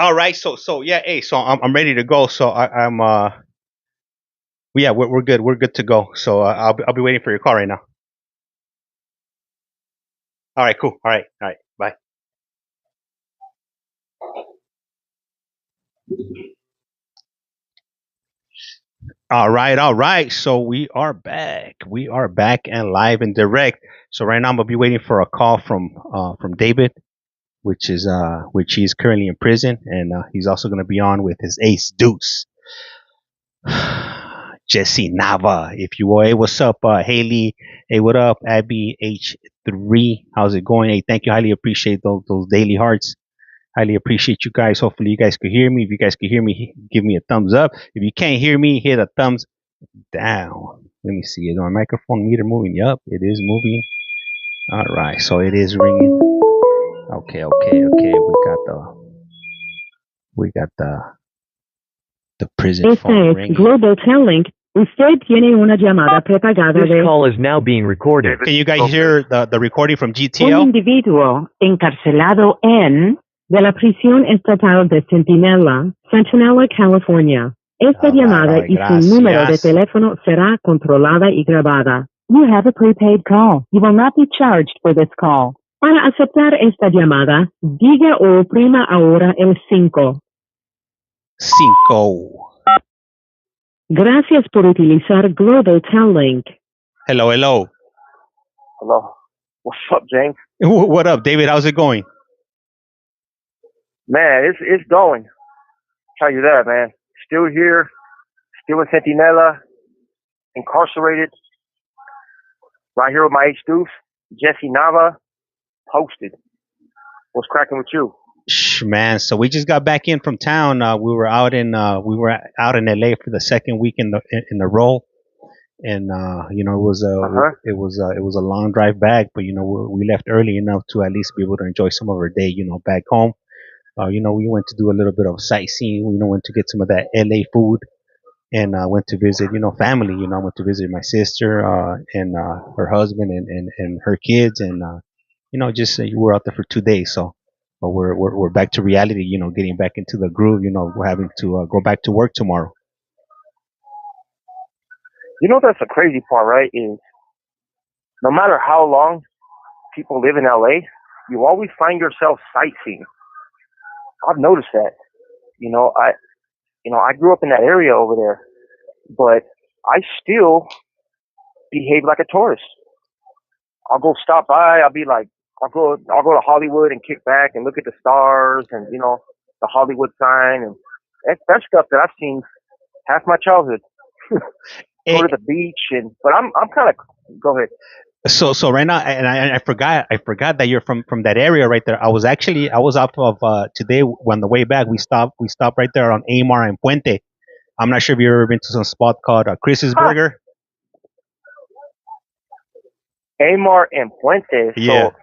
All right. So yeah. Hey. So I'm ready to go. So I'm yeah. We're good. We're good to go. So I'll be waiting for your call right now. All right. Cool. All right. All right. Bye. All right. All right. So we are back. We are back and live and direct. So right now I'm gonna be waiting for a call from David, which he's currently in prison, and he's also gonna be on with his ace Deuce. Jesse Nava, if you will. Hey, what's up, Haley? Hey, what up, Abby H3? How's it going? Hey, thank you. Highly appreciate those daily hearts. Highly appreciate you guys. Hopefully, you guys could hear me. If you guys could hear me, give me a thumbs up. If you can't hear me, hit a thumbs down. Let me see. Is my microphone meter moving? Yup, it is moving. All right, so it is ringing. Okay, okay, okay. We got the prison Esta phone es ringing. Global Telling. Usted tiene una llamada prepagada This de call is now being recorded. Can you guys hear the recording from un GTL? individuo encarcelado en de la prisión estatal de Centinela, California. Esta All right, llamada all right, y su número de gracias. teléfono será controlada y grabada. You have a prepaid call. You will not be charged for this call. Para aceptar esta llamada, diga o oprima ahora el 5. Cinco. Gracias por utilizar Global Telling. Hello, hello. Hello. What's up, James? What up, David? How's it going? Man, it's going. Tell you that, man. Still here, still in Centinela, incarcerated. Right here with my H Deuce, Jesse Nava, posted. What's cracking with you? Man, so we just got back in from town. We were out in LA for the second week in the row, and it was a long drive back, but we left early enough to at least be able to enjoy some of our day, back home. We went to do a little bit of sightseeing. Went to get some of that LA food, and went to visit, family. I went to visit my sister and her husband and her kids, and just we were out there for 2 days. So, but we're back to reality. Getting back into the groove. We're having to go back to work tomorrow. That's the crazy part, right? Is no matter how long people live in LA, you always find yourself sightseeing. I've noticed that. I grew up in that area over there, but I still behave like a tourist. I'll go stop by. I'll go to Hollywood and kick back and look at the stars and the Hollywood sign, and that's stuff that I've seen half my childhood. Go to the beach, but I'm kind of go ahead. So right now, and I forgot that you're from that area right there. I was off of today on the way back. We stopped right there on Amar and Puente. I'm not sure if you've ever been to some spot called Chris's Burger. Amar and Puente. Yeah. So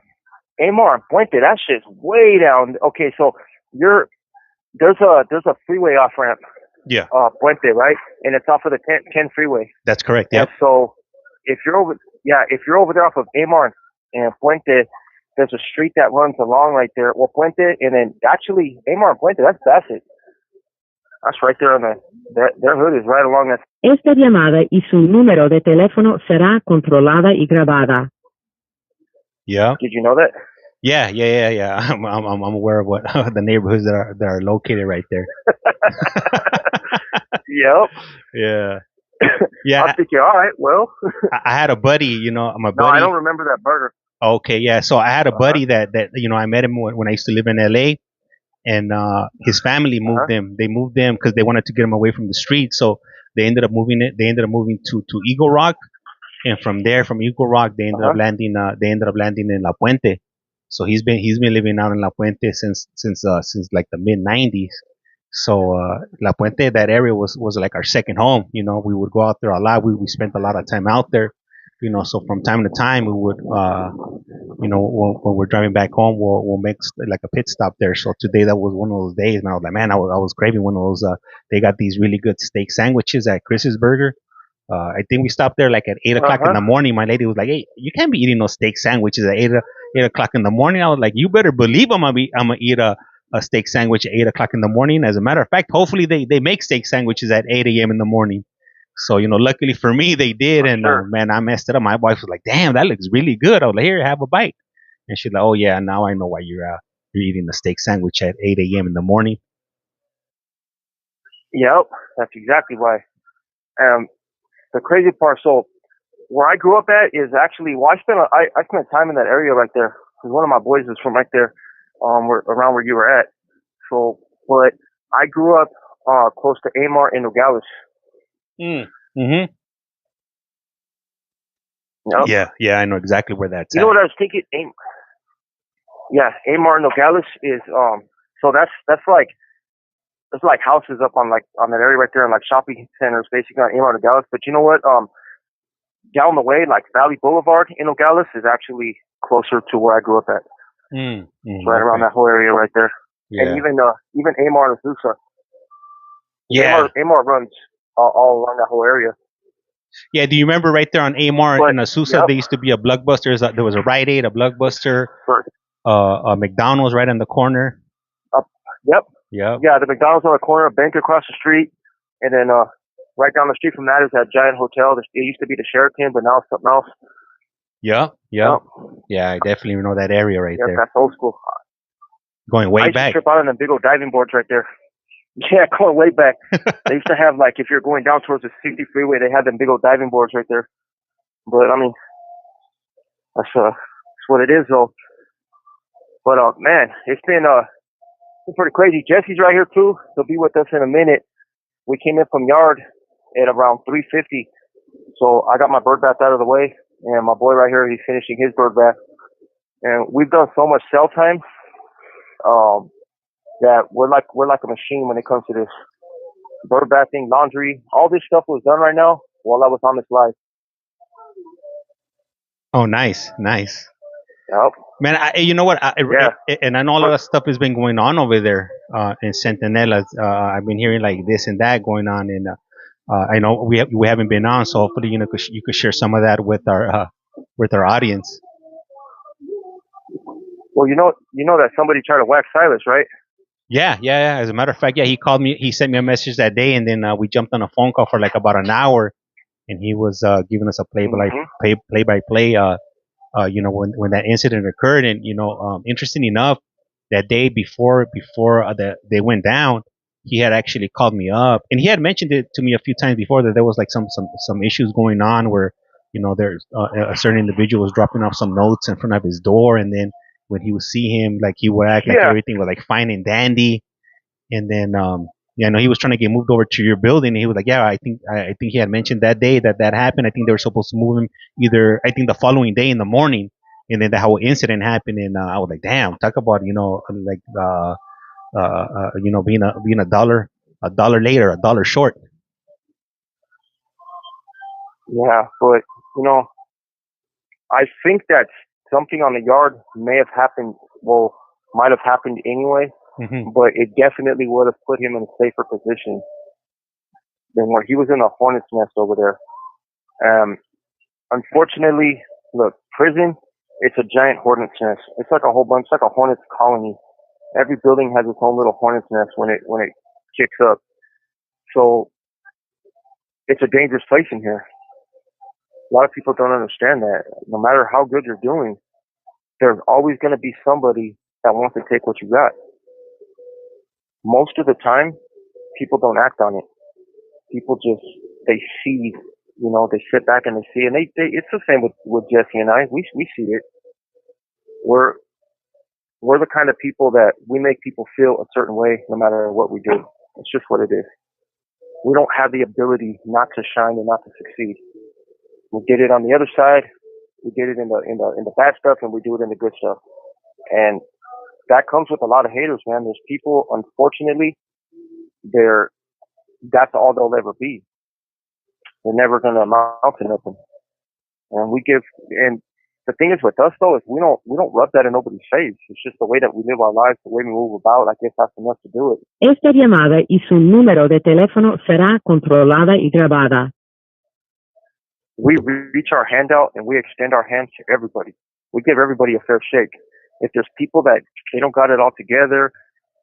Amar and Puente, that shit's way down. Okay, so there's a freeway off ramp. Yeah. Puente, right? And it's off of the 10 freeway. That's correct. Yep. And so if you're over there off of Amar and Puente, there's a street that runs along right there. Well, Puente, and then actually Amar and Puente, that's Bassett. That's right there on their hood is right along that. Esta llamada y su número de teléfono será controlada y grabada. Yeah. Did you know that? Yeah. I'm aware of what the neighborhoods that are located right there. Yep. Yeah. Yeah. I'm thinking, all right, well. I had a buddy, my buddy. No, I don't remember that burger. Okay, yeah. So I had a buddy that I met him when I used to live in LA, and his family moved them. They moved them because they wanted to get him away from the street. So they ended up moving to Eagle Rock, and from Eagle Rock, they ended up landing in La Puente. So he's been living out in La Puente since like the mid '90s. So La Puente, that area was like our second home. We would go out there a lot. We spent a lot of time out there. So from time to time we would, when we're driving back home, we'll make like a pit stop there. So today that was one of those days, and I was like, man, I was craving one of those. They got these really good steak sandwiches at Chris's Burger. I think we stopped there like at 8 o'clock in the morning. My lady was like, "Hey, you can't be eating those steak sandwiches at 8 o'clock in the morning." I was like, "You better believe I'm gonna eat a a steak sandwich at 8 o'clock in the morning. As a matter of fact, hopefully they make steak sandwiches at 8 a.m. in the morning. So, luckily for me, they did. And Sure. man, I messed it up. My wife was like, damn, that looks really good. I was like, here, have a bite. And she's like, oh, yeah, now I know why you're eating a steak sandwich at 8 a.m. in the morning. Yep, that's exactly why. The crazy part, so where I grew up at is actually, well, I spent time in that area right there. Because one of my boys is from right there, around where you were at. So, but I grew up close to Amar in Nogales. Mm-hmm. Yep. Yeah, I know exactly where that's You at. know what I was thinking? Amar Nogales is so that's like houses up on that area right there, and like shopping centers basically on Amar Nogales. But you know what? Down the way, like Valley Boulevard in Nogales is actually closer to where I grew up at. It's right around that whole area right there. Yeah. And even Amar and Azusa. Yeah. Amar runs all around that whole area. Yeah, do you remember right there on Amar But, in Azusa, yep. there used to be a Blockbuster. There was a Rite Aid, a Blockbuster, a McDonald's right on the corner. Yep. Yep. Yeah, the McDonald's on the corner, a bank across the street, and then right down the street from that is that giant hotel. It used to be the Sheraton, but now it's something else. Yep. Yeah, I definitely know that area right there. That's old school. Going way I used back. to trip out on the big old diving boards right there. Yeah, going way back. They used to have, like, if you're going down towards the 60 freeway, they had them big old diving boards right there. But, I mean, that's what it is, though. But, man, it's been pretty crazy. Jesse's right here, too. He'll be with us in a minute. We came in from yard at around 3:50. So I got my bird bath out of the way, and my boy right here, he's finishing his bird bath. And we've done so much cell time that we're like a machine when it comes to this bird bathing, laundry. All this stuff was done right now while I was on this live. Oh, nice. Yep. Man, you know what? And I know a lot of stuff has been going on over there in Centinela. I've been hearing like this and that going on, and I know we haven't been on, so hopefully you could share some of that with our audience. Well, you know that somebody tried to wax Silas, right? Yeah. As a matter of fact, yeah, he called me. He sent me a message that day, and then we jumped on a phone call for like about an hour, and he was giving us a play by play. When that incident occurred, and interesting enough, that day before they went down, he had actually called me up, and he had mentioned it to me a few times before that there was like some issues going on where there's a certain individual was dropping off some notes in front of his door, and then when he would see him, like he would act like everything was like fine and dandy, and then he was trying to get moved over to your building, and he was like, yeah, I think he had mentioned that day that happened. I think they were supposed to move him either, I think, the following day in the morning, and then the whole incident happened, and I was like, damn, talk about being a dollar later, a dollar short. Yeah, but I think that something on the yard might have happened anyway. Mm-hmm. But it definitely would have put him in a safer position than where he was in a hornet's nest over there. Unfortunately, look, prison, it's a giant hornet's nest. It's like it's like a hornet's colony. Every building has its own little hornet's nest when it kicks up. So it's a dangerous place in here. A lot of people don't understand that. No matter how good you're doing, there's always going to be somebody that wants to take what you got. Most of the time, people don't act on it. People they see, they sit back and they see, and it's the same with Jesse and I. We see it. We're the kind of people that we make people feel a certain way no matter what we do. It's just what it is. We don't have the ability not to shine and not to succeed. We did it on the other side. We did it in the bad stuff, and we do it in the good stuff. And that comes with a lot of haters, man. There's people, unfortunately, that's all they'll ever be. They're never going to amount to nothing. And the thing is with us, though, is we don't rub that in nobody's face. It's just the way that we live our lives, the way we move about. I guess that's enough to do it. Esta llamada y su número de teléfono será controlada y grabada. We reach our hand out and we extend our hands to everybody. We give everybody a fair shake. If there's people that they don't got it all together,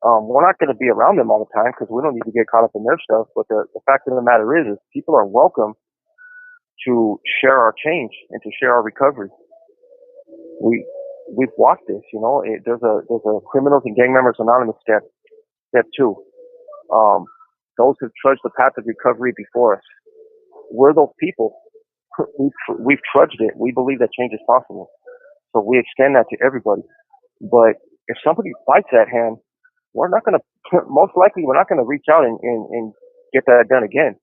We're not going to be around them all the time because we don't need to get caught up in their stuff. But the fact of the matter is people are welcome to share our change and to share our recovery. We've walked this, you know. There's a Criminals and Gang Members Anonymous step 2. Those who trudged the path of recovery before us. We're those people. We've trudged it. We believe that change is possible. So we extend that to everybody. But if somebody fights that hand, we're not going to, most likely, we're not going to reach out and get that done again.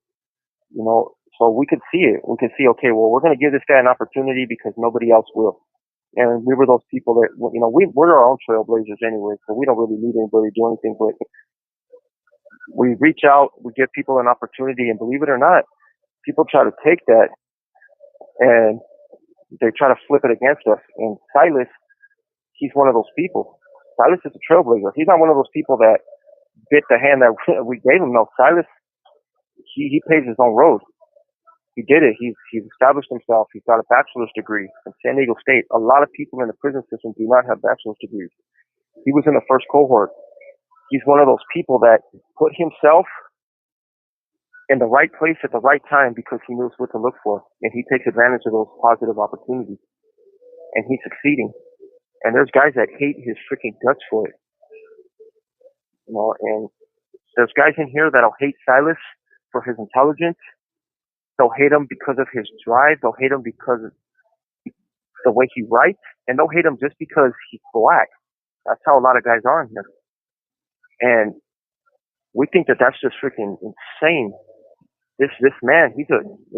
You know, so we could see it. We could see, okay, well, we're going to give this guy an opportunity because nobody else will. And we were those people that, you know, we're our own trailblazers anyway, so we don't really need anybody to do anything, but we reach out, we give people an opportunity, and believe it or not, people try to take that and they try to flip it against us. And Silas, he's one of those people. Silas is a trailblazer. He's not one of those people that bit the hand that we gave him. No, Silas, he paves his own road. He did it. He's established himself. He's got a bachelor's degree from San Diego State. A lot of people in the prison system do not have bachelor's degrees. He was in the first cohort. He's one of those people that put himself in the right place at the right time because he knows what to look for, and he takes advantage of those positive opportunities, and he's succeeding. And there's guys that hate his freaking guts for it, you know. And there's guys in here that'll hate Silas for his intelligence. They'll hate him because of his drive. They'll hate him because of the way he writes, and they'll hate him just because he's black. That's how a lot of guys are in here, and we think that that's just freaking insane. This man, it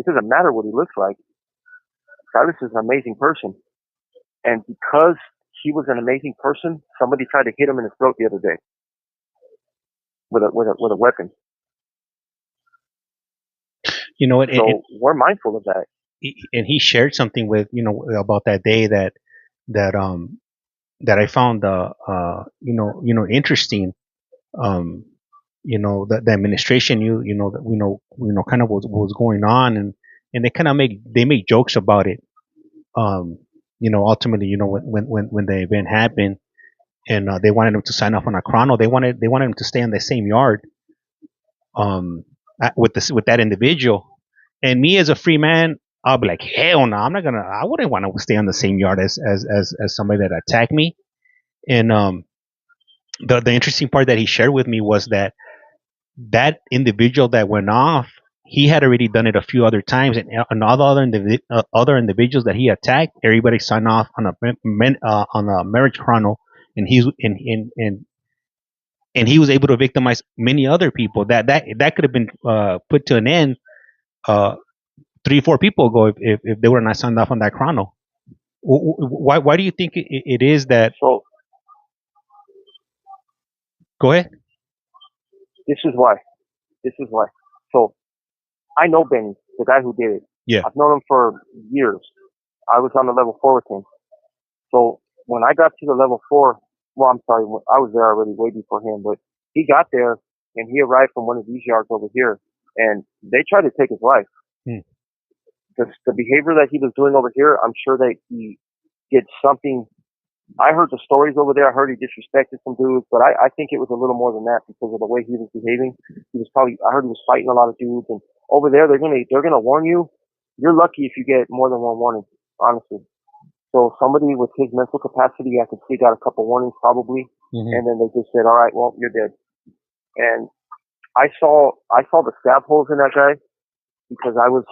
doesn't matter what he looks like. Silas is an amazing person. And because he was an amazing person, somebody tried to hit him in his throat the other day with a weapon. You know, we're mindful of that. And he shared something with, you know, about that day that I found, interesting. You know, the administration kind of what was going on, and they kind of make jokes about it. You know, ultimately, you know, when the event happened, and they wanted him to sign off on a chrono, they wanted him to stay in the same yard, with that individual. And me as a free man, I'll be like, hell no, I wouldn't want to stay on the same yard as somebody that attacked me. And the interesting part that he shared with me was that individual that went off, he had already done it a few other times, and all the other individuals that he attacked, everybody signed off on a marriage chrono, and he was able to victimize many other people. That could have been put to an end 3-4 people ago if they were not signed off on that chrono. Why do you think it is that? So, go ahead. This is why. So, I know Benny, the guy who did it. Yeah. I've known him for years. I was on the level 4 with him. So, when I got to the level 4, well, I'm sorry, I was there already way before him, but he got there and he arrived from one of these yards over here, and they tried to take his life. The behavior that he was doing over here, I'm sure that he did something. I heard the stories over there. I heard he disrespected some dudes, but I think it was a little more than that because of the way he was behaving. I heard he was fighting a lot of dudes, and over there they're gonna warn you. You're lucky if you get more than one warning, honestly. So somebody with his mental capacity, I could see got a couple warnings probably, and then they just said, all right, well, you're dead. And I saw the stab holes in that guy because I was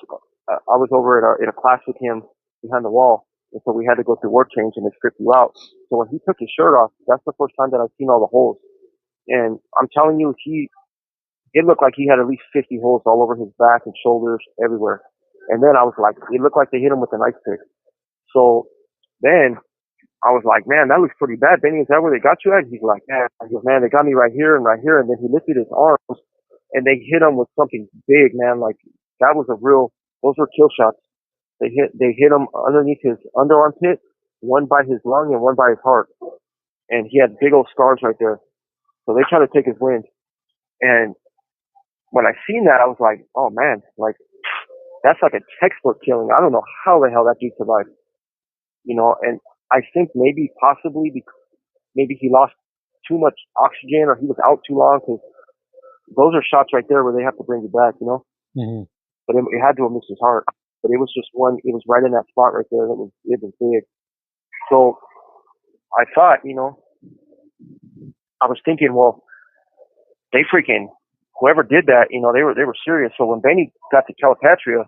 over at a class with him behind the wall, and so we had to go through work change and they stripped you out. So when he took his shirt off, that's the first time that I've seen all the holes. And I'm telling you, it looked like he had at least 50 holes all over his back and shoulders, everywhere. And then I was like, it looked like they hit him with an ice pick. So then I was like, man, that looks pretty bad. Benny, is that where they got you at? He's like, man, they got me right here and right here. And then he lifted his arms and they hit him with something big, man. Like that was those were kill shots. They hit him underneath his underarm pit, one by his lung and one by his heart. And he had big old scars right there. So they tried to take his wind. And when I seen that, I was like, oh man, like that's like a textbook killing. I don't know how the hell that dude survived. You know, and I think maybe he lost too much oxygen or he was out too long, because those are shots right there where they have to bring you back, you know. Mm-hmm. But it had to have missed his heart. But it was just one. It was right in that spot right there. It was big. So I thought, you know, I was thinking, well, they freaking whoever did that, you know, they were serious. So when Benny got to Calipatria,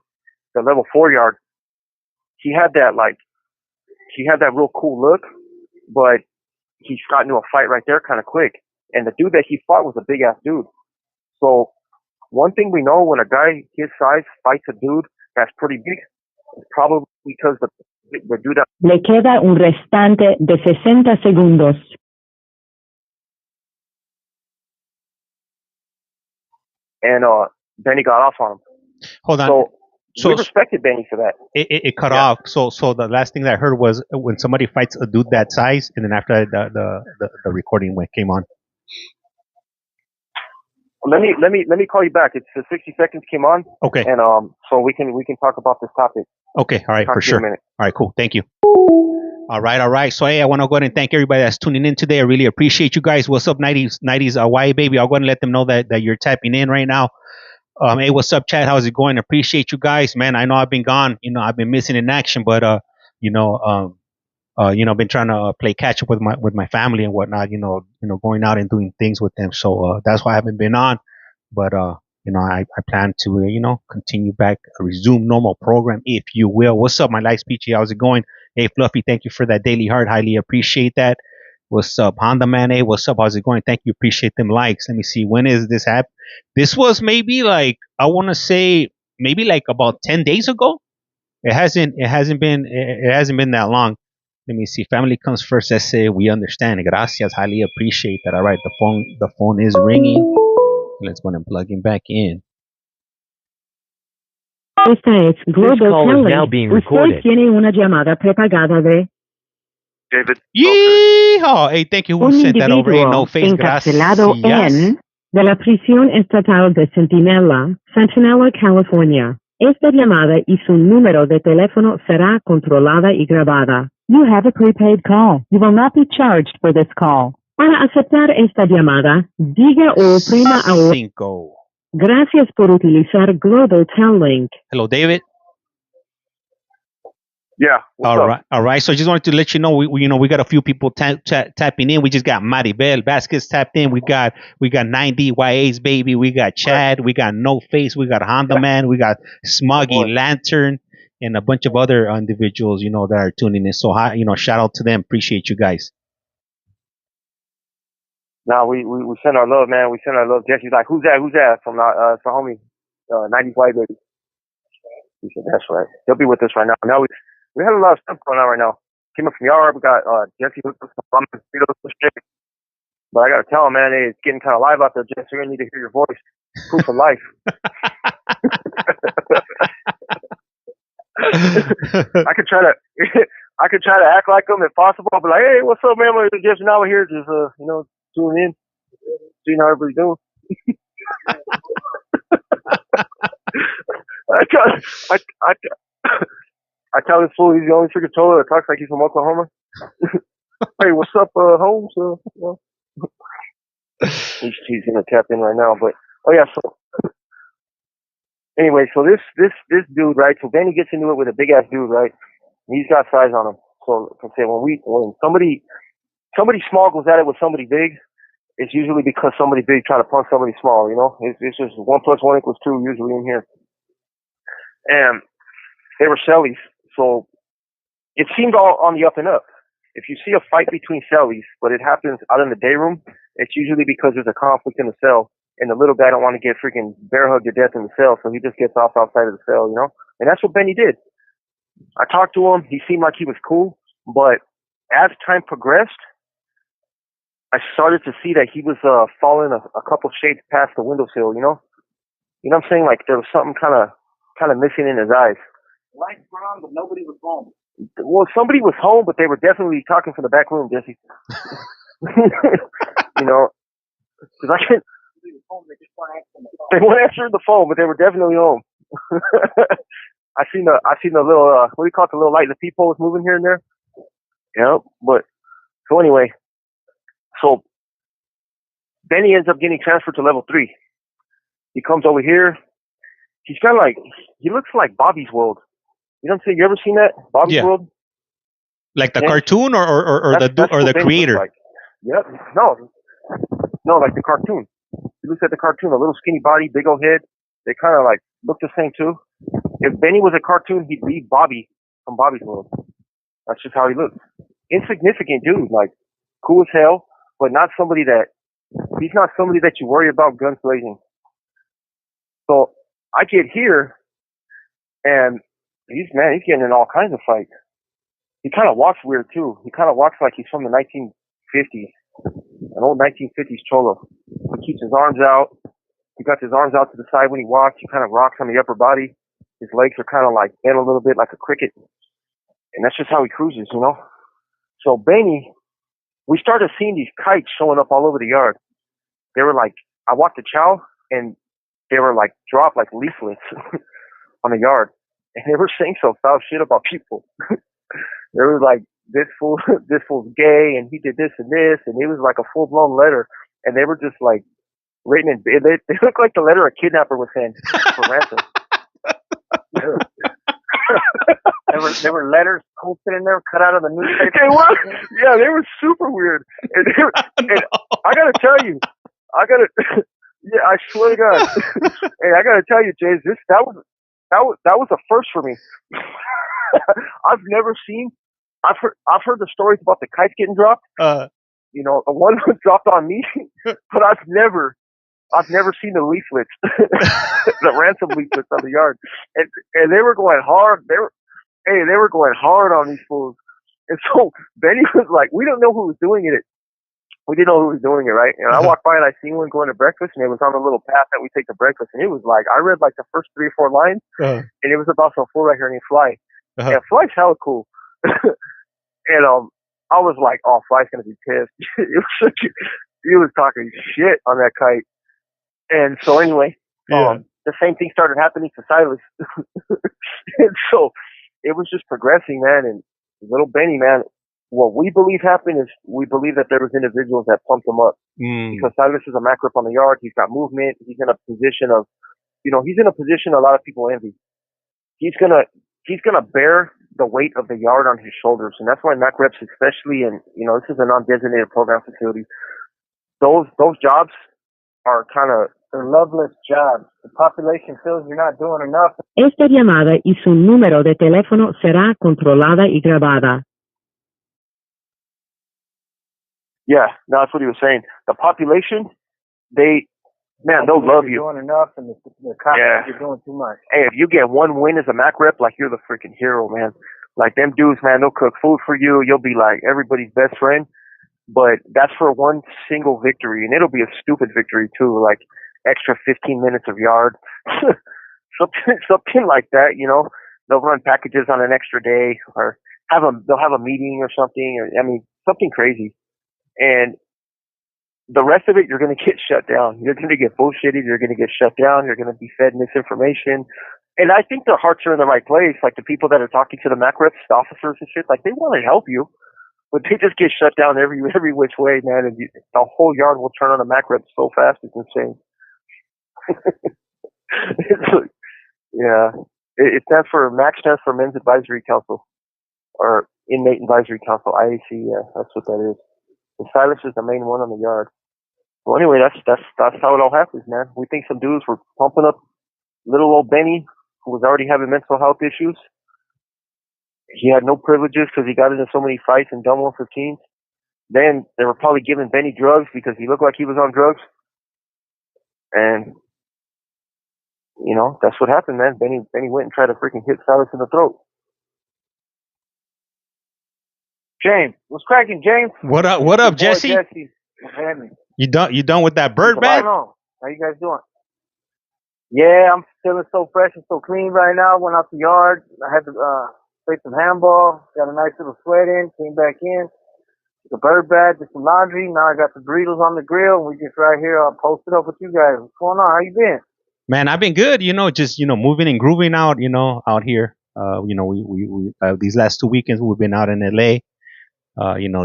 the level 4 yard, he had that real cool look, but he got into a fight right there kind of quick. And the dude that he fought was a big ass dude. So one thing we know, when a guy his size fights a dude that's pretty big, it's probably because the dude that... Le queda un restante de 60 segundos. And Benny got off on him. Hold on. So we respected Benny for that. It cut off. So the last thing that I heard was when somebody fights a dude that size, and then after that, the recording came on. Let me call you back. It's 60 seconds came on. Okay. And so we can talk about this topic. Okay. All right. For sure. All right. Cool. Thank you. All right. So, hey, I want to go ahead and thank everybody that's tuning in today. I really appreciate you guys. What's up, 90s YA baby? I'll go ahead and let them know that you're tapping in right now. Hey, what's up, chat? How's it going? Appreciate you guys, man. I know I've been gone. You know, I've been missing in action, but been trying to play catch up with my family and whatnot. You know, going out and doing things with them. So that's why I haven't been on. But I plan to continue back, resume normal program, if you will. What's up, my lights, Peachy? How's it going? Hey, Fluffy, thank you for that daily heart. Highly appreciate that. What's up, Honda Man? Hey, what's up? How's it going? Thank you. Appreciate them likes. Let me see. When is this happen? This was maybe like, I want to say maybe like about 10 days ago. It hasn't been that long. Let me see. Family comes first. I say we understand. Gracias. Highly appreciate that. All right. The phone is ringing. Let's go and plug him back in. Esta es Global This call Telling. is now being Usted recorded. tiene una llamada prepagada de David. Yeehaw! Hey, thank you. Who un sent that over? Hey, no individuo face. encarcelado Gracias. en de la prisión estatal de Centinela, California. Esta llamada y su número de teléfono será controlada y grabada. You have a prepaid call. You will not be charged for this call. Para aceptar esta llamada, diga o oprima ahora. 5. Gracias por utilizar Global Tel-Link. Hello, David. Yeah. All right. So I just wanted to let you know, we got a few people tapping in. We just got Maribel Vasquez tapped in. We got 90 YAs, baby. We got Chad. We got No Face. We got Honda Man. We got Smoggy Lantern, and a bunch of other individuals, that are tuning in. So, shout out to them. Appreciate you guys. Now we send our love, man. We send our love. Jesse's like, who's that? From it's the homie, 90 white baby. He said, that's right. He'll be with us right now. Now we have a lot of stuff going on right now. Came up from yard. We got Jesse hooked up some ramen burritos and shit. But I gotta tell him, man, hey, it's getting kind of live out there, Jesse. We're gonna need to hear your voice. Proof of life. I could try to act like him if possible. I'll be like, hey, what's up, man? We're just now here, just tuning in, seeing how everybody's doing. I tell this fool he's the only freaking troller that talks like he's from Oklahoma. Hey, what's up, Holmes? He's gonna tap in right now, but so anyway, so this dude, right? So Benny gets into it with a big ass dude, right? He's got size on him. So when somebody small goes at it with somebody big, it's usually because somebody big trying to punch somebody small. It's just 1 + 1 = 2 usually in here. And they were cellies, so it seemed all on the up and up. If you see a fight between cellies, but it happens out in the day room, it's usually because there's a conflict in the cell, and the little guy don't want to get freaking bear hugged to death in the cell, so he just gets off outside of the cell, And that's what Benny did. I talked to him. He seemed like he was cool, but as time progressed, I started to see that he was falling a couple shades past the windowsill, You know what I'm saying? Like there was something kind of missing in his eyes. Lights were on, but nobody was home. Well, somebody was home, but they were definitely talking from the back room, Jesse. Because I can't. They weren't answering the phone, but they were definitely home. I seen the little what do you call it? The little light in the peephole was moving here and there. Yeah, but so anyway, so Benny ends up getting transferred to level 3. He comes over here. He's kind of like, he looks like Bobby's World. You know what I'm saying? You ever seen that? Bobby's Yeah. World? Like the Yeah. cartoon or That's the what Benny looks creator? like. Yep. No, like the cartoon. He looks like the cartoon, a little skinny body, big old head. They kind of like look the same too. If Benny was a cartoon, he'd be Bobby from Bobby's World. That's just how he looks. Insignificant dude, like cool as hell, but he's not somebody that you worry about guns blazing. So I get here, and he's getting in all kinds of fights. He kind of walks weird too. He kind of walks like he's from the 1950s, an old 1950s cholo. He keeps his arms out. He got his arms out to the side when he walks. He kind of rocks on the upper body. His legs are kind of like bent a little bit like a cricket. And that's just how he cruises, you know? So Benny, we started seeing these kites showing up all over the yard. They were like, I walked the chow, and they were like dropped like leaflets on the yard. And they were saying some foul shit about people. They were like, this fool's gay, and he did this and this, and it was like a full-blown letter. And they were just like, written in, they looked like the letter a kidnapper would send for ransom. There were letters posted in there, cut out of the newspaper. They were, yeah, they were super weird. And I gotta tell you, yeah, I swear to God, hey, I gotta tell you, James, that was a first for me. I've heard the stories about the kites getting dropped. You know, the one was dropped on me, but I've never seen the leaflets, the ransom leaflets on the yard, and they were going hard. They were going hard on these fools. And so Benny was like, we don't know who was doing it. We didn't know who was doing it, right? And I walked by and I seen one going to breakfast, and it was on the little path that we take to breakfast. And it was like, I read like the first 3 or 4 lines, and it was about some fool right here named Fly. Yeah, Fly's hella cool. And I was like, oh, Fly's gonna be pissed. He was talking shit on that kite. And so anyway, the same thing started happening to Silas. And so it was just progressing, man. And little Benny, man, what we believe happened is we believe that there was individuals that pumped him up. Because Silas is a Mac rep on the yard. He's got movement. He's in a position of, he's in a position a lot of people envy. He's gonna bear the weight of the yard on his shoulders. And that's why Mac reps, especially, and this is a non-designated program facility. Those jobs are kind of, they're loveless jobs. The population feels you're not doing enough. Esta llamada y su número de teléfono será controlada y grabada. Yeah, no, that's what he was saying. The population, they'll love you. You're doing enough, and the cops you're doing too much. Hey, if you get one win as a Mac rep, like, you're the freaking hero, man. Like, them dudes, man, they'll cook food for you. You'll be like everybody's best friend. But that's for one single victory, and it'll be a stupid victory too, like extra 15 minutes of yard, something like that. They'll run packages on an extra day, or they'll have a meeting or something, or something crazy. And the rest of it, you're going to get shut down. You're going to get bullshitted. You're going to get shut down. You're going to be fed misinformation. And I think their hearts are in the right place. Like, the people that are talking to the Mac reps, the officers and shit, like, they want to help you. But they just get shut down every which way, man, and the whole yard will turn on a Mac rep so fast, it's insane. It stands for MAC, stands for Men's Advisory Council, or Inmate Advisory Council, IAC. Yeah, that's what that is. The Silas is the main one on the yard. Well, anyway, that's how it all happens, man. We think some dudes were pumping up little old Benny, who was already having mental health issues. He had no privileges because he got into so many fights and done 115s. Then they were probably giving Benny drugs because he looked like he was on drugs. And, that's what happened, man. Benny went and tried to freaking hit Silas in the throat. James, what's cracking, James? What up, Jesse? Jesse. What's happening? You done with that bird bag? How you guys doing? Yeah, I'm feeling so fresh and so clean right now. Went out the yard. I had to played some handball. Got a nice little sweat in. Came back in. The bird bag, did some laundry. Now I got the burritos on the grill. And we just right here posted up with you guys. What's going on? How you been? Man, I've been good. Just moving and grooving out. Out here. We these last 2 weekends we've been out in LA.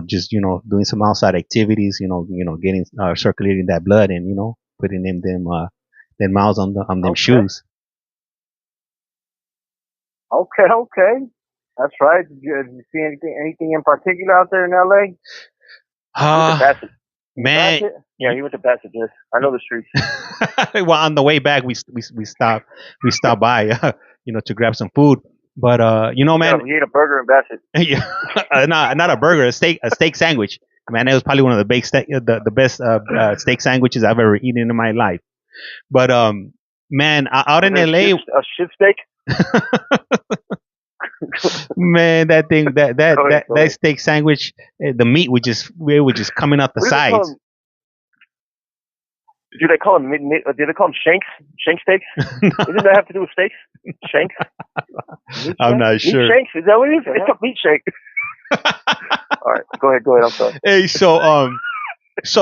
just doing some outside activities, getting circulating that blood and putting them miles on them Okay. shoes. Okay. That's right. Did you see anything in particular out there in LA? He went to Bassett. Man, Yeah, he went to Bassett. Yes, I know the streets. well, on the way back, we stopped by, to grab some food. But man, He ate a burger in Bassett. yeah, not a burger, a steak sandwich. Man, it was probably one of the the best steak sandwiches I've ever eaten in my life. But man, out in LA, A ship steak. man, that thing, that that Go ahead, that, that steak sandwich, the meat would just coming out the What do they call sides. them? Do they call them? Do they call them shanks? Shank steaks? Doesn't that have to do with steaks? Shanks? I'm not Meat sure. shanks? Is that what it is? It's a meat shank. All right, go ahead. I'm sorry. Hey, so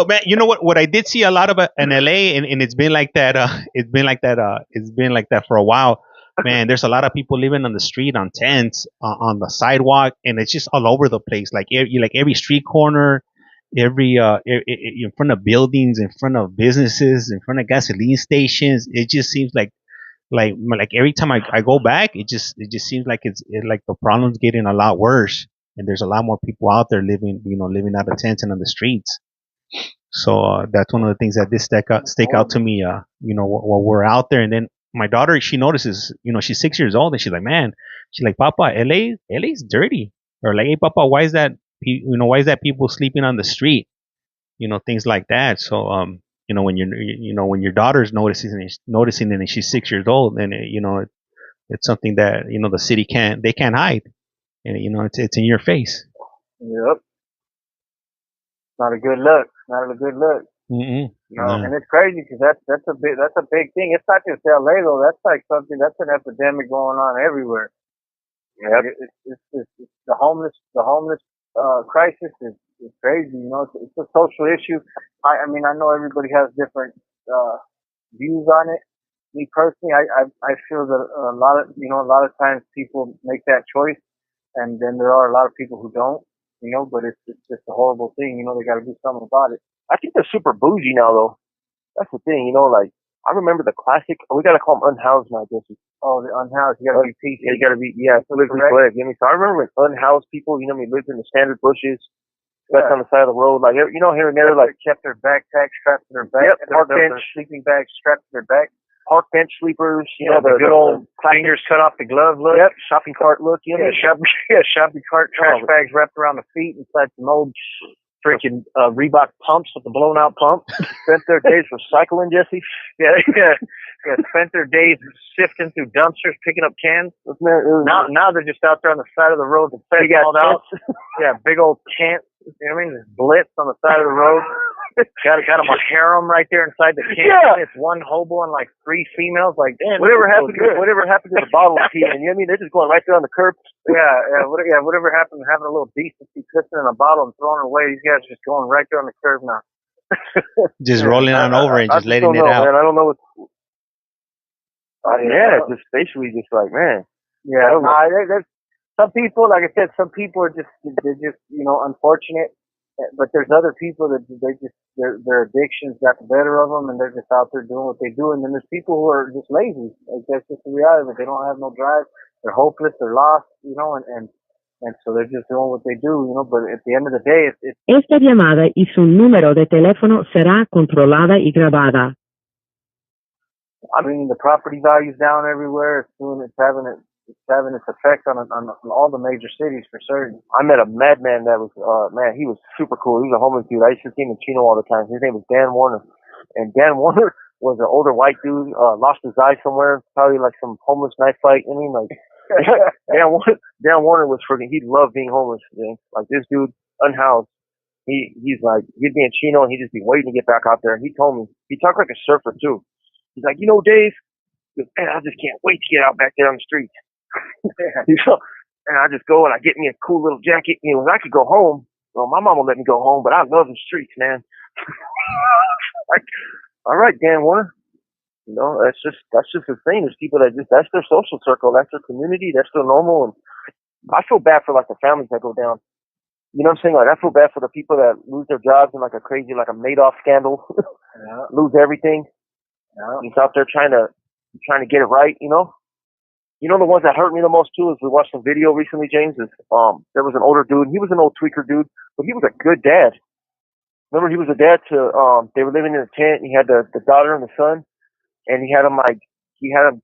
man, you know what I did see a lot of in LA, and it's been like that. It's been like that for a while. Man, there's a lot of people living on the street on tents, on the sidewalk, and it's just all over the place. Like every street corner, every in front of buildings, in front of businesses, in front of gasoline stations. It just seems like every time I go back, it just seems like like the problem's getting a lot worse, and there's a lot more people out there living out of tents and on the streets. So that's one of the things that did stick out to me. While we're out there, and then my daughter, she notices. She's 6 years old, and she's like, "Man," she's like, "Papa, LA's dirty." Or like, "Hey, Papa, why is that people sleeping on the street?" Things like that. So when your daughter's noticing it, and she's 6 years old, and it's something that the city can't hide, and it's in your face. Yep. Not a good look. Not a good look. Mm-mm. No, No. and it's crazy because that's a big thing. It's not just LA though. That's like something that's an epidemic going on everywhere. Yep. It's the homeless crisis is crazy. It's a social issue. I mean I know everybody has different views on it. Me personally, I feel that a lot of times people make that choice, and then there are a lot of people who don't. But it's just a horrible thing. They got to do something about it. I think they're super bougie now, though. That's the thing, like I remember the classic. We gotta call them unhoused now, Jesse. Oh, the unhoused. You got to be PC. Yeah, you gotta be politically correct. So I remember when unhoused people, lived in the standard bushes, slept on the side of the road, like here and there, like kept their backpack strapped to their back. Yep, park their bench, sleeping bags strapped to their back. park bench sleepers. The good old fingers cut off the glove look. Yep, shopping cart look. Shopping cart, trash bags wrapped around the feet inside some old freaking Reebok pumps with the blown out pump. Spent their days recycling, Jesse. Yeah. Spent their days sifting through dumpsters, picking up cans. Now they're just out there on the side of the road. The fed called out. Yeah, big old tent. You know what I mean? There's blitz on the side of the road. Got them a harem right there inside the tent. Yeah. It's one hobo and like three females. Like, damn. Whatever happened to the bottle of tea? And they're just going right there on the curb. Whatever happened to having a little decency, pissing in a bottle and throwing it away? These guys are just going right there on the curb now. Just rolling on over and just letting it out. Man, I don't know what. Just basically just like, man. Yeah, there's some people, like I said, some people are they're just unfortunate. But there's other people that their addictions got the better of them, and they're just out there doing what they do. And then there's people who are just lazy. Like, that's just the reality of it. They don't have no drive. They're hopeless. They're lost. And so they're just doing what they do. But at the end of the day, it's. Esta llamada y su número de teléfono será controlada y grabada. I mean, the property value's down everywhere. It's having its effect on all the major cities for certain. I met a madman that was, he was super cool. He was a homeless dude. I used to see him in Chino all the time. His name was Dan Warner. And Dan Warner was an older white dude, lost his eye somewhere, probably like some homeless knife fight. Dan Warner was he loved being homeless. Like this dude, unhoused. He's like, he'd be in Chino and he'd just be waiting to get back out there. And he told me, he talked like a surfer too. He's like, Dave, man, I just can't wait to get out back there on the streets. And I just go and I get me a cool little jacket. I could go home. Well, my mom will let me go home, but I love the streets, man. Like, all right, Dan Warner. That's just the thing. There's people that's their social circle, that's their community, that's their normal. And I feel bad for like the families that go down. You know what I'm saying? Like, I feel bad for the people that lose their jobs in like a crazy, like a Madoff scandal, lose everything. He's out there trying to get it right, you know? You know, the ones that hurt me the most too is we watched some video recently, James, is, there was an older dude. He was an old tweaker dude, but he was a good dad. Remember, he was a dad to, they were living in a tent, and he had the daughter and the son, and he had them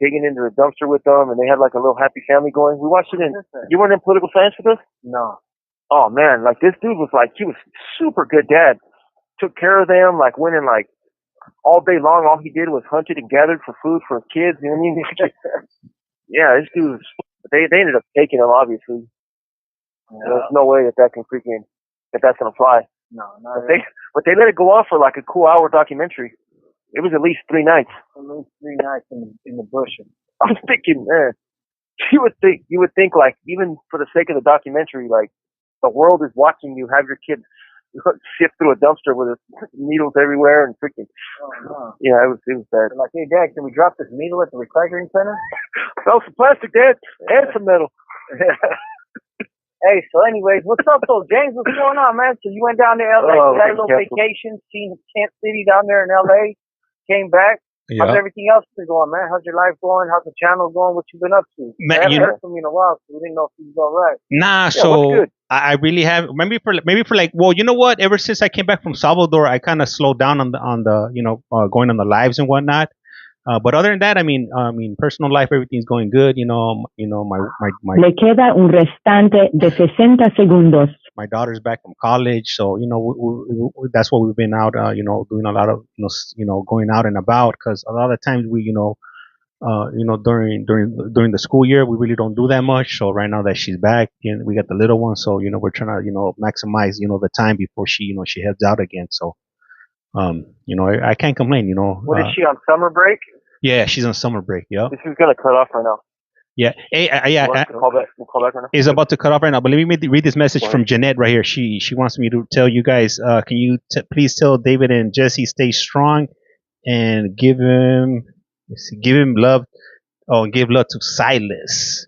digging into the dumpster with them, and they had like a little happy family going. We watched it you weren't in political science with us? No. Oh man, like this dude was like, he was super good dad. Took care of them, like went in like all day long. All he did was hunted and gathered for food for his kids. You know what I mean? Yeah, this dude was, they ended up taking him, obviously. There's no way that that's gonna fly. No, but they let it go on for like a cool hour documentary. It was at least 3 nights. At least 3 nights in the bush. I was thinking, man, you would think like, even for the sake of the documentary, like, the world is watching you have your kids sift through a dumpster with needles everywhere and freaking. Yeah, it was bad. Like, hey, Dad, can we drop this needle at the recycling center? That was some plastic, Dad, and some metal. Hey, so anyways, what's up though, James? What's going on, man? So you went down to LA, had a little vacation, seen Tent City down there in LA, came back. Yeah. How's everything else been going, man? How's your life going? How's the channel going? What you been up to? Man, I haven't heard from you in a while, so we didn't know if you was all right. Nah, what's so good? I really have maybe for like, well, you know what? Ever since I came back from Salvador, I kind of slowed down on the you know, going on the lives and whatnot. But other than that, I mean, personal life, everything's going good. You know, my Le queda un restante de 60 segundos. my daughter's back from college, so you know, that's what we've been out, you know, doing a lot of, you know, going out and about, because a lot of times we, you know, during the school year, we really don't do that much. So right now that she's back, and we got the little one, so you know, we're trying to, you know, maximize, you know, the time before she, you know, she heads out again. So, you know, I can't complain. You know, What is she on summer break? yeah, she's on summer break. Yep. This is gonna cut off right now. Yeah. Hey, We'll call back right now. Is about to cut off right now, but let me read this message from Jeanette right here. She wants me to tell you guys. Can you please tell David and Jesse stay strong and give him love. Oh, and give love to Silas.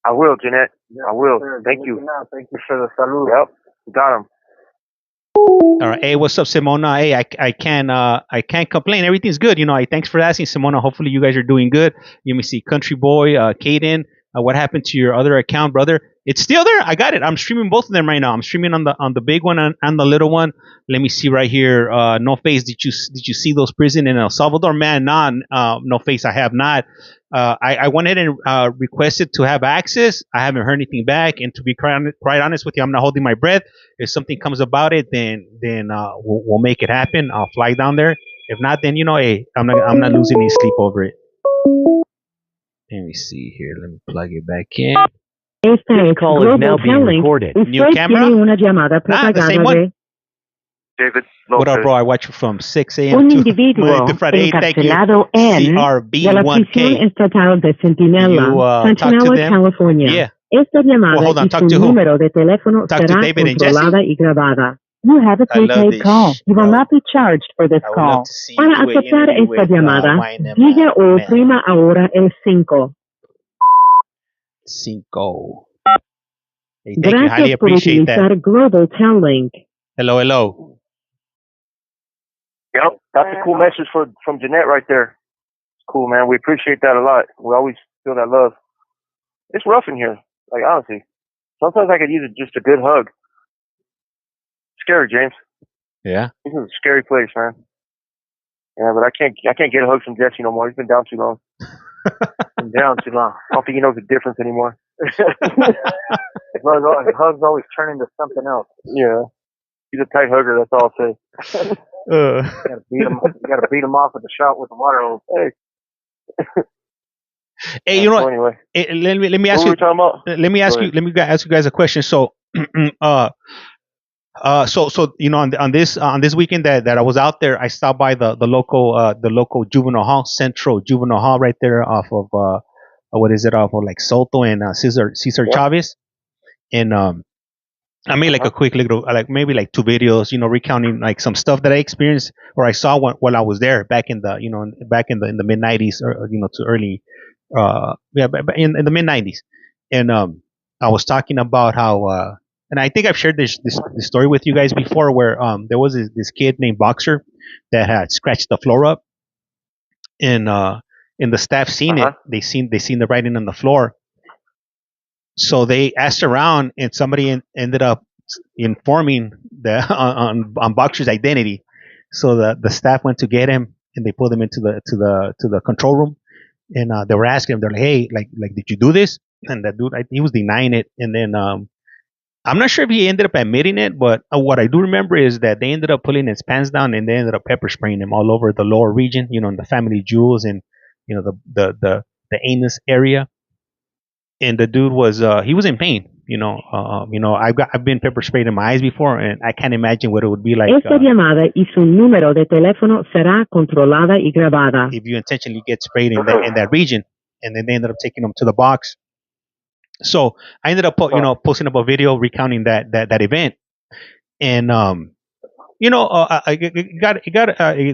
I will, Jeanette. I will. Sure, Thank you. Thank you for the salud. Yep, got him. All right. Hey, what's up, Simona? Hey, I can't complain. Everything's good. You know, thanks for asking, Simona. Hopefully you guys are doing good. You may see Country Boy, Caden. What happened to your other account, brother? It's still there. I got it. I'm streaming both of them right now. I'm streaming on the big one and the little one. Let me see right here. No Face. Did you see those prison in El Salvador? Man, no Face. I have not. I went ahead and requested to have access. I haven't heard anything back. And to be quite honest with you, I'm not holding my breath. If something comes about it, then we'll make it happen. I'll fly down there. If not, then, you know, hey, I'm not losing any sleep over it. Let me see here. Let me plug it back in. Esta es call is now Global being Telling. recorded. Usted New camera? tiene una llamada The same propagada one. David. What up, bro? I watch you from 6 a.m. Un to individuo Monday to Friday. Thank you. encarcelado en de la prisión CRB1K. estatal de Centinela, You, talk to Centinela, them? California. Yeah. Esta llamada Well, hold on. y Talk su to who? número de teléfono Talk to será David and Jesse? controlada y grabada. You have a I love prepaid this. call. You will I not be charged for this I would call. love to see Para you do an aceptar interview esta with, llamada, Wayne and, diga o man. oprima ahora el 5. Cinco. Hey, thank you. Highly Gracias por appreciate that. utilizar Global Telling. Hello, hello. Yep, that's a cool message from Jeanette right there. It's cool, man. We appreciate that a lot. We always feel that love. It's rough in here, like, honestly. Sometimes I could use just a good hug. Scary, James. Yeah. This is a scary place, man. Yeah, but I can't get a hug from Jesse no more. He's been down too long. Been down too long. I don't think he knows the difference anymore. Hugs always turn into something else. Yeah. He's a tight hugger, that's all I'll say. Uh, You gotta beat him off with a shot with the water hose. hey, you know So what? anyway, Let me what ask were you. we talking about? Let me ask Go you. ahead. Ask you guys a question. So, so you know, on this weekend that I was out there, I stopped by the local juvenile hall, Central Juvenile Hall, right there off of what is it, off of like Soto and Cesar Yeah. Chavez, and I made like a quick little, like maybe like 2 videos, you know, recounting like some stuff that I experienced or I saw while I was there back in the, you know, back in the mid 90s or, you know, to early, in the mid 90s. And, I was talking about how, and I think I've shared this story with you guys before, where there was this kid named Boxer that had scratched the floor up, and the staff seen it. Uh-huh. They seen the writing on the floor, so they asked around, and somebody ended up informing the on Boxer's identity. So the staff went to get him, and they pulled him into the control room, and they were asking him. They're like, "Hey, like, did you do this?" And that dude, he was denying it. And then I'm not sure if he ended up admitting it, but what I do remember is that they ended up pulling his pants down, and they ended up pepper spraying him all over the lower region, in the family jewels, and the anus area. And the dude was he was in pain. I've been pepper sprayed in my eyes before, and I can't imagine what it would be like Esta llamada y su número de teléfono será controlada y grabada. if you intentionally get sprayed in that region, and then they ended up taking him to the box. So I ended up posting up a video recounting that event, and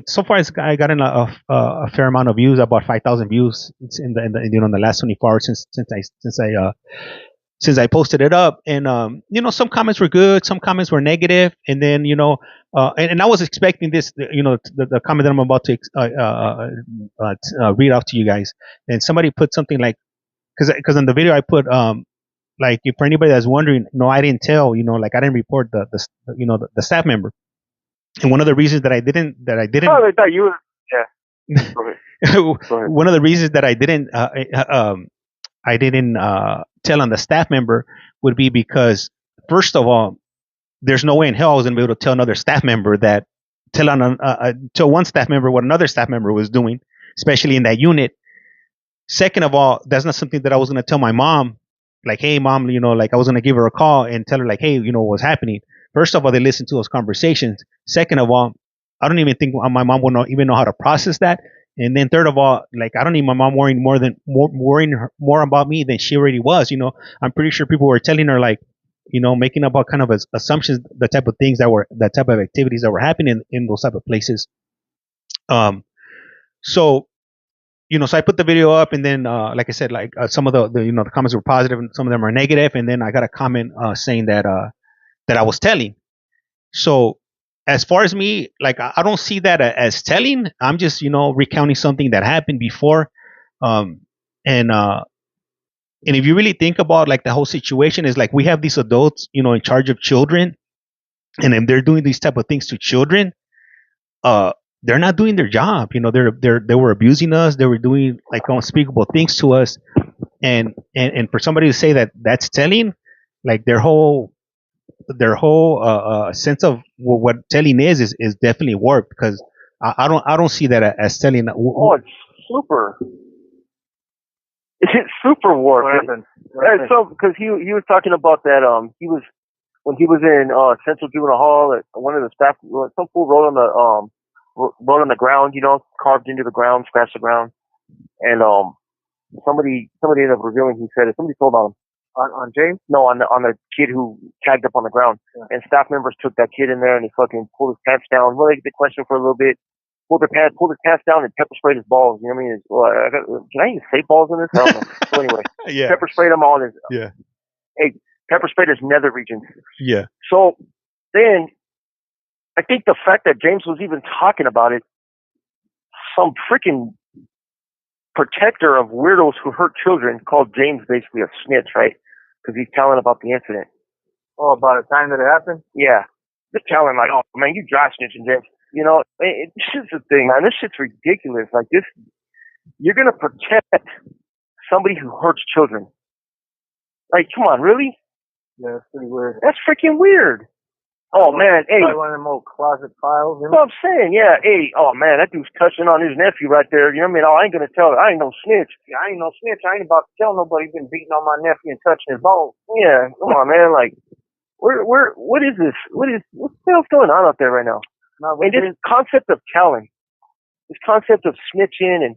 so far I got in a fair amount of views, about 5,000 views. It's in the last 24 hours since I posted it up. And some comments were good, some comments were negative, and then and I was expecting this, the comment that I'm about to read out to you guys. And somebody put something like, because in the video I put, like, if for anybody that's wondering, no, I didn't tell, like, I didn't report the staff member. And one of the reasons that I didn't Oh, I thought you were. Yeah. Go ahead. one of the reasons that I didn't tell on the staff member would be because, first of all, there's no way in hell I was gonna be able to tell another staff member that tell one staff member what another staff member was doing, especially in that unit. Second of all, that's not something that I was gonna tell my mom. Like, hey, mom, like, I was gonna give her a call and tell her, like, hey, what's happening. First of all, they listen to those conversations. Second of all, I don't even think my mom would even know how to process that. And then third of all, like, I don't need my mom worrying more about me than she already was. I'm pretty sure people were telling her, like, making about kind of assumptions, the type of activities that were happening in those type of places. So so I put the video up, and then, like I said, like, some of the comments were positive, and some of them are negative, and then I got a comment saying that I was telling. So as far as me, like, I don't see that as telling. I'm just recounting something that happened before, and if you really think about, like, the whole situation is like, we have these adults in charge of children, and if they're doing these type of things to children, they're not doing their job. They were abusing us. They were doing, like, unspeakable things to us, and for somebody to say that that's telling, like, their whole sense of what telling is definitely warped, because I don't see that as telling. Oh, it's super. It's super warped. What happened? So, because he was talking about that, when he was in Central Juvenile Hall, one of the staff, some fool rolled on the ground, carved into the ground, scratched the ground, and somebody ended up revealing who said it. Somebody told on him. On James? No, on the kid who tagged up on the ground. Yeah. And staff members took that kid in there and he fucking pulled his pants down. Well, they get the question for a little bit. Pulled his pants down and pepper sprayed his balls. You know what I mean? Can I even say balls in this? I don't know. So anyway, Yeah. Pepper sprayed him on his. Yeah. Hey, pepper sprayed his nether region. Yeah. So then, I think the fact that James was even talking about it, some freaking protector of weirdos who hurt children called James basically a snitch, right? Because he's telling about the incident. Oh, about the time that it happened? Yeah. Just telling, like, oh, man, you dry snitching, James. This is the thing, man. This shit's ridiculous. Like, this, you're going to protect somebody who hurts children. Like, come on, really? Yeah, that's pretty weird. That's freaking weird. Oh, man, hey. Probably one of them old closet files. That's what I'm saying, yeah. Hey, oh, man, that dude's touching on his nephew right there. You know what I mean? Oh, I ain't going to tell. I ain't no snitch. Yeah, I ain't no snitch. I ain't about to tell nobody been beating on my nephew and touching his balls. Yeah, come on, man. Like, what is this? What the hell's going on out there right now? And this concept of telling, this concept of snitching, and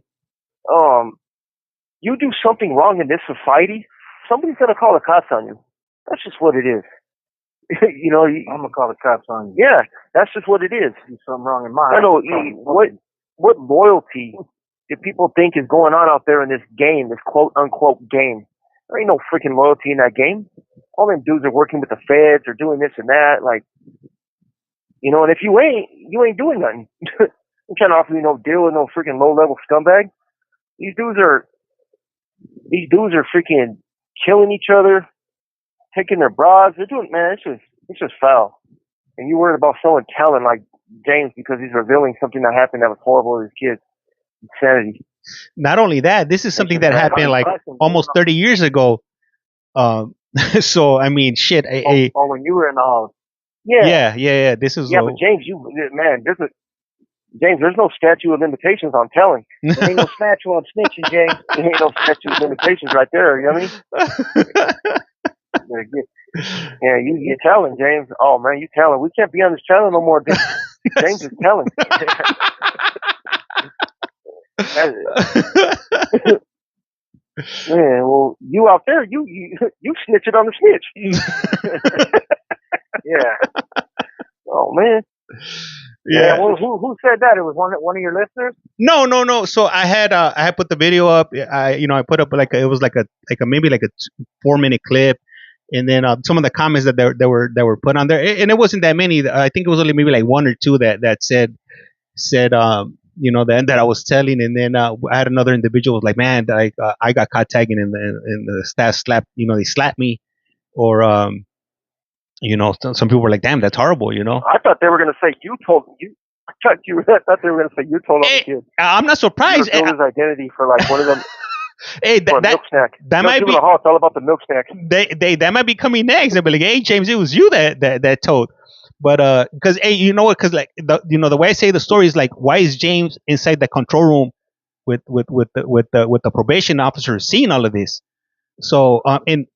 you do something wrong in this society, somebody's gonna call the cops on you. That's just what it is. I'm gonna call the cops on you. Yeah, that's just what it is. Do something wrong in my I know. What loyalty do people think is going on out there in this game, this quote unquote game? There ain't no freaking loyalty in that game. All them dudes are working with the feds or doing this and that. Like, you know, and if you ain't doing nothing. I'm trying to offer you no deal with no freaking low level scumbag. These dudes are freaking killing each other, taking their bras. They're doing, man, it's just foul. And you worried about someone telling like James because he's revealing something that happened that was horrible to his kids. Insanity. Not only that, this is something that happened like almost 30 years ago. So I mean, shit. Oh, when you were in the house. Yeah. This is. Yeah, but James, James, there's no statute of limitations on telling. There ain't no statute on snitching, James. There ain't no statute of limitations right there. You know what I mean? Yeah, you're telling, James. Oh man, you telling. We can't be on this channel no more. James is telling. Man, well, you out there, you snitching on the snitch. Yeah. Oh man. Yeah. Well, who said that? It was one of your listeners? No. So I had put the video up. I put up it was like a maybe like a 4-minute clip, and then some of the comments that were put on there, and it wasn't that many. I think it was only maybe like one or two that said that I was telling, and then I had another individual was like, man, I got caught tagging, and the staff slapped, they slapped me, or some people were like, damn, that's horrible, I thought they were gonna say you told you. I thought they were gonna say you told all the kids. I'm not surprised. You his identity for like one of them. Hey, milk snack. That might be. It's all about the milk snack. That might be coming next. They'll be like, hey, James, it was you that told. But because hey, you know what? Because like the way I say the story is like, why is James inside the control room with the probation officer seeing all of this? So in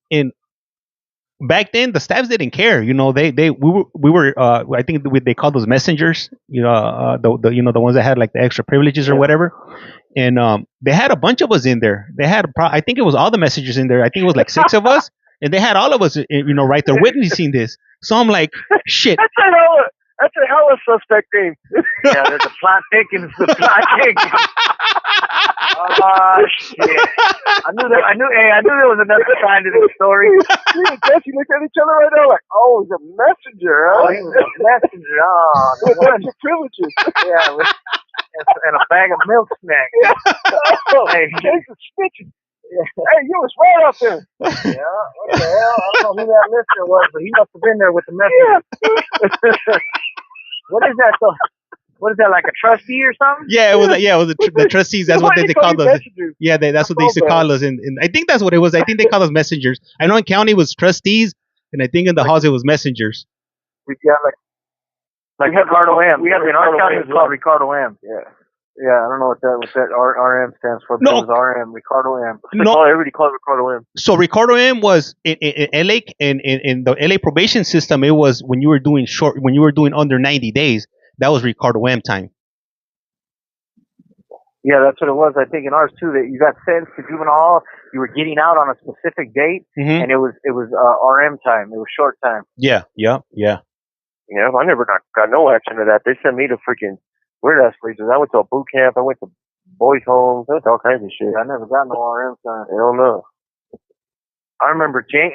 back then the staffs didn't care. We were I think they called those messengers. The ones that had like the extra privileges or whatever. And they had a bunch of us in there. They had I think it was all the messengers in there. I think it was like 6 of us, and they had all of us right there witnessing this. So I'm like, shit. That's a hella suspect name. Yeah, there's a plot thickens. The plot thickens. Shit. I knew there was another side to the story. Me and Jesse looked at each other right now like, oh, he's a messenger, huh? Oh, he was a messenger. Oh, no wonder. Privileges. Yeah, and a bag of milk snacks. Oh, hey, Jason's snitching. Yeah. Hey, you was right up there. Yeah, what the hell? I don't know who that listener was, but he must have been there with the messenger. Yeah. What is that? What is that, like a trustee or something? Yeah, it was the trustees. That's what they called us. Yeah, that's what they used to call us, and I think that's what it was. I think they called us messengers. I know in county it was trustees, and I think in the house it was messengers. We got like Ricardo M. We have in our county it's called Ricardo M. Yeah, I don't know what that RM stands for. But it was RM, Ricardo M. Everybody calls it Ricardo M. So Ricardo M was in LA, and in the LA probation system, it was when you were doing under 90 days. That was Ricardo M time. Yeah, that's what it was. I think in ours too, that you got sentenced to juvenile hall, you were getting out on a specific date, and it was RM time. It was short time. Yeah. Yeah, I never got no action to that. They sent me to freaking weird ass places. I went to a boot camp. I went to boys' homes. I went to all kinds of shit. I never got no RM time. Hell no. I remember Shane,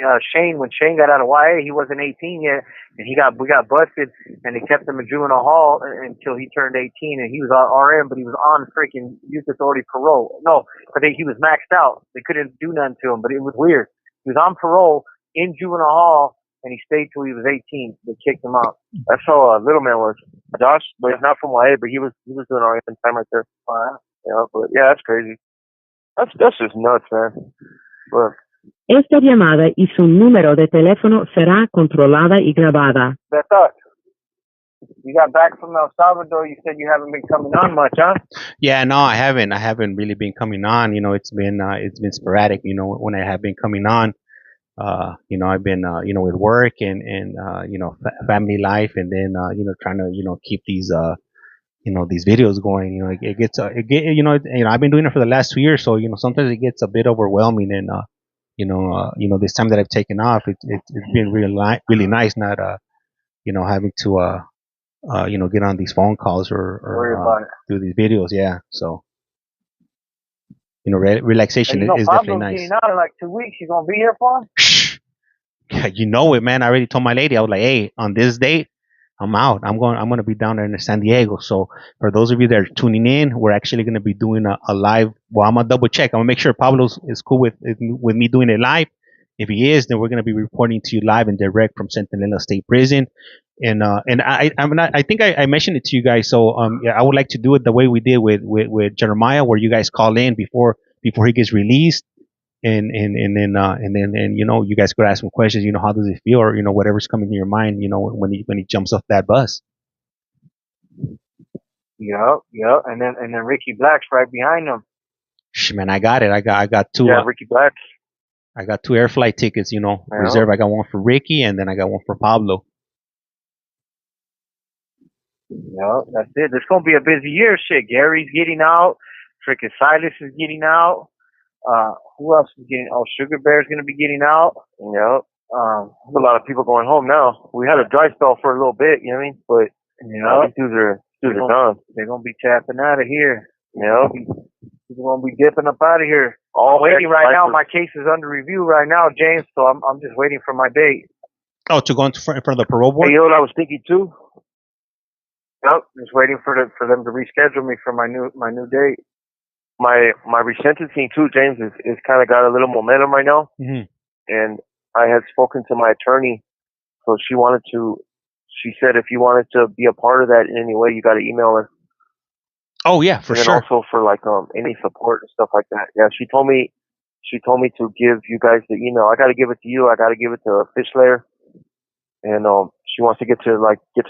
when Shane got out of YA, he wasn't 18 yet, and we got busted, and they kept him in juvenile hall until he turned 18, and he was on RM, but he was on freaking youth authority parole. No, but he was maxed out. They couldn't do nothing to him, but it was weird. He was on parole in juvenile hall, and he stayed till he was 18. They kicked him out. That's how little man was. Josh, but he's not from YA, but he was doing RM time right there. That's crazy. That's just nuts, man. But Esta llamada y su número de teléfono será controlada y grabada. That's us. You got back from El Salvador. You said you haven't been coming on much, huh? Yeah, no, I haven't. I haven't really been coming on. It's been sporadic. When I have been coming on, I've been with work and family life, and then trying to keep these these videos going. I've been doing it for the last 2 years, so sometimes it gets a bit overwhelming, and this time that I've taken off, it's been really nice not having to get on these phone calls or do these videos. Yeah, so relaxation Hey, is definitely Pablo's nice. getting out in like 2 weeks. You gonna be here for him? Yeah, you know it, man. I already told my lady. I was like, hey, on this date, I'm out. I'm going to be down there in San Diego. So for those of you that are tuning in, we're actually going to be doing a live. Well, I'm going to double check. I'm going to make sure Pablo is cool with me doing it live. If he is, then we're going to be reporting to you live and direct from Centinela State Prison. And I think I mentioned it to you guys. So yeah, I would like to do it the way we did with Jeremiah, where you guys call in before he gets released. And then you guys could ask him questions. How does it feel, or whatever's coming to your mind. When he jumps off that bus. Yep. And then Ricky Black's right behind him. Man, I got it. I got two. Yeah, Ricky Black. I got 2 air flight tickets. Reserved. I got one for Ricky, and then I got one for Pablo. Yep, that's it. It's gonna be a busy year. Shit, Gary's getting out. Freaking Silas is getting out. Who else is getting? Oh, Sugar Bear's gonna be getting out. Yep. There's a lot of people going home now. We had a dry spell for a little bit, you know what I mean? But these dudes are done. They're gonna be tapping out of here. Yep. People gonna be dipping up out of here. All I'm waiting right now. My case is under review right now, James. So I'm just waiting for my date. Oh, to go in front of the parole board. Hey, you know what I was thinking too? Yep, just waiting for them to reschedule me for my new date. My resentencing too, James, is kind of got a little momentum right now. Mm-hmm. And I had spoken to my attorney, so she said if you wanted to be a part of that in any way, you got to email her. Oh yeah, for sure. And also for like any support and stuff like that. Yeah, she told me to give you guys the email. I got to give it to you. I got to give it to Fishlayer, and she wants to get to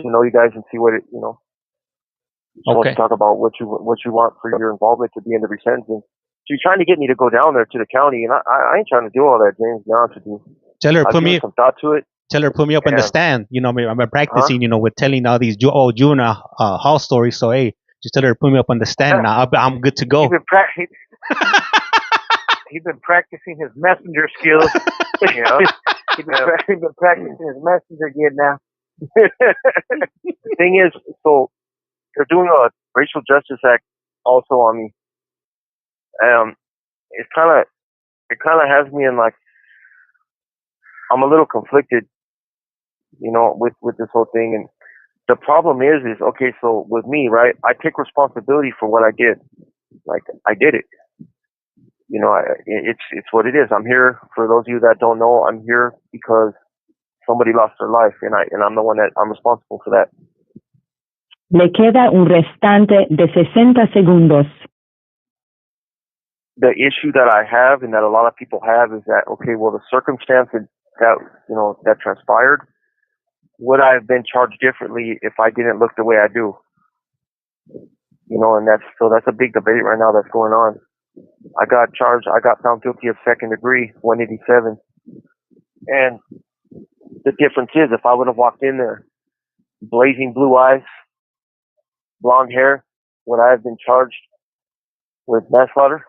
know you guys and see what it She wants to talk about what you want for your involvement to be in the resentencing. She's trying to get me to go down there to the county, and I ain't trying to do all that, James. To be honest with you. Tell her put me some thought to it. Tell her put me up in the stand. I've been practicing, with telling all these old juvenile hall stories. So hey, just tell her to put me up on the stand, and I'm good to go. He's been practicing his messenger skills. He's been practicing his messenger gear now. The thing is, so they're doing a Racial Justice Act also on me. It kind of has me in like, I'm a little conflicted, with this whole thing. And the problem is okay, so with me, right, I take responsibility for what I did. Like, I did it. It's what it is. I'm here, for those of you that don't know, I'm here because somebody lost their life, and I'm the one I'm responsible for that. Le queda un restante de 60 segundos. The issue that I have, and that a lot of people have, is that, okay, well, the circumstances that transpired, would I have been charged differently if I didn't look the way I do? And that's a big debate right now that's going on. I got found guilty of second degree, 187. And the difference is, if I would have walked in there, blazing blue eyes, blonde hair, would I have been charged with manslaughter?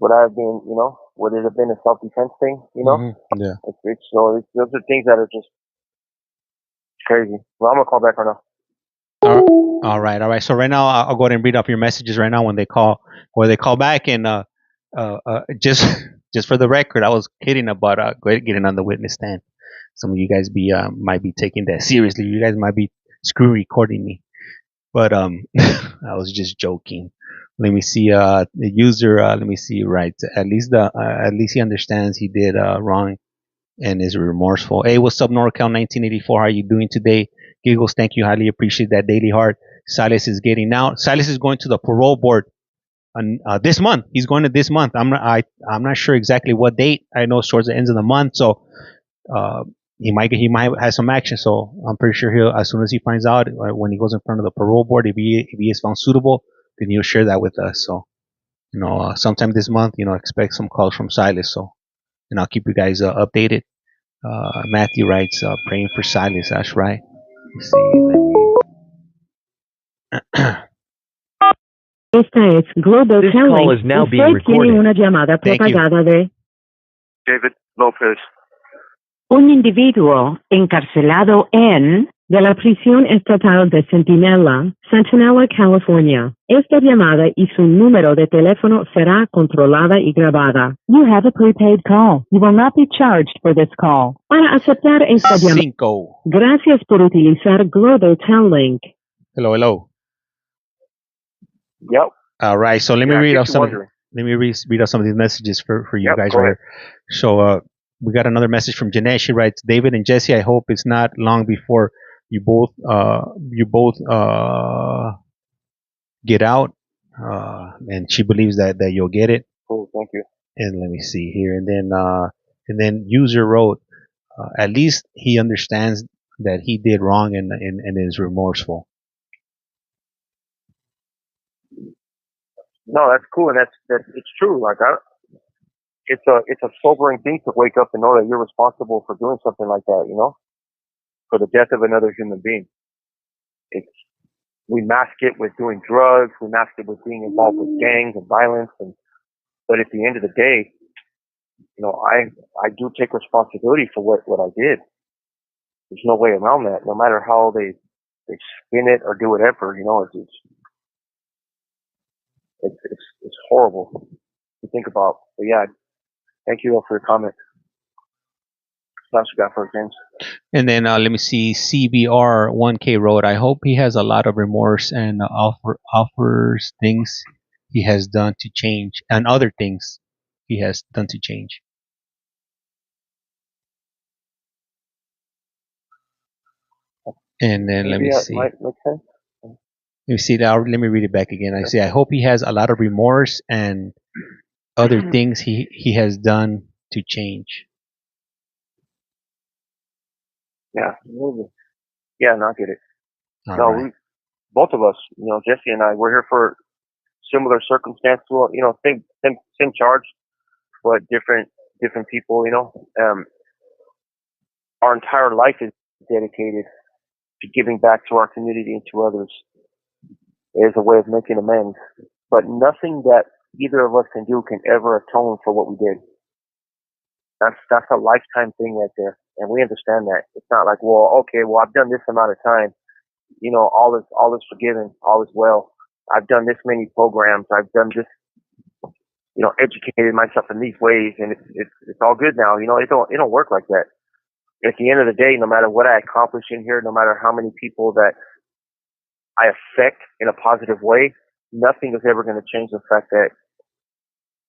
Would I have been, would it have been a self-defense thing, Mm-hmm. Yeah. Those are things that are just crazy. Well, I'm going to call back right now. All right. So right now, I'll go ahead and read off your messages right now when they call back. And just for the record, I was kidding about getting on the witness stand. Some of you guys might be taking that seriously. You guys might be screw recording me, but I was just joking. Let me see. The user. Let me see. Right. At least he understands he did wrong and is remorseful. Hey, what's up, NorCal 1984? How are you doing today? Giggles, thank you. Highly appreciate that. Daily Heart. Silas is getting out. Silas is going to the parole board this month. He's going to this month. I'm not sure exactly what date. I know it's towards the end of the month, so he might have some action. So I'm pretty sure he'll, as soon as he finds out, when he goes in front of the parole board, if he is found suitable, then he'll share that with us. So sometime this month, expect some calls from Silas. So, and I'll keep you guys updated. Matthew writes, praying for Silas. That's right. Let's see. Esta es Global This Telling. call is now being Usted tiene recorded. una llamada Thank you. propagada de David Lopez. un individuo encarcelado en de la prisión estatal de Centinela, Centinela, California. Esta llamada y su número de teléfono será controlada y grabada. You have a prepaid call. You will not be charged for this call. Para aceptar esta llamada, Cinco. gracias por utilizar Global Link. Hello, hello. Yep. All right. So let me Yeah, read get out you some. wondering. Let me read out some of these messages for you Yep, guys go right ahead. here. So we got another message from Jeanette. She writes, David and Jesse, I hope it's not long before you both get out. And she believes that you'll get it. Cool, thank you. And let me see here. And then user wrote, at least he understands that he did wrong and is remorseful. No, that's cool, and that's it's true. Like it's a sobering thing to wake up and know that you're responsible for doing something like that. You know, for the death of another human being. We mask it with doing drugs. We mask it with being involved with gangs and violence. But at the end of the day, you know, I do take responsibility for what I did. There's no way around that. No matter how they spin it or do whatever, you know, it's horrible to think about. But yeah, thank you all for your comment. What else you got for us, James? And then let me see, CBR 1K wrote, I hope he has a lot of remorse and offers things he has done to change and other things he has done to change. And then let me see. Might make sense. Let me see. Let me read it back again. I say, I hope he has a lot of remorse and other things he has done to change. Yeah, yeah, no, I get it. All No, right. both of us, you know, Jesse and I, we're here for similar circumstances. Well, you know, same charge, but different people. You know, our entire life is dedicated to giving back to our community and to others as a way of making amends. But nothing that either of us can do can ever atone for what we did. That's a lifetime thing right there, and we understand that. It's not like, well, okay, well, I've done this amount of time, you know, all is forgiven, all is well. I've done this many programs, I've done this, you know, educated myself in these ways, and it's all good now. You know, it don't work like that. At the end of the day, no matter what I accomplish in here, no matter how many people that I affect in a positive way, nothing is ever going to change the fact that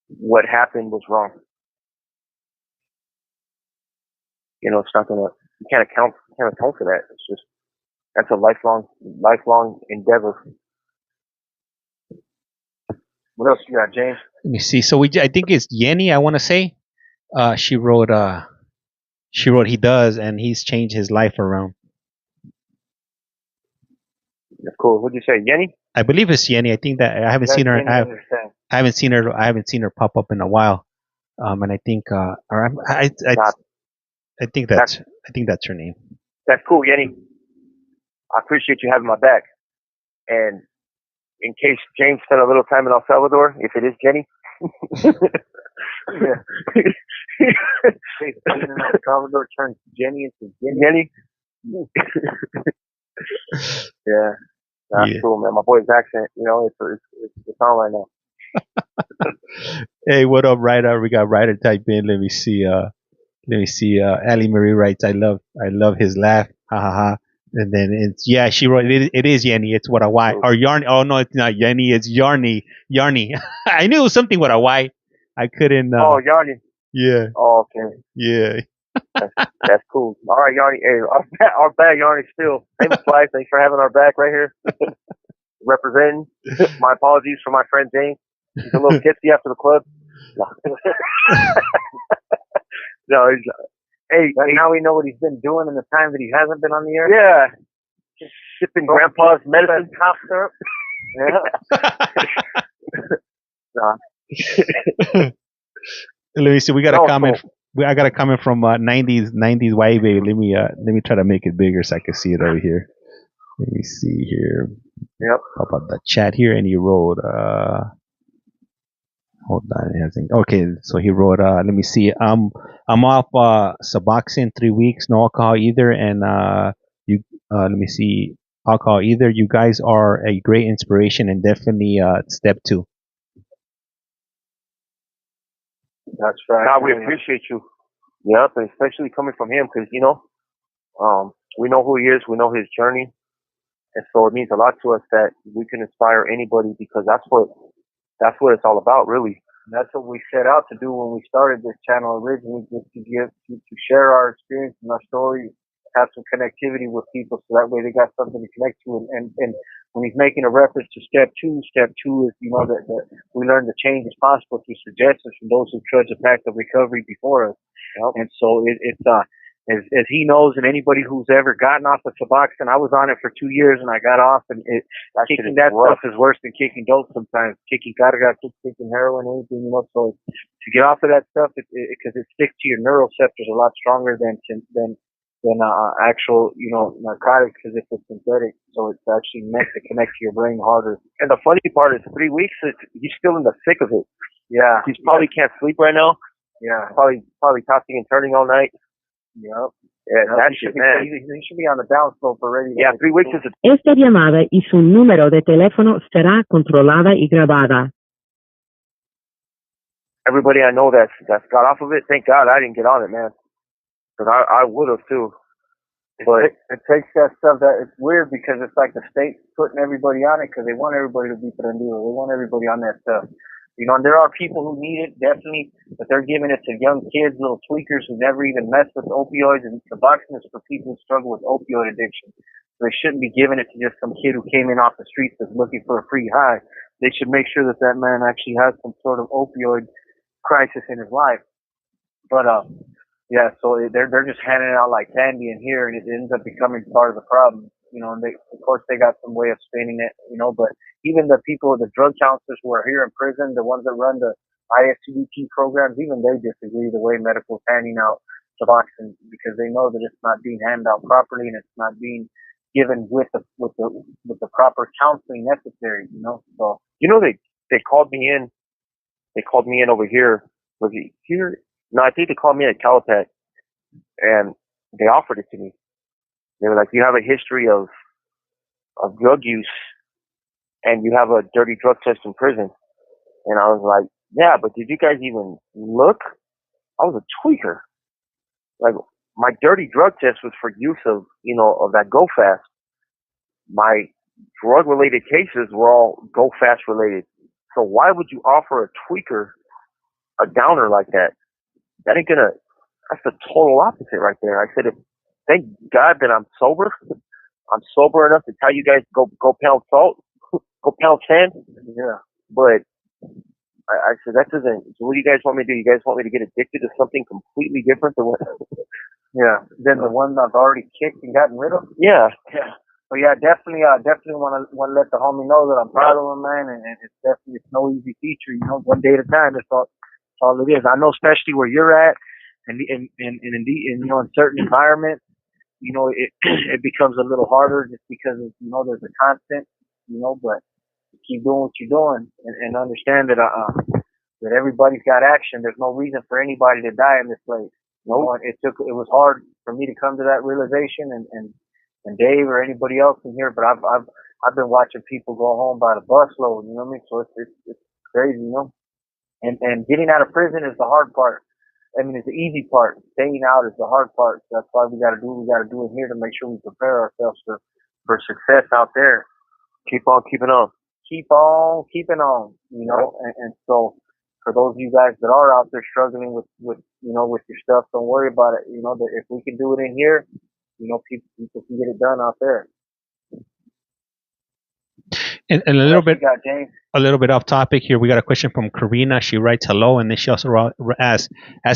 what happened was wrong. You know, it's not gonna. You can't atone for that. It's just that's a lifelong endeavor. What else you got, James? Let me see. So I think it's Yenny. I want to say, she wrote he does, and he's changed his life around. That's cool. What'd you say, Yenny? I believe it's Yenny. I think that I haven't seen her. I haven't seen her. I haven't seen her pop up in a while. And I think, I think that's her name. That's cool, Yenny. I appreciate you having my back. And in case James spent a little time in El Salvador, if it is Jenny. Salvador turns Jenny into Jenny. Yeah. That's cool, man. My boy's accent, you know, it's on right now. Hey, what up, Ryder? We got Ryder type in. Let me see. Ali Marie writes, I love his laugh. Ha ha ha. And then she wrote, it is Yenny. It's what a Y. Or Yarny. Oh, no, it's not Yenny. It's Yarny. I knew it was something with a Y. I couldn't. Oh, Yarny. Yeah. Oh, okay. Yeah. That's cool. All right, Yarny. Hey, our back, Yarny, still. Famous Life. Thanks for having our back right here. Representing. My apologies for my friend James. He's a little tipsy after the club. No, hey, now we know what he's been doing in the time that he hasn't been on the air. Yeah. Just sipping grandpa's medicine. Cough syrup. Yeah. Let me see. We got a comment. Cool. I got a comment from 90s YA baby. Let me try to make it bigger so I can see it over here. Let me see here. Yep. Pop up the chat here, and he wrote. Hold on, it hasn't. Okay, so he wrote. Let me see. I'm off Suboxone 3 weeks, no alcohol either, and Let me see. I'll call either you guys are a great inspiration and definitely step two. That's right. God, we appreciate you. Yep, and especially coming from him, because we know who he is, we know his journey, and so it means a lot to us that we can inspire anybody, because that's what it's all about, really. That's what we set out to do when we started this channel originally, just to share our experience and our story, have some connectivity with people, so that way they got something to connect to. And when he's making a reference to step two is that we learn the change is possible through suggestions from those who trudge the path of recovery before us. Yep. And so it's as he knows, and anybody who's ever gotten off of Suboxone, I was on it for 2 years and I got off, and kicking that stuff is worse than kicking dope sometimes. Kicking carga, kicking heroin, anything, So to get off of that stuff, because it sticks to your neuroreceptors a lot stronger than actual, narcotics, because it's synthetic. So it's actually meant to connect to your brain harder. And the funny part is 3 weeks, he's still in the thick of it. Yeah. He's probably can't sleep right now. Yeah. Probably tossing and turning all night. Yep. Yeah, that shit, man. He should be on the downslope already. Yeah, 3 weeks is Esta llamada y su número de teléfono será controlada y grabada. everybody I know that's got off of it. Thank God I didn't get on it, man, because I would have too. But it takes that stuff that it's weird, because it's like the state putting everybody on it because they want everybody to be prendido. They want everybody on that stuff. And there are people who need it, definitely, but they're giving it to young kids, little tweakers who never even messed with opioids, and Suboxone is for people who struggle with opioid addiction. So they shouldn't be giving it to just some kid who came in off the streets that's looking for a free high. They should make sure that that man actually has some sort of opioid crisis in his life. But, yeah, so they're just handing it out like candy in here, and it ends up becoming part of the problem. And of course they got some way of spinning it, but even the people, the drug counselors who are here in prison, the ones that run the ISCDT programs, even they disagree the way medical's handing out Suboxone, because they know that it's not being handed out properly and it's not being given with the proper counseling necessary, So they called me in. They called me in over here. Was it here? No, I think they called me at Calipat, and they offered it to me. They were like, "You have a history of drug use, and you have a dirty drug test in prison." And I was like, "Yeah, but did you guys even look? I was a tweaker. Like, my dirty drug test was for use of that Go Fast. My drug-related cases were all Go Fast related. So why would you offer a tweaker a downer like that? That ain't gonna. That's the total opposite right there." I said, "Thank God that I'm sober. I'm sober enough to tell you guys go pound salt, go pound sand." Yeah. But I said, that doesn't. So what do you guys want me to do? You guys want me to get addicted to something completely different than what? Yeah. Then the one I've already kicked and gotten rid of. Yeah. Yeah. But yeah, definitely want to let the homie know that I'm proud of him, man, and it's no easy feature. One day at a time. That's all it is. I know, especially where you're at, and in certain environments, it becomes a little harder just because there's a constant, but keep doing what you're doing and understand that that everybody's got action. There's no reason for anybody to die in this place. It was hard for me to come to that realization, and Dave or anybody else in here, but I've been watching people go home by the busload, you know what I mean? So it's crazy, and getting out of prison is the hard part. I mean, it's the easy part. Staying out is the hard part. So that's why we got to do it here to make sure we prepare ourselves for success out there. Keep on keeping on. Keep on keeping on, and so for those of you guys that are out there struggling with your stuff, don't worry about it. That if we can do it in here, people can get it done out there. And a little bit off topic here. We got a question from Karina. She writes hello, and then she also ask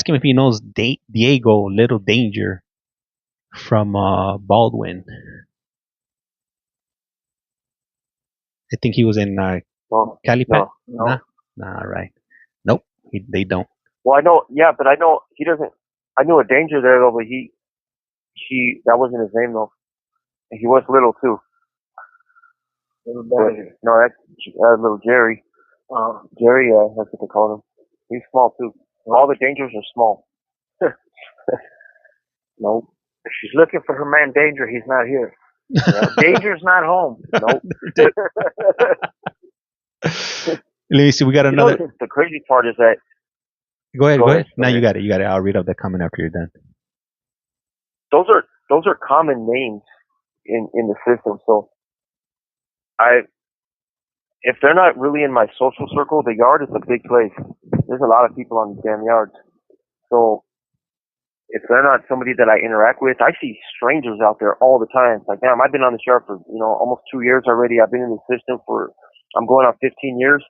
him if he knows Diego Little Danger from Baldwin. I think he was in Calipat. No. Nah, right. Nope, they don't. Well, I know. Yeah, but I know he doesn't. I knew a Danger there though, but he that wasn't his name though. And he was little too. No, that's little Jerry. Jerry, that's what they call him. He's small too. All the Dangers are small. Nope. If she's looking for her man Danger, he's not here. Yeah, danger's not home. Nope. Let me see. We got You know, another. the crazy part is that. Go ahead. Go Go ahead. ahead. Go Now you ahead. got it. You got it. I'll read out the comment after you're done. Those are common names in the system. So I, if they're not really in my social circle, the yard is a big place. There's a lot of people on the damn yards. So if they're not somebody that I interact with, I see strangers out there all the time. It's like, damn, I've been on the yard for almost 2 years already. I've been in the system for I'm going on 15 years,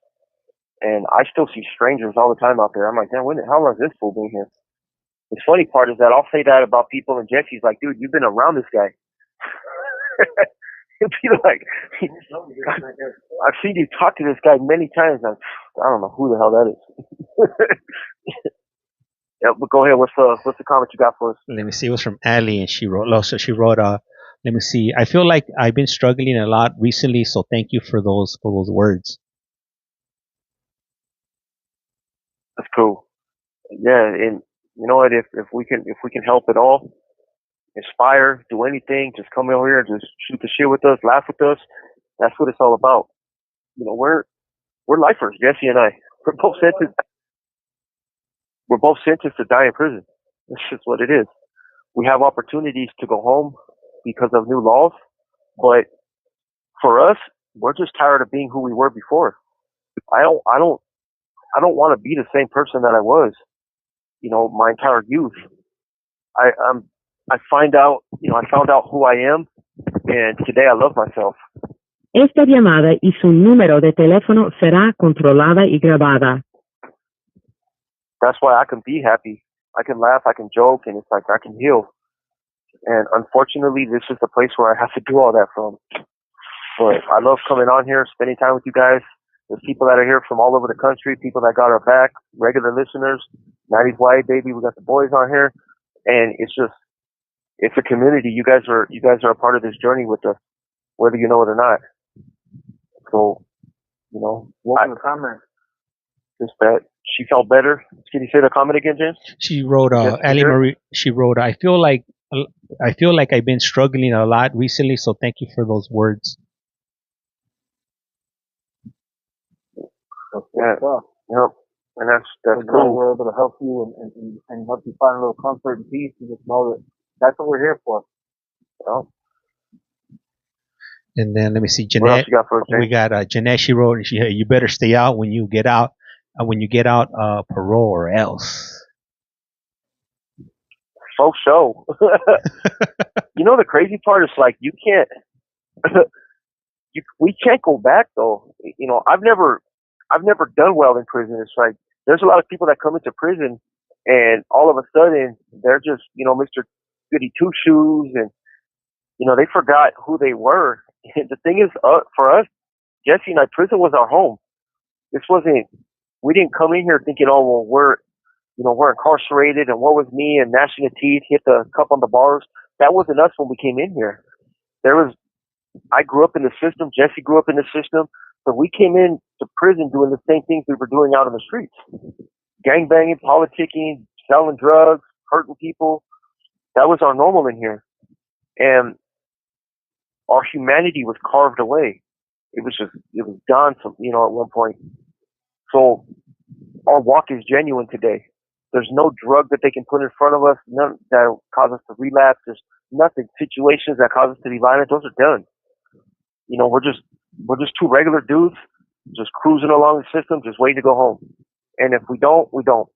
and I still see strangers all the time out there. I'm like, damn, how long has this fool been here? The funny part is that I'll say that about people, and Jesse's like, dude, you've been around this guy. He'll be like, I've seen you talk to this guy many times. I don't know who the hell that is. Yeah, but go ahead. What's the comment you got for us? Let me see. It was from Ali, and she wrote. So she wrote. Let me see. I feel like I've been struggling a lot recently, so thank you for those words. That's cool. Yeah, and you know what? If we can help at all, inspire, do anything, just come over here, just shoot the shit with us, laugh with us. That's what it's all about. We're lifers, Jesse and I. We're both sentenced. We're both sentenced to die in prison. That's just what it is. We have opportunities to go home because of new laws, but for us, we're just tired of being who we were before. I don't want to be the same person that I was, my entire youth. I found out who I am, and today I love myself. Esta llamada y su número de teléfono será controlada y grabada. That's why I can be happy. I can laugh, I can joke, and it's like I can heal. And unfortunately, this is the place where I have to do all that from. But I love coming on here, spending time with you guys. There's people that are here from all over the country, people that got our back, regular listeners. Maddie's White, baby, we got the boys on here, and it's a community. You guys are a part of this journey with us, whether you know it or not. So, Welcome to comment. Just that she felt better. Can you say the comment again, James? She wrote. Yes, Ali Marie. She wrote. I feel like I've been struggling a lot recently, so thank you for those words. Yeah. Yep. And that's cool. We're able to help you and help you find a little comfort and peace, and just know that that's what we're here for. And then let me see, What Jeanette. else you got for us, James? We got Jeanette. She wrote. You better stay out when you get out. Parole or else. Folk show. The crazy part is like you can't. We can't go back though. I've never done well in prison. It's like there's a lot of people that come into prison and all of a sudden they're just Mr. Goody Two Shoes, and they forgot who they were. And the thing is, for us, Jesse and I, prison was our home. This wasn't. We didn't come in here thinking, oh well, we're incarcerated and what was me and gnashing of teeth, hit the cup on the bars. That wasn't us when we came in here. I grew up in the system. Jesse grew up in the system. But we came in to prison doing the same things we were doing out in the streets. Gang banging, politicking, selling drugs, hurting people. That was our normal in here. And our humanity was carved away. It was gone from, at one point. So our walk is genuine today. There's no drug that they can put in front of us, none that will cause us to relapse. There's nothing, situations that cause us to be violent. Those are done. We're just two regular dudes, just cruising along the system, just waiting to go home. And if we don't, we don't.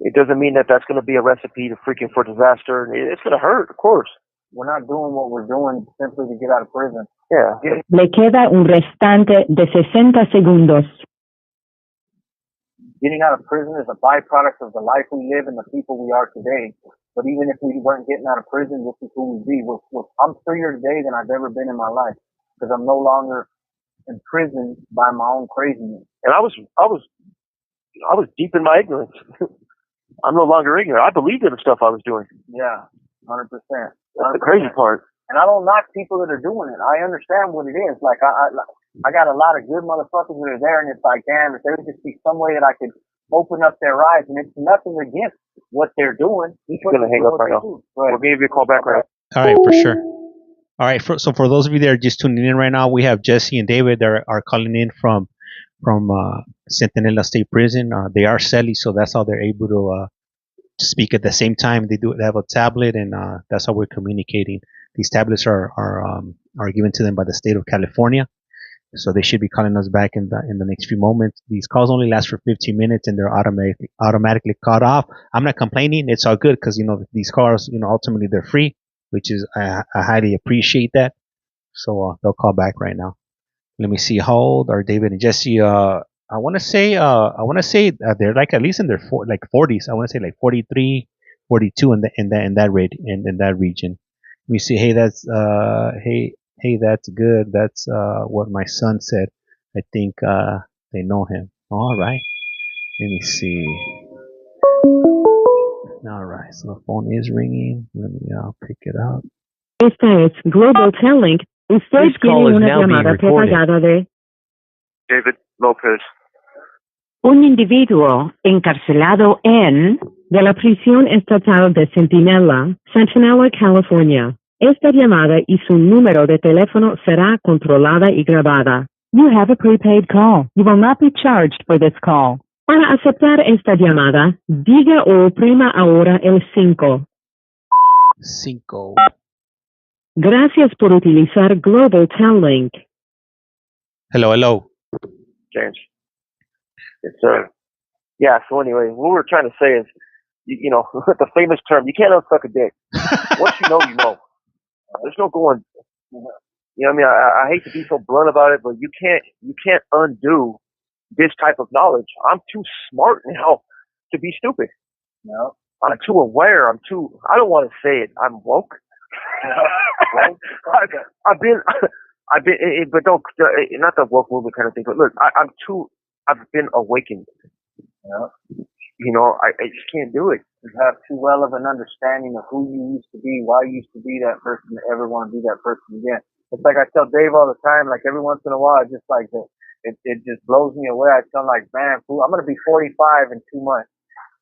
It doesn't mean that that's going to be a recipe for disaster. It's going to hurt, of course. We're not doing what we're doing simply to get out of prison. Yeah. Le queda un restante de 60 segundos. Getting out of prison is a byproduct of the life we live and the people we are today. But even if we weren't getting out of prison, this is who we'd be. I'm freer today than I've ever been in my life because I'm no longer imprisoned by my own craziness. And I was deep in my ignorance. I'm no longer ignorant. I believed in the stuff I was doing. Yeah, 100%. That's the crazy part. And I don't knock people that are doing it. I understand what it is. Like I got a lot of good motherfuckers that are there, and it's like, damn, if there would just be some way that I could open up their eyes, and it's nothing against what they're doing. He's gonna hang up right now. We'll give you a call back right now. All right, for sure. All right. So for those of you that are just tuning in right now, we have Jesse and David that are calling in from Centinela State Prison. They are cellies, so that's how they're able to speak at the same time. They have a tablet, and that's how we're communicating. These tablets are given to them by the state of California, so they should be calling us back in the next few moments. These calls only last for 15 minutes, and they're automatically cut off. I'm not complaining; it's all good because these cars, ultimately they're free, which is I highly appreciate that. So they'll call back right now. Let me see how old are David and Jesse. I want to say they're like at least in their 40s. I want to say like 43, 42 in that region. Let me see. Hey, that's good. That's what my son said. I think they know him. All right. Let me see. All right. So the phone is ringing. Let me pick it up. Esta es Global Telling. Usted tiene una llamada prepagada de David Lopez. un individuo encarcelado en de la prisión estatal de Centinela, California. Esta llamada y su número de teléfono será controlada y grabada. You have a prepaid call. You will not be charged for this call. Para aceptar esta llamada, diga o oprima ahora el 5. 5. Gracias por utilizar Global Telling. Hello. James. Yes, sir. Yeah, so anyway, what we're trying to say is, the famous term, you can't unsuck a dick. Once you know, you know. There's no going, I mean, I hate to be so blunt about it, but you can't undo this type of knowledge. I'm too smart now to be stupid. No. I'm too aware. I don't want to say it. I'm woke. I've been, but don't, not the woke movement kind of thing, but look, I've been awakened. Yeah. I just can't do it. You have too well of an understanding of who you used to be, why you used to be that person, to ever want to be that person again. It's like I tell Dave all the time, like every once in a while, just like it just blows me away. I tell him like, man, fool, I'm going to be 45 in 2 months.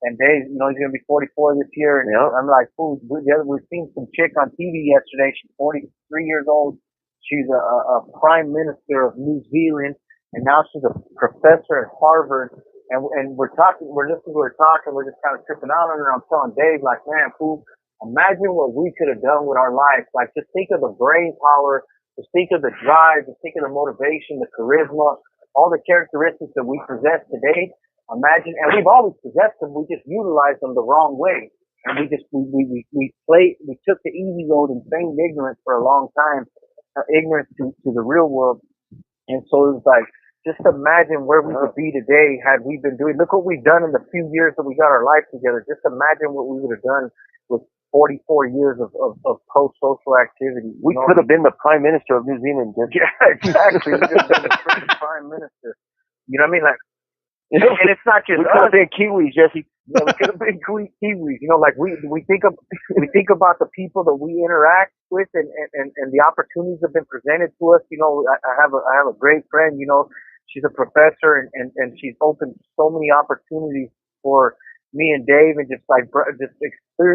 And Dave, he's going to be 44 this year. And I'm like, fool, we've seen some chick on TV yesterday. She's 43 years old. She's a prime minister of New Zealand. And now she's a professor at Harvard. And we're listening to her talk, and we're just kind of tripping out on her. I'm telling Dave, like, man, fool, imagine what we could have done with our life. Like, just think of the brain power, just think of the drive, just think of the motivation, the charisma, all the characteristics that we possess today. Imagine, and we've always possessed them, we just utilize them the wrong way. And we took the easy road and feigned ignorance for a long time, ignorance to the real world. And so it was like, just imagine where we would be today had we been doing, look what we've done in the few years that we got our life together. Just imagine what we would have done with 44 years of pro-social activity. We could have been the prime minister of New Zealand. Yeah, exactly. We could have been the first prime minister. You know what I mean? Like, and it's not just we could have been Kiwis, Jesse. Yeah, we could have been Kiwis. Like we think about the people that we interact with and the opportunities that have been presented to us. I have a great friend, she's a professor and she's opened so many opportunities for me and Dave, and just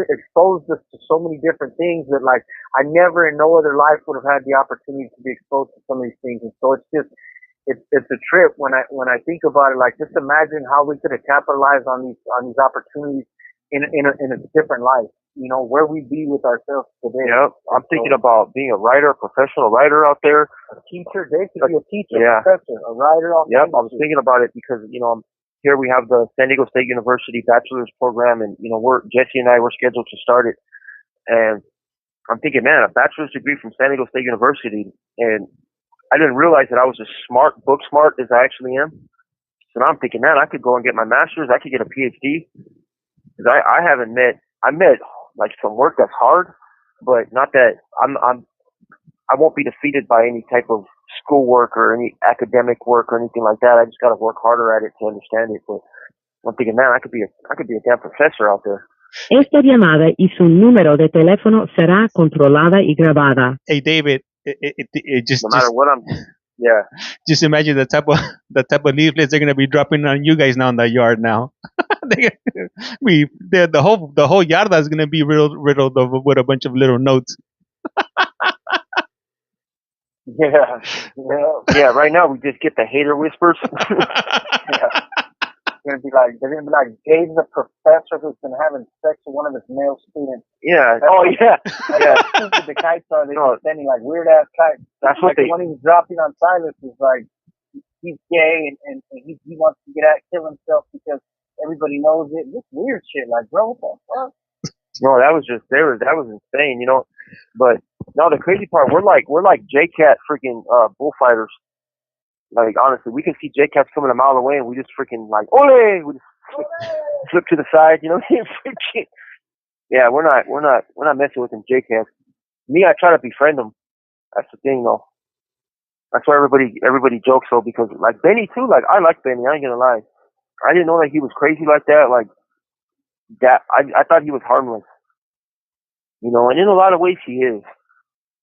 exposed us to so many different things that like I never in no other life would have had the opportunity to be exposed to some of these things. And so it's a trip when I think about it. Like, just imagine how we could have capitalized on these opportunities in a different life. Where we'd be with ourselves today. Yeah, I'm thinking about being a writer, a professional writer out there. A teacher, Dave could be a teacher, yeah. A professor, a writer. Yep, I was thinking about it because here we have the San Diego State University bachelor's program, and Jesse and I were scheduled to start it, and I'm thinking, man, a bachelor's degree from San Diego State University, and I didn't realize that I was as book smart as I actually am. So now I'm thinking, man, I could go and get my master's. I could get a PhD. Because I met like some work that's hard, but not that I won't be defeated by any type of schoolwork or any academic work or anything like that. I just got to work harder at it to understand it. But I'm thinking, man, I could be a damn professor out there. Esta llamada y su número de teléfono será controlada y grabada. Hey, David. It just no matter what yeah. Just imagine the type of leaflets they're gonna be dropping on you guys now in the yard now. The whole yarda is gonna be riddled with a bunch of little notes. Yeah. Yeah, right now we just get the hater whispers. Yeah. They're gonna be like, Dave's a professor who's been having sex with one of his male students. Yeah. That's Oh how- yeah. That's Yeah. how stupid the kites are. They're No. sending like weird ass kites. That's what Like they. the one he was dropping on Silas is like, he's gay and he wants to kill himself because everybody knows it. This weird shit. Like, bro, what the fuck? No, that was insane, you know. But no, the crazy part, we're like JCat freaking bullfighters. Like honestly, we can see JCats coming a mile away, and we just freaking like, ole! We just flip to the side, you know. Freaking, yeah, we're not messing with them JCats. Me, I try to befriend them. That's the thing, though. That's why everybody jokes though, because like Benny too. Like I like Benny. I ain't gonna lie. I didn't know that he was crazy like that. Like that, I thought he was harmless. You know, and in a lot of ways he is.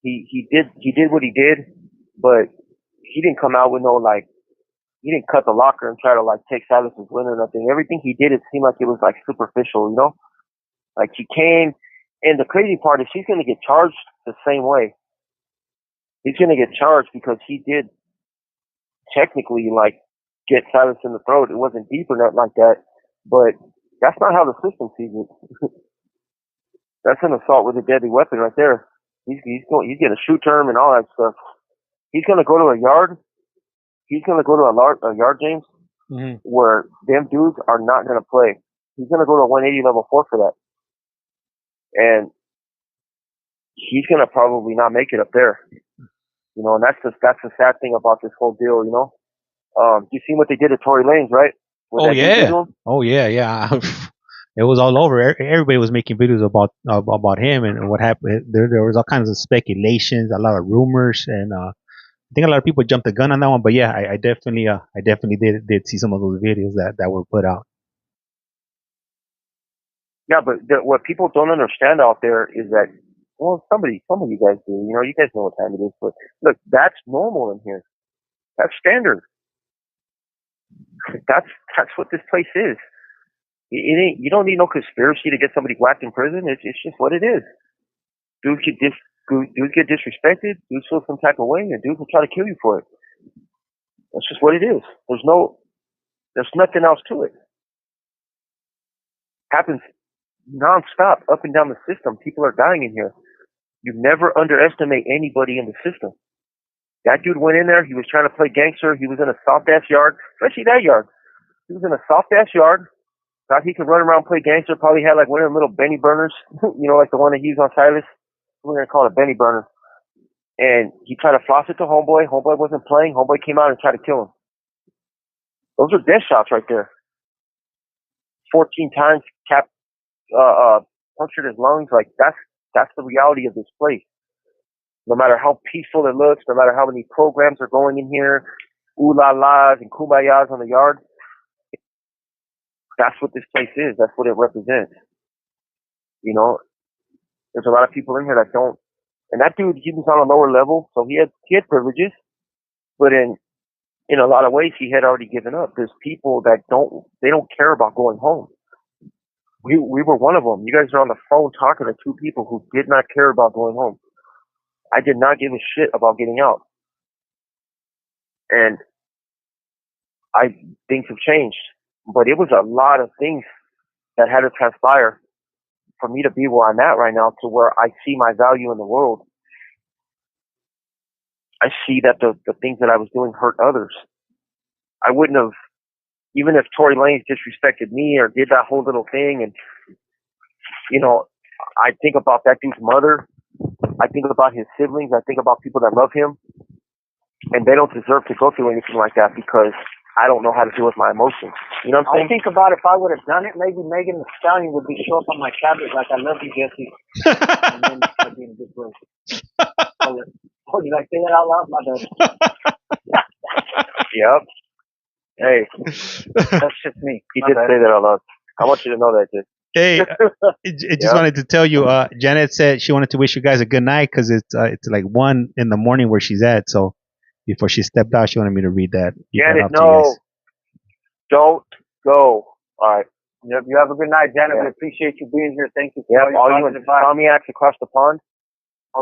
He did what he did, but he didn't come out with no like he didn't cut the locker and try to like take Silas's win or nothing. Everything he did, it seemed like it was like superficial, you know? Like he came, and the crazy part is he's gonna get charged the same way. He's gonna get charged because he did technically like get Silas in the throat. It wasn't deep or nothing like that, but that's not how the system sees it. That's an assault with a deadly weapon right there. He's getting a shoot term and all that stuff. He's gonna go to a yard. He's gonna go to a yard, James, where them dudes are not gonna play. He's gonna go to 180 level 4 for that, and he's gonna probably not make it up there. You know, and that's the sad thing about this whole deal. You know, you seen what they did to Tory Lanez, right? Oh yeah, yeah. It was all over. Everybody was making videos about him and what happened. There was all kinds of speculations, a lot of rumors, and I think a lot of people jumped the gun on that one. But yeah, I definitely did see some of those videos that were put out. Yeah, but what people don't understand out there is that, well, some of you guys do. You know, you guys know what time it is. But look, that's normal in here. That's standard. That's what this place is. It ain't. You don't need no conspiracy to get somebody whacked in prison. It's just what it is. Dudes get disrespected. Dudes feel some type of way, and dudes will try to kill you for it. That's just what it is. There's nothing else to it. Happens nonstop, up and down the system. People are dying in here. You never underestimate anybody in the system. That dude went in there. He was trying to play gangster. He was in a soft ass yard, especially that yard. He was in a soft ass yard. Thought he could run around, play gangster. Probably had like one of them little Benny burners, you know, like the one that he used on Silas. We're gonna call it a Benny burner. And he tried to floss it to Homeboy. Homeboy wasn't playing. Homeboy came out and tried to kill him. Those are death shots right there. 14 times punctured his lungs. Like that's the reality of this place. No matter how peaceful it looks, no matter how many programs are going in here, ooh la la's and kumbayas on the yard, that's what this place is. That's what it represents. You know, there's a lot of people in here that don't. And that dude, he was on a lower level, so he had privileges, but in a lot of ways, he had already given up. There's people that don't care about going home. We were one of them. You guys are on the phone talking to two people who did not care about going home. I did not give a shit about getting out. And things have changed. But it was a lot of things that had to transpire for me to be where I'm at right now, to where I see my value in the world. I see that the things that I was doing hurt others. I wouldn't have, even if Tory Lanez disrespected me or did that whole little thing, and, you know, I think about that dude's mother. I think about his siblings. I think about people that love him, and they don't deserve to go through anything like that because I don't know how to deal with my emotions. You know what I'm saying? I think about if I would have done it, maybe Megan Thee Stallion would be show up on my tablet like, I love you, Jesse. And then I'd be in a good place. Oh, did I say that out loud? My bad. Yep. Hey, that's just me. He did say that out loud. I want you to know that, dude. Hey, I just wanted to tell you, Janet said she wanted to wish you guys a good night because it's like 1 a.m. where she's at. So before she stepped out, she wanted me to read that. Janet, no, don't go. All right. Yep, you have a good night, Janet. We appreciate you being here. Thank you for all you insomniacs across the pond.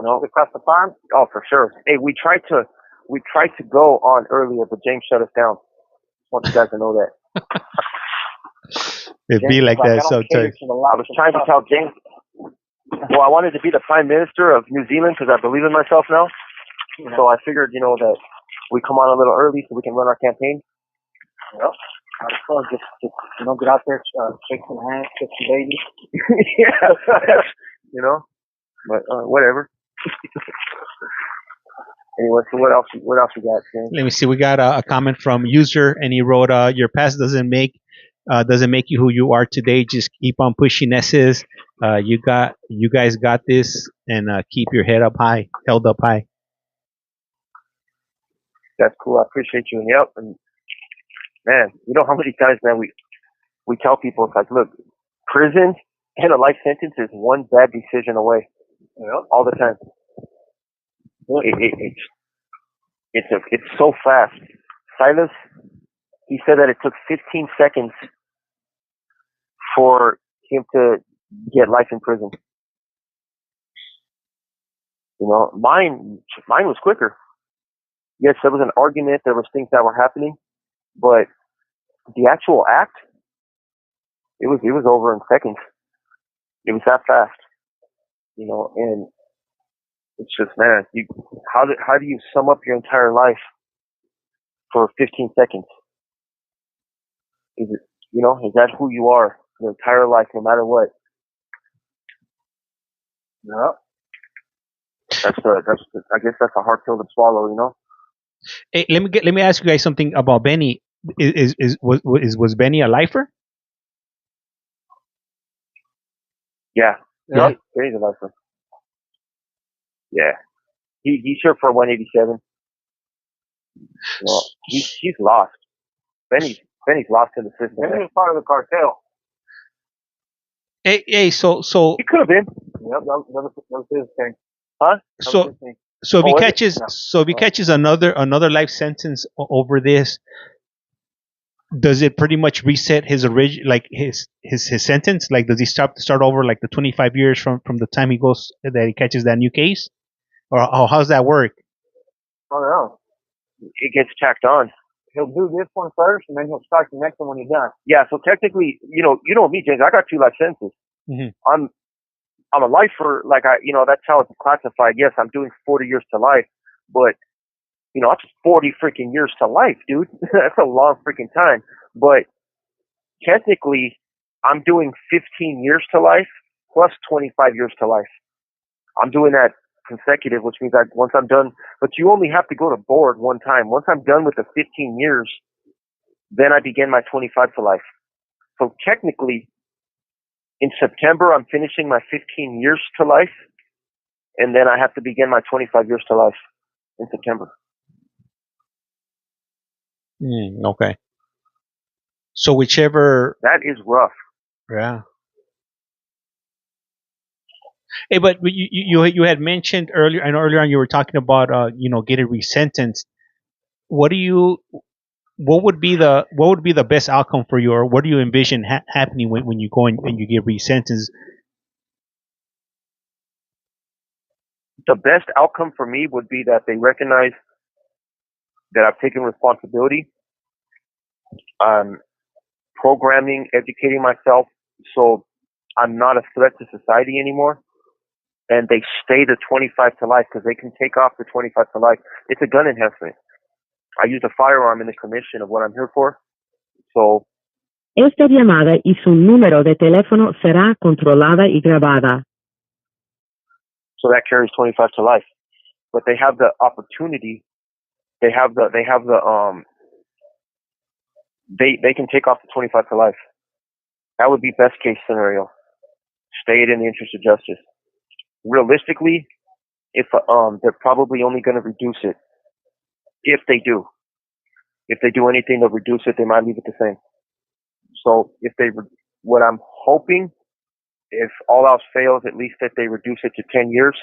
No, across the pond. Oh, for sure. Hey, we tried to go on earlier, but James shut us down. I want you guys to know that. It'd be like that sometimes. I was trying to tell James. Well, I wanted to be the Prime Minister of New Zealand because I believe in myself now. Yeah. So I figured, that we come on a little early so we can run our campaign. Yep. Just get out there, shake some hands, kiss some babies. Yeah. But whatever. Anyway, so what else you got, James? Let me see. We got a comment from user, and he wrote, "Your past doesn't make you who you are today. Just keep on pushing S's. You guys got this, and keep your held up high. That's cool. I appreciate you. And yep, and man, you know how many times, man, we tell people, it's like, look, prison and a life sentence is one bad decision away. Yep. All the time. It's so fast. Silas, he said that it took 15 seconds for him to get life in prison. Mine was quicker. Yes, there was an argument, there was things that were happening, but the actual act, it was over in seconds. It was that fast. And it's just, man, how do you sum up your entire life for 15 seconds? Is that who you are your entire life, no matter what? Yep. I guess that's a hard pill to swallow, Hey, let me ask you guys something about Benny. Was Benny a lifer? Yeah. Yeah. Benny's a lifer. Yeah. He's here for 187. He's lost. Benny's lost in the system. Benny was part of the cartel. Hey, so he could have been. Yep, that was his thing. Huh? So if he catches another life sentence over this, does it pretty much reset his his sentence? Like, does he start over like the 25 years from the time he catches that new case, or how's that work? I don't know. It gets tacked on. He'll do this one first, and then he'll start the next one when he's done. Yeah. So technically, you know me, James. I got 2 life sentences. Mm-hmm. I'm a lifer. Like that's how it's classified. Yes, I'm doing 40 years to life, but that's 40 freaking years to life, dude. That's a long freaking time. But technically, I'm doing 15 years to life plus 25 years to life. I'm doing that consecutive, which means that once I'm done, but you only have to go to board one time. Once I'm done with the 15 years, then I begin my 25 to life. So technically, in September, I'm finishing my 15 years to life, and then I have to begin my 25 years to life in September. Okay. So whichever. That is rough. Yeah. Hey, but you had mentioned earlier, and earlier on you were talking about getting resentenced. What would be the best outcome for you, or what do you envision happening when you go and you get resentenced? The best outcome for me would be that they recognize that I've taken responsibility. Programming, educating myself, so I'm not a threat to society anymore. And they stay the 25 to life because they can take off the 25 to life. It's a gun enhancement. I use a firearm in the commission of what I'm here for. So. Esta llamada y su número de teléfono será controlada y grabada. So that carries 25 to life. But they have the opportunity. They can take off the 25 to life. That would be best case scenario. Stay it in the interest of justice. Realistically, if they're probably only going to reduce it. If they do anything to reduce it, they might leave it the same. So what I'm hoping, if all else fails, at least that they reduce it to 10 years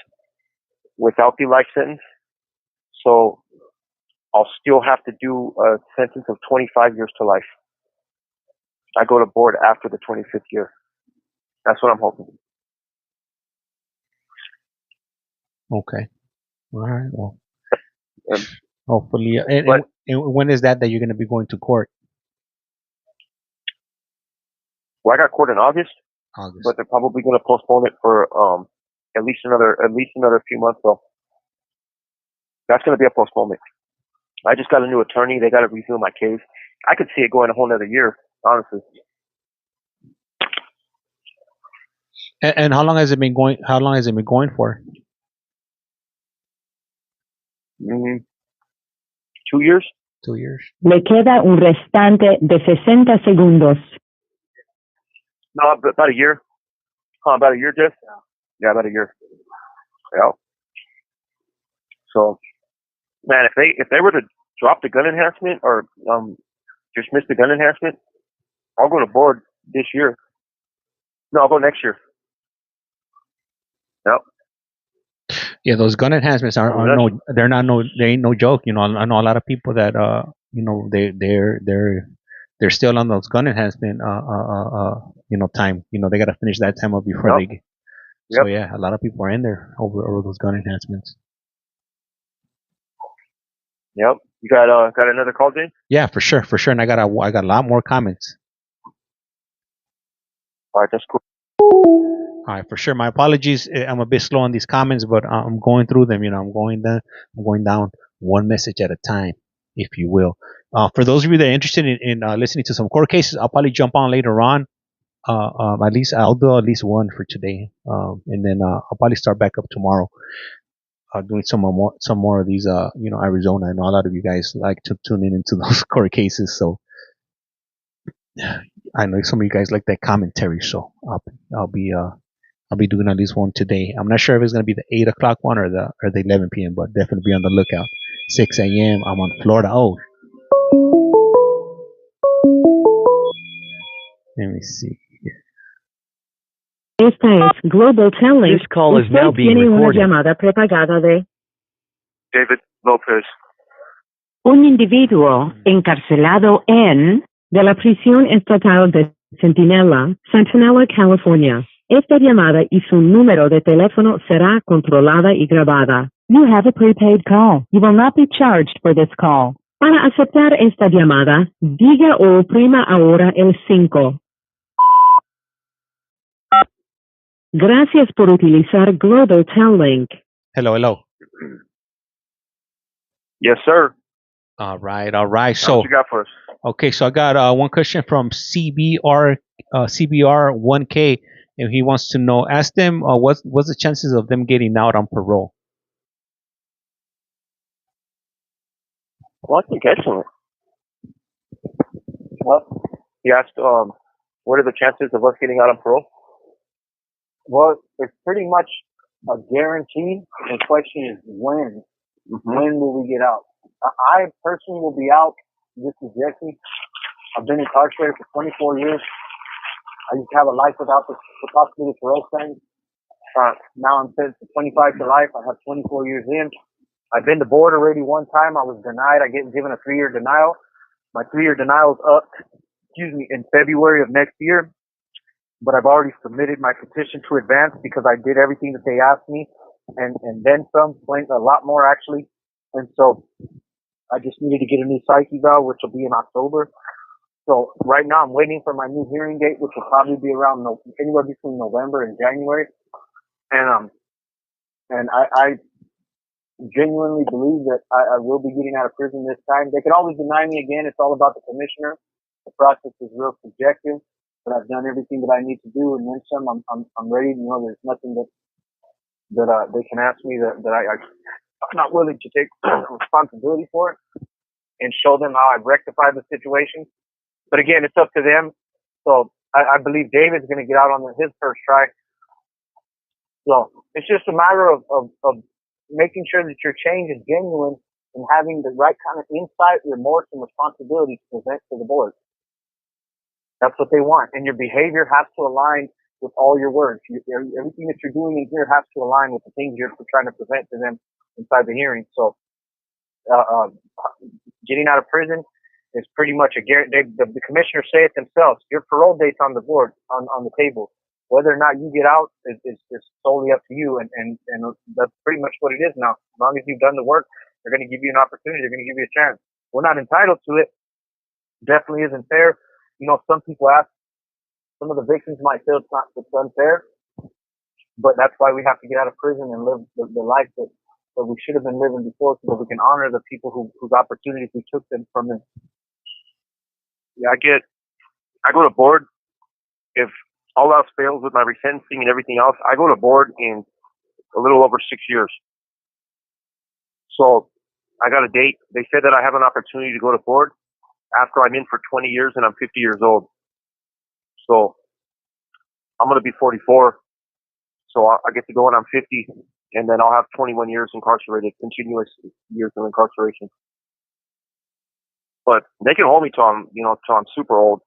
without the life sentence. So I'll still have to do a sentence of 25 years to life. I go to board after the 25th year. That's what I'm hoping. Okay. All right. Well, Um, hopefully. but And when is that you're going to be going to court? well, I got court in August, August. but they're probably going to postpone it for at least another few months. So that's going to be a postponement. I just got a new attorney. They got to review my case. I could see it going a whole another year, honestly. And how long has it been going? How long has it been going for? Mm, 2 years? 2 years. Le queda un restante de 60 segundos. No, about a year. About a year, Jeff? Yeah, about a year. Yeah. So, man, if they were to drop the gun enhancement or dismiss the gun enhancement, I'll go to board this year. No, I'll go next year. Yep. Yeah, those gun enhancements they ain't no joke. I know a lot of people that they're still on those gun enhancement time. They got to finish that time up before Yep. they get. So Yep. yeah, a lot of people are in there over those gun enhancements. Yep. You got another call, James? Yeah, for sure, and I got a lot more comments. All right, that's cool. All right, for sure. My apologies. I'm a bit slow on these comments, but I'm going through them. I'm going down one message at a time, if you will. For those of you that are interested in listening to some court cases, I'll probably jump on later on. At least I'll do at least one for today, and then I'll probably start back up tomorrow, doing some more of these. Arizona. I know a lot of you guys like to tune in into those court cases, so I know some of you guys like that commentary. So I'll be doing at least one today. I'm not sure if it's gonna be the 8 o'clock one or the 11 p.m. But definitely be on the lookout. 6 a.m. I'm on Florida. Oh, let me see. Esta es Global Telling. This call is now Usted being tiene una recorded. llamada prepagada de David Lopez. un individuo encarcelado en de la prisión estatal de Centinela, California. Esta llamada y su número de teléfono será controlada y grabada. You have a prepaid call. You will not be charged for this call. Para aceptar esta llamada, diga o oprima ahora el 5. Gracias por utilizar Global Tel-Link. Hello. Yes, sir. All right. What So, you got for us? okay, so I got one question from CBR1K, and he wants to know. Ask them what's the chances of them getting out on parole. Well, I think excellent. Well, he asked, what are the chances of us getting out on parole? Well, it's pretty much a guarantee. The question is when. Mm-hmm. When will we get out? I personally will be out. This is Jesse. I've been incarcerated for 24 years. I used to have a life without the possibility of parole sentence. Now I'm sentenced to 25 to life. I have 24 years in. I've been to board already one time. I was denied. I get given a 3-year denial. My 3-year denial is up, in February of next year. But I've already submitted my petition to advance because I did everything that they asked me and then some, a lot more actually. And so I just needed to get a new psych eval, which will be in October. So right now I'm waiting for my new hearing date, which will probably be around anywhere between November and January. And I genuinely believe that I will be getting out of prison this time. They could always deny me again. It's all about the commissioner. The process is real subjective, but I've done everything that I need to do, and then some. I'm ready. There's nothing that they can ask me that I'm not willing to take responsibility for it and show them how I've rectified the situation. But again, it's up to them. So I believe David's going to get out on his first try. So it's just a matter of making sure that your change is genuine and having the right kind of insight, remorse, and responsibility to present to the board. That's what they want. And your behavior has to align with all your words. Everything that you're doing in here has to align with the things you're trying to present to them inside the hearing. So getting out of prison is pretty much a guarantee. The commissioners say it themselves. Your parole date's on the board, on the table. Whether or not you get out is solely up to you, and that's pretty much what it is now. As long as you've done the work, they're going to give you an opportunity. They're going to give you a chance. We're not entitled to it. Definitely isn't fair. You know, some people ask, some of the victims might feel it's unfair, but that's why we have to get out of prison and live the life that we should have been living before, so that we can honor the people whose opportunities we took them from them. Yeah, I go to board. If all else fails with my resentencing and everything else, I go to board in a little over 6 years. So I got a date. They said that I have an opportunity to go to board after I'm in for 20 years and I'm 50 years old. So I'm going to be 44. So I get to go when I'm 50, and then I'll have 21 years incarcerated, continuous years of incarceration. But they can hold me till I'm super old.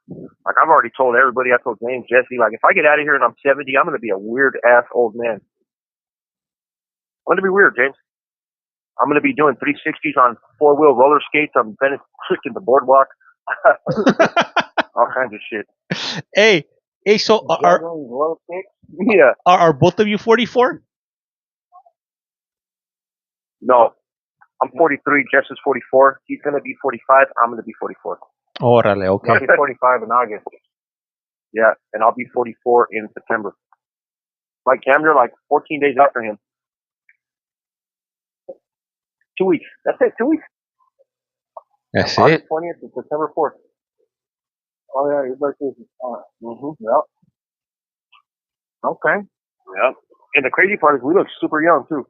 Like I've already told everybody, I told James, Jesse, like if I get out of here and I'm 70, I'm going to be a weird ass old man. I'm going to be weird, James. I'm going to be doing 360s on 4-wheel roller skates. I'm freaking the boardwalk. All kinds of shit. Hey, so Yeah. Are both of you 44? No. I'm 43. Jess is 44. He's going to be 45. I'm going to be 44. Órale, okay. I'll be 45 in August. Yeah, and I'll be 44 in September. Like Cameron, like 14 days after him. 2 weeks. That's it, 2 weeks. That's August it. 20th to September 4th. Oh yeah, your birthday is Yep. Okay. Yep. And the crazy part is we look super young too.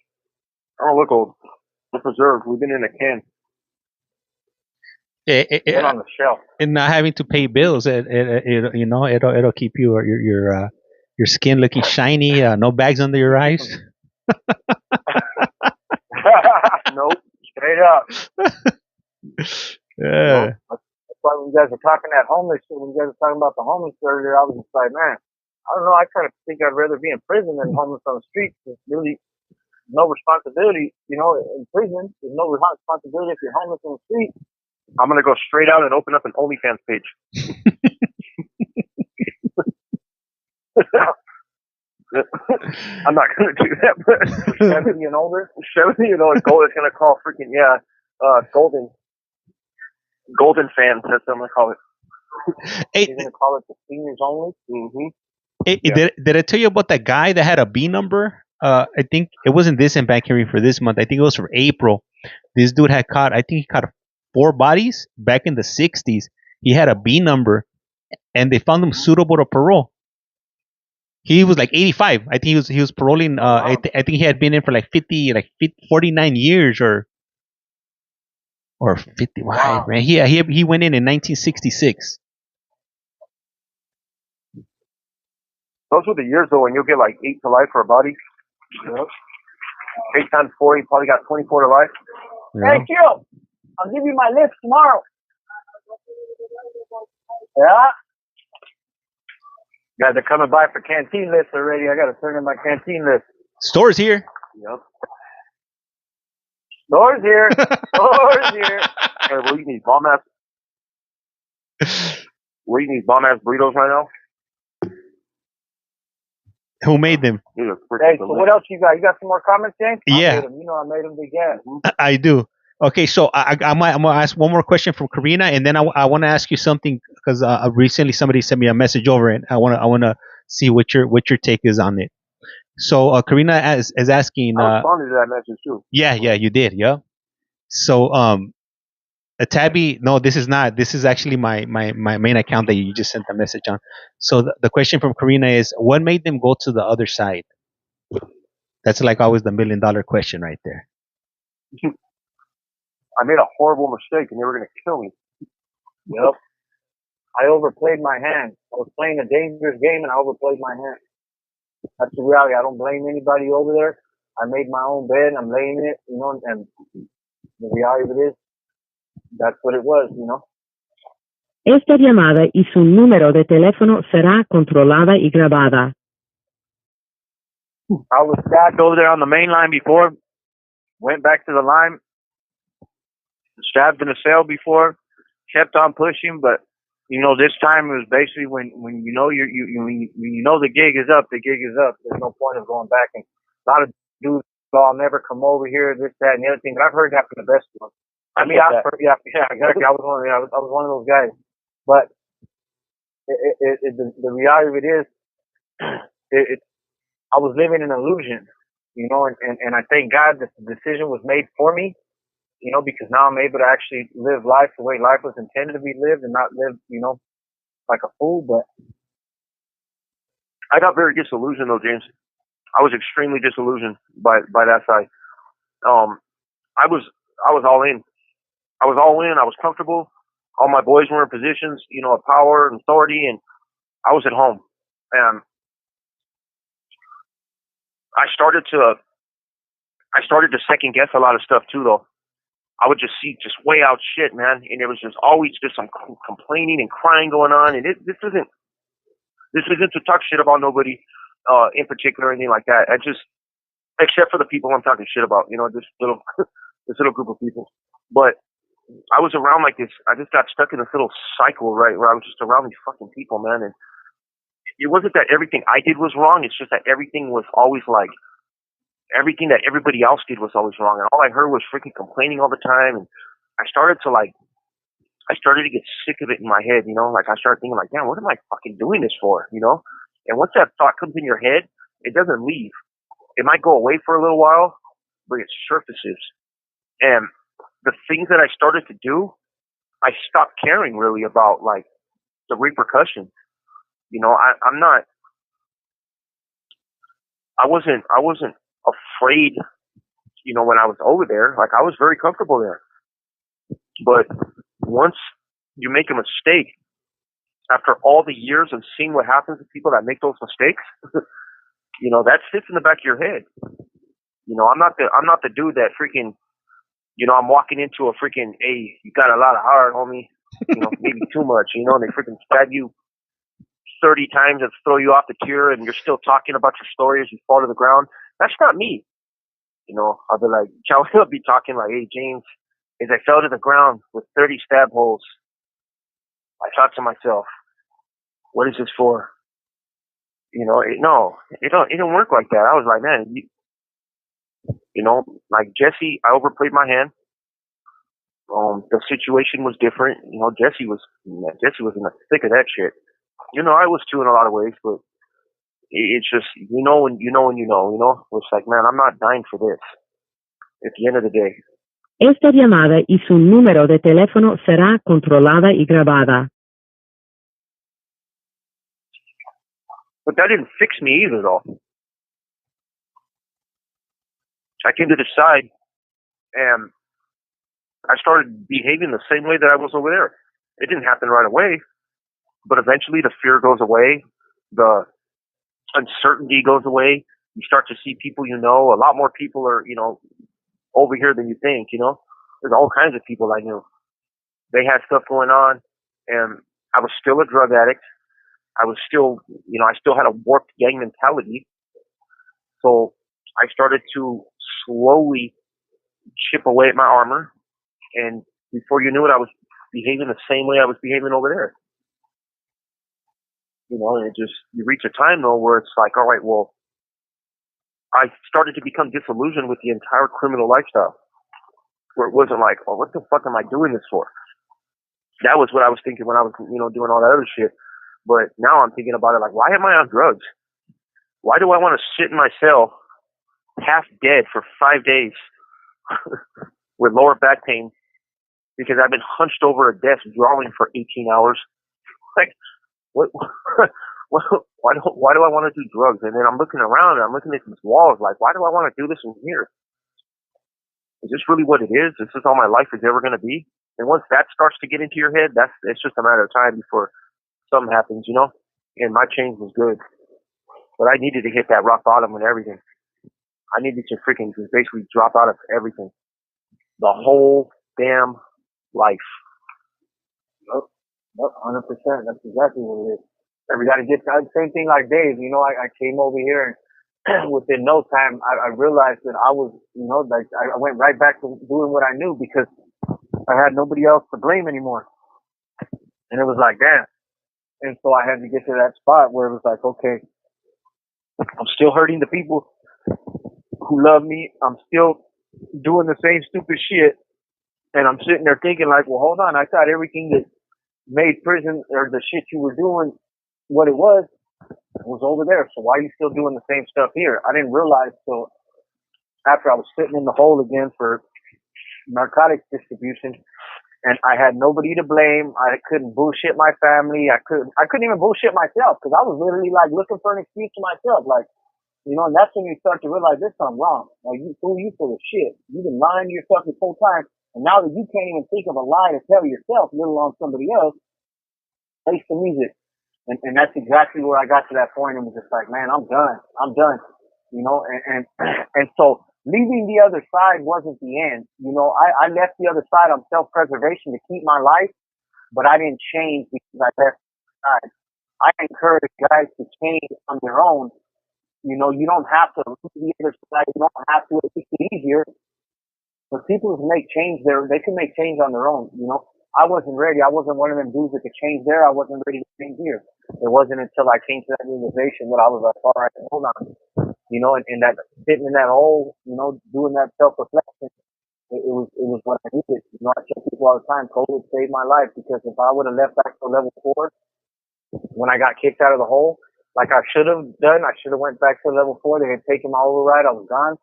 I don't look old. We're preserved. We've been in a can. Get on the shelf. And not having to pay bills, it'll keep your skin looking shiny. No bags under your eyes. Nope. Straight up. Yeah. That's why when you guys are talking that homeless shit, when you guys are talking about the homeless earlier, I was just like, man, I don't know. I kind of think I'd rather be in prison than homeless on the streets. There's really no responsibility, in prison. There's no responsibility if you're homeless on the street. I'm going to go straight out and open up an OnlyFans page. I'm not going to do that, but 70 and older? 70 and older, Gold is going to call freaking, Golden fans, that's what I'm going to call it. You're going to call it the seniors only? Mm-hmm. Did I tell you about that guy that had a B number? I think it wasn't this in Back Henry for this month. I think it was for April. This dude had he caught 4 bodies back in the 60s. He had a B number, and they found him suitable to parole. He was like 85. I think he was paroling. Wow. I think he had been in for like 49 years or 50. Wow, man. He went in 1966. Those were the years though when you'll get like 8 to life for a body. Yep. 8 times 4, you probably got 24 to life. Yeah. Hey, Kyo, I'll give you my list tomorrow. Yeah? Guys are coming by for canteen lists already. I got to turn in my canteen list. Store's here. Yep. Store's here. Store's here. Hey, we're eating these bomb ass burritos right now. Who made them? Hey, so what else you got? You got some more comments, James? Yeah. I made them. You know I made them big ass. I do. Okay, so I'm gonna ask one more question from Karina, and then I want to ask you something because recently somebody sent me a message over, and I want to see what your take is on it. So Karina is asking. I responded to that message too. Yeah, you did. Yeah. So Tabby, no, this is not. This is actually my main account that you just sent a message on. So the question from Karina is, what made them go to the other side? That's like always the $1 million question right there. I made a horrible mistake and they were going to kill me. Yep. I overplayed my hand. I was playing a dangerous game and I overplayed my hand. That's the reality. I don't blame anybody over there. I made my own bed. I'm laying it, and the reality of it is, that's what it was, Esta llamada y su número de teléfono será controlada y grabada. I was stabbed over there on the main line before. Went back to the line. Stabbed in a cell before. Kept on pushing, but, this time it was basically when you know when you know the gig is up, the gig is up. There's no point of going back. And a lot of dudes, oh, I'll never come over here, this, that, and the other thing. But I've heard that from the best ones. I mean, I've heard, yeah, exactly. I was one of those guys. But the reality of it is, I was living an illusion, and I thank God that the decision was made for me, because now I'm able to actually live life the way life was intended to be lived and not live, like a fool. But I got very disillusioned though, James. I was extremely disillusioned by that side. I was all in. I was all in. I was comfortable. All my boys were in positions, of power and authority, and I was at home. And I started to second guess a lot of stuff too, though. I would just see just way out shit, man, and there was just always just some complaining and crying going on. And this isn't to talk shit about nobody in particular or anything like that. I just, except for the people I'm talking shit about, this little group of people. But I was around like this. I just got stuck in this little cycle, right, where I was just around these fucking people, man. And it wasn't that everything I did was wrong. It's just that everything was always like, everything that everybody else did was always wrong. And all I heard was freaking complaining all the time. And I started to get sick of it in my head, like I started thinking like, damn, what am I fucking doing this for, And once that thought comes in your head, it doesn't leave. It might go away for a little while, but it surfaces. And the things that I started to do, I stopped caring really about like the repercussions. I wasn't afraid, when I was over there. Like I was very comfortable there. But once you make a mistake, after all the years of seeing what happens to people that make those mistakes, that sits in the back of your head. I'm not the dude that freaking, I'm walking into a freaking, hey, you got a lot of heart, homie, maybe too much, and they freaking stab you 30 times and throw you off the tier and you're still talking about your story as you fall to the ground. That's not me. I'll be like, I'll be talking like, hey, James, as I fell to the ground with 30 stab holes, I thought to myself, what is this for? It didn't work like that. I was like, man, like Jesse, I overplayed my hand. The situation was different. Jesse was in the thick of that shit. I was too in a lot of ways, but it's just, when you know, it's like, man, I'm not dying for this at the end of the day. Esta llamada y su número de teléfono será controlada y grabada. But that didn't fix me either, though. I came to decide, and I started behaving the same way that I was over there. It didn't happen right away, but eventually the fear goes away, the uncertainty goes away. You start to see people a lot more people are, over here than you think, There's all kinds of people I knew. They had stuff going on, and I was still a drug addict. I was still, I still had a warped gang mentality. So I started to slowly chip away at my armor, and before you knew it, I was behaving the same way I was behaving over there. And it just, you reach a time though where it's like, all right, well, I started to become disillusioned with the entire criminal lifestyle, where it wasn't like, oh, what the fuck am I doing this for? That was what I was thinking when I was, doing all that other shit. But now I'm thinking about it like, why am I on drugs? Why do I want to sit in my cell half dead for 5 days with lower back pain because I've been hunched over a desk drawing for 18 hours? Like, what? Why do I want to do drugs? And then I'm looking around and I'm looking at these walls like, why do I want to do this in here? Is this really what it is? Is this all my life is ever going to be? And once that starts to get into your head, it's just a matter of time before something happens, And my change was good. But I needed to hit that rock bottom and everything. I needed to freaking just basically drop out of everything. The whole damn life. Yep, 100%. That's exactly what it is. We got to get the same thing like Dave. I came over here and within no time, I realized that I was, I went right back to doing what I knew because I had nobody else to blame anymore. And it was like, damn. And so I had to get to that spot where it was like, okay, I'm still hurting the people who love me. I'm still doing the same stupid shit. And I'm sitting there thinking like, well, hold on. I thought everything that made prison or the shit you were doing what it was over there. So why are you still doing the same stuff here? I didn't realize till after I was sitting in the hole again for narcotics distribution, and I had nobody to blame. I couldn't bullshit my family. I couldn't even bullshit myself because I was literally like looking for an excuse to myself, like, you know. And that's when you start to realize there's something wrong. Like, you fool, you full of shit. You've been lying to yourself this whole time, and now that you can't even think of a lie to tell yourself, let alone somebody else, face the music. And that's exactly where I got to that point and was just like, man, I'm done, you know. And so leaving the other side wasn't the end. You know, I left the other side on self-preservation to keep my life, but I didn't change because I left the side. I encourage guys to change on their own. You know, you don't have to leave the other side. You don't have to. It makes it easier. But people who make change they can make change on their own. You know, I wasn't ready. I wasn't one of them dudes that could change there. I wasn't ready to change here. It wasn't until I came to that realization that I was like, all right, hold on. You know, and that sitting in that hole, you know, doing that self-reflection, it was what I needed. You know, I tell people all the time, COVID saved my life because if I would have left back to level 4 when I got kicked out of the hole, like I should have done, I should have went back to level 4. They had taken my override. I was gone.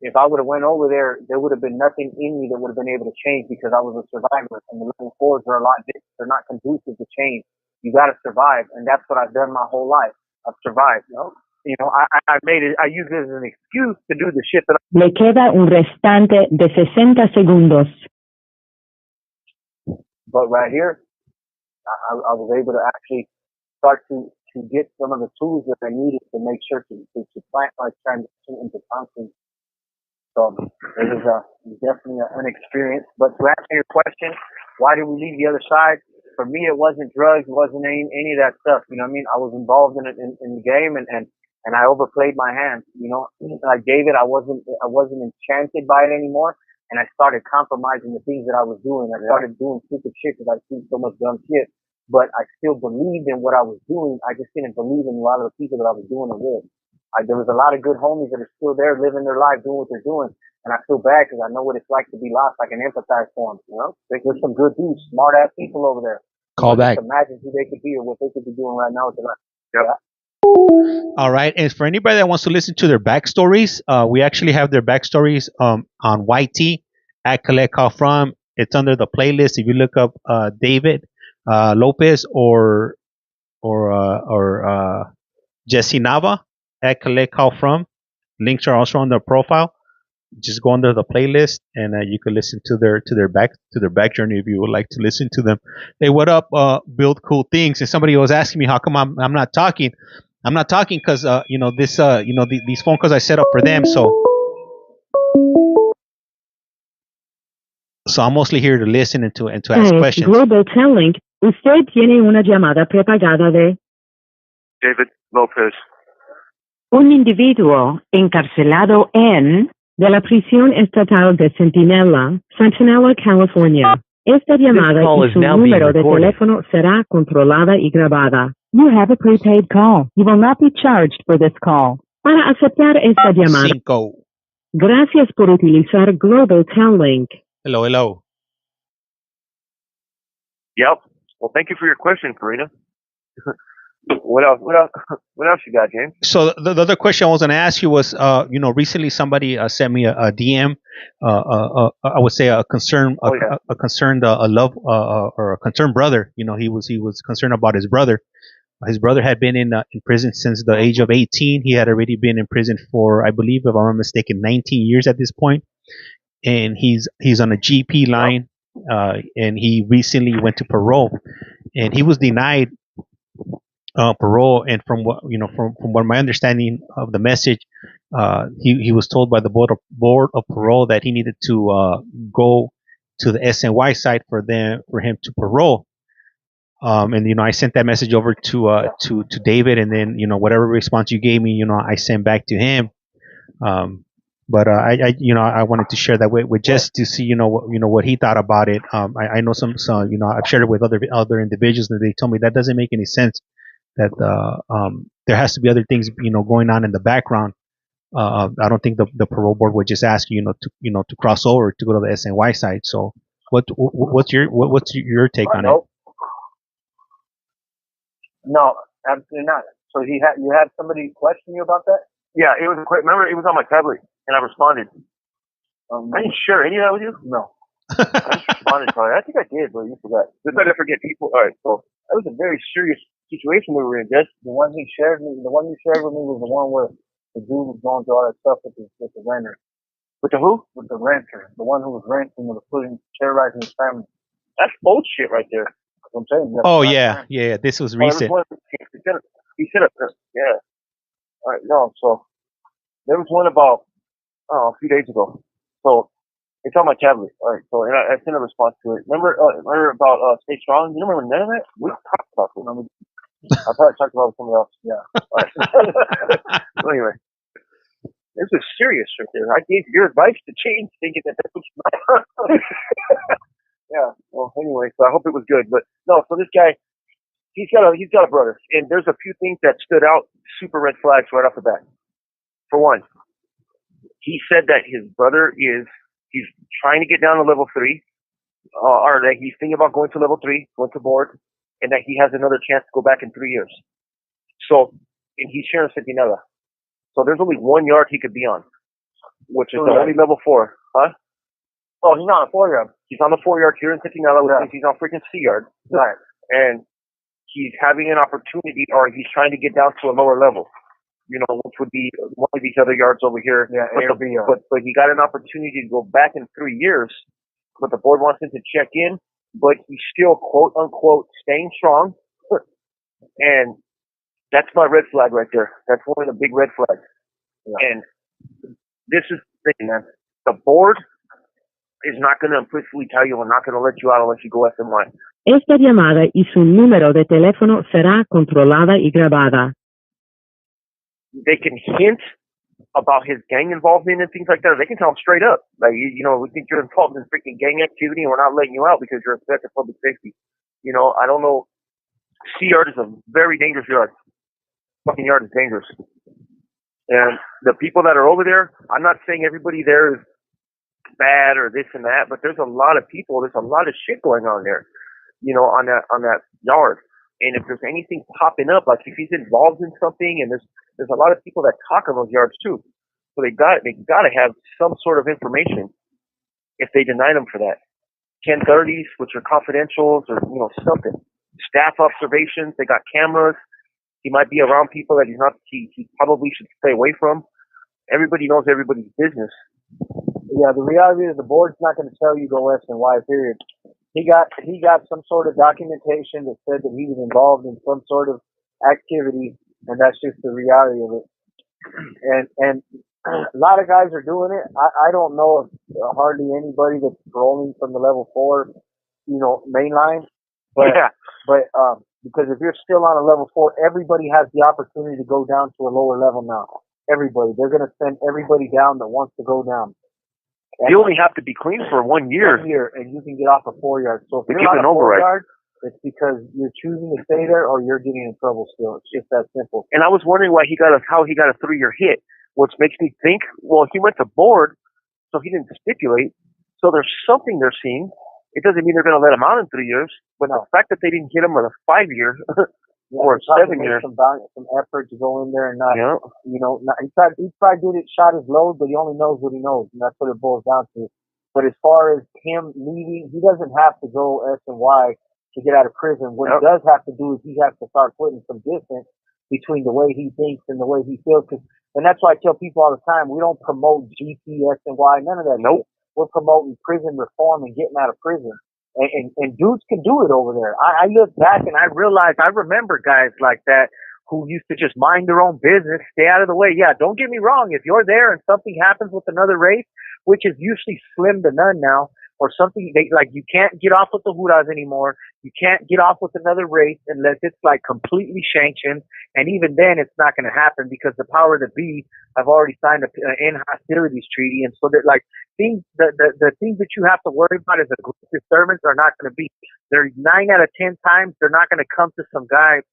If I would have went over there would have been nothing in me that would have been able to change because I was a survivor. And the level 4s are a lot different. They're not conducive to change. You got to survive, and that's what I've done my whole life. I've survived. You know, I made it. I use it as an excuse to do the shit that. Le queda un restante de 60 segundos. But right here, I was able to actually start to get some of the tools that I needed to make sure to plant my transition into conscience. So it was definitely an experience. But to answer your question, why did we leave the other side? For me, it wasn't drugs. It wasn't any of that stuff. You know what I mean? I was involved in it in the game, and I overplayed my hand. You know, like David, I wasn't enchanted by it anymore, and I started compromising the things that I was doing. I started doing stupid shit because I seen so much dumb shit. But I still believed in what I was doing. I just didn't believe in a lot of the people that I was doing it with. There was a lot of good homies that are still there, living their life, doing what they're doing. And I feel bad because I know what it's like to be lost. I can empathize for them, you know? There's some good dudes, smart ass people over there. Call back. Imagine who they could be or what they could be doing right now with their life. Yep. All right. And for anybody that wants to listen to their backstories, we actually have their backstories on YT at Collect Call From. It's under the playlist. If you look up David Lopez or Jesse Nava at Collect Call From, links are also on their profile. Just go under the playlist and you can listen to their back journey if you would like to listen to them. Hey, what up? Build Cool Things. And somebody was asking me how come I'm not talking. I'm not talking because you know this these phone calls I set up for them. So I'm mostly here to listen and to ask questions. Global Telling. Usted tiene una llamada prepagada de David Lopez. un individuo encarcelado en de la prisión estatal de Centinela, California. Esta llamada y su número de teléfono será controlada y grabada. You have a prepaid call. You will not be charged for this call. Para aceptar esta llamada, 5. Gracias por utilizar Global Telling. Hello. Yep. Well, thank you for your question, Karina. What else you got, James? So the other question I was going to ask you was, recently somebody sent me a DM, I would say a concerned brother. You know, he was concerned about his brother. His brother had been in prison since the age of 18. He had already been in prison for, I believe, if I'm not mistaken, 19 years at this point. And he's on a GP line, and he recently went to parole, and he was denied parole. And from what my understanding of the message, he was told by the board of parole that he needed to go to the SNY site for him to parole. And I sent that message over to David, and then whatever response you gave me, I sent back to him. But I wanted to share that with just to see, what he thought about it. I know some, I've shared it with other individuals, and they told me that doesn't make any sense. That there has to be other things, going on in the background. I don't think the parole board would just ask you, to cross over to go to the SNY side. So, what's your take on it? Nope. No, absolutely not. So you had somebody question you about that? Yeah, it was remember it was on my tablet, and I responded. I didn't share any of that with you. No. I just responded. Probably. I think I did, but you forgot. Just I didn't forget people. All right, so that was a very serious situation we were in. Just the one you shared with me was the one where the dude was going through all that stuff with the renter. With the who? With the renter. The one who was renting and was terrorizing his family. That's old shit right there. That's what I'm saying. Oh yeah. This was recent. He said it. Yeah. All right. No. So there was one about a few days ago. So it's on my tablet. All right. So and I sent a response to it. Remember about Stay Strong? You don't remember none of that? We talked about it. I probably talked about it with somebody else. Yeah. All right. So anyway, this is serious right there. I gave your advice to change, thinking that that's what you Yeah. Well, anyway, so I hope it was good. But no. So this guy, he's got a brother, and there's a few things that stood out, super red flags right off the bat. For one, he said that his brother he's trying to get down to level 3, or that he's thinking about going to level 3, going to board, and that he has another chance to go back in 3 years. So, and he's sharing Centinela. So there's only 1 yard he could be on, which is the only level 4. Huh? Oh, he's not on a 4 yard. He's on the 4 yard here in Centinela, which means he's on freaking C yard. Right. And he's having an opportunity, or he's trying to get down to a lower level, which would be one of these other yards over here. Yeah, but he got an opportunity to go back in 3 years, but the board wants him to check in, but he's still, quote unquote, staying strong. And that's my red flag right there. That's one of the big red flags. Yeah. And this is the thing, man. The board is not going to implicitly tell you, we're not going to let you out unless you go SMY. Esta llamada y su número de teléfono será controlada y grabada. They can hint about his gang involvement and things like that. They can tell him straight up, like, we think you're involved in freaking gang activity and we're not letting you out because you're a threat to public safety. I don't know. C yard is a very dangerous yard. Fucking yard is dangerous. And the people that are over there, I'm not saying everybody there is bad or this and that, but there's a lot of people, there's a lot of shit going on there, on that yard. And if there's anything popping up, like if he's involved in something, and there's a lot of people that talk on those yards too. So they got to have some sort of information if they deny them for that. 1030s, which are confidentials, or something. Staff observations, they got cameras. He might be around people that he probably should stay away from. Everybody knows everybody's business. Yeah, the reality is the board's not going to tell you go SNY, period. He got some sort of documentation that said that he was involved in some sort of activity, and that's just the reality of it. And a lot of guys are doing it. I don't know if hardly anybody that's rolling from the level 4, mainline. But because if you're still on a level 4, everybody has the opportunity to go down to a lower level now. Everybody. They're going to send everybody down that wants to go down. You only have to be clean for 1 year. 1 year, and you can get off a 4 yard. So if you're on a 4 yard, it's because you're choosing to stay there or you're getting in trouble still. It's just that simple. And I was wondering how he got a 3 year hit, which makes me think, well, he went to board, so he didn't stipulate. So there's something they're seeing. It doesn't mean they're going to let him out in 3 years, but the fact that they didn't get him with a 5 year or 7 years. Some effort to go in there and not, he tried to do it, shot his load, but he only knows what he knows, and that's what it boils down to. But as far as him leaving, he doesn't have to go SNY to get out of prison. What he does have to do is he has to start putting some distance between the way he thinks and the way he feels. And that's why I tell people all the time, we don't promote GP, SNY, none of that. Nope. We're promoting prison reform and getting out of prison. And dudes can do it over there. I look back and I realize I remember guys like that who used to just mind their own business, stay out of the way. Yeah, don't get me wrong. If you're there and something happens with another race, which is usually slim to none now, or something. You can't get off with the Huras anymore. You can't get off with another race unless it's like completely sanctioned. And even then, it's not going to happen because the power that be have already signed an end hostilities treaty. And so that like the things that you have to worry about as a group disturbance are not going to be. They're 9 out of 10 times they're not going to come to some guy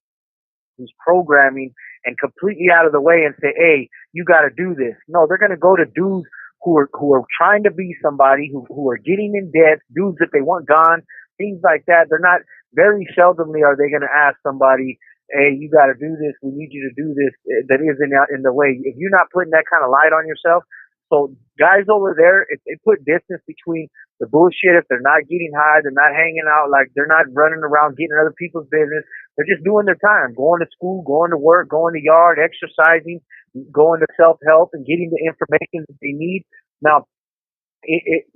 who's programming and completely out of the way and say, hey, you got to do this. No, they're going to go to dudes who are trying to be somebody, who are getting in debt, dudes that they want gone, things like that. They're not, very seldomly are they going to ask somebody, hey, you got to do this. We need you to do this. That isn't in the way. If you're not putting that kind of light on yourself, so guys over there, it put distance between the bullshit. If they're not getting high, they're not hanging out, like they're not running around getting other people's business. They're just doing their time, going to school, going to work, going to yard, exercising, going to self-help and getting the information that they need. Now,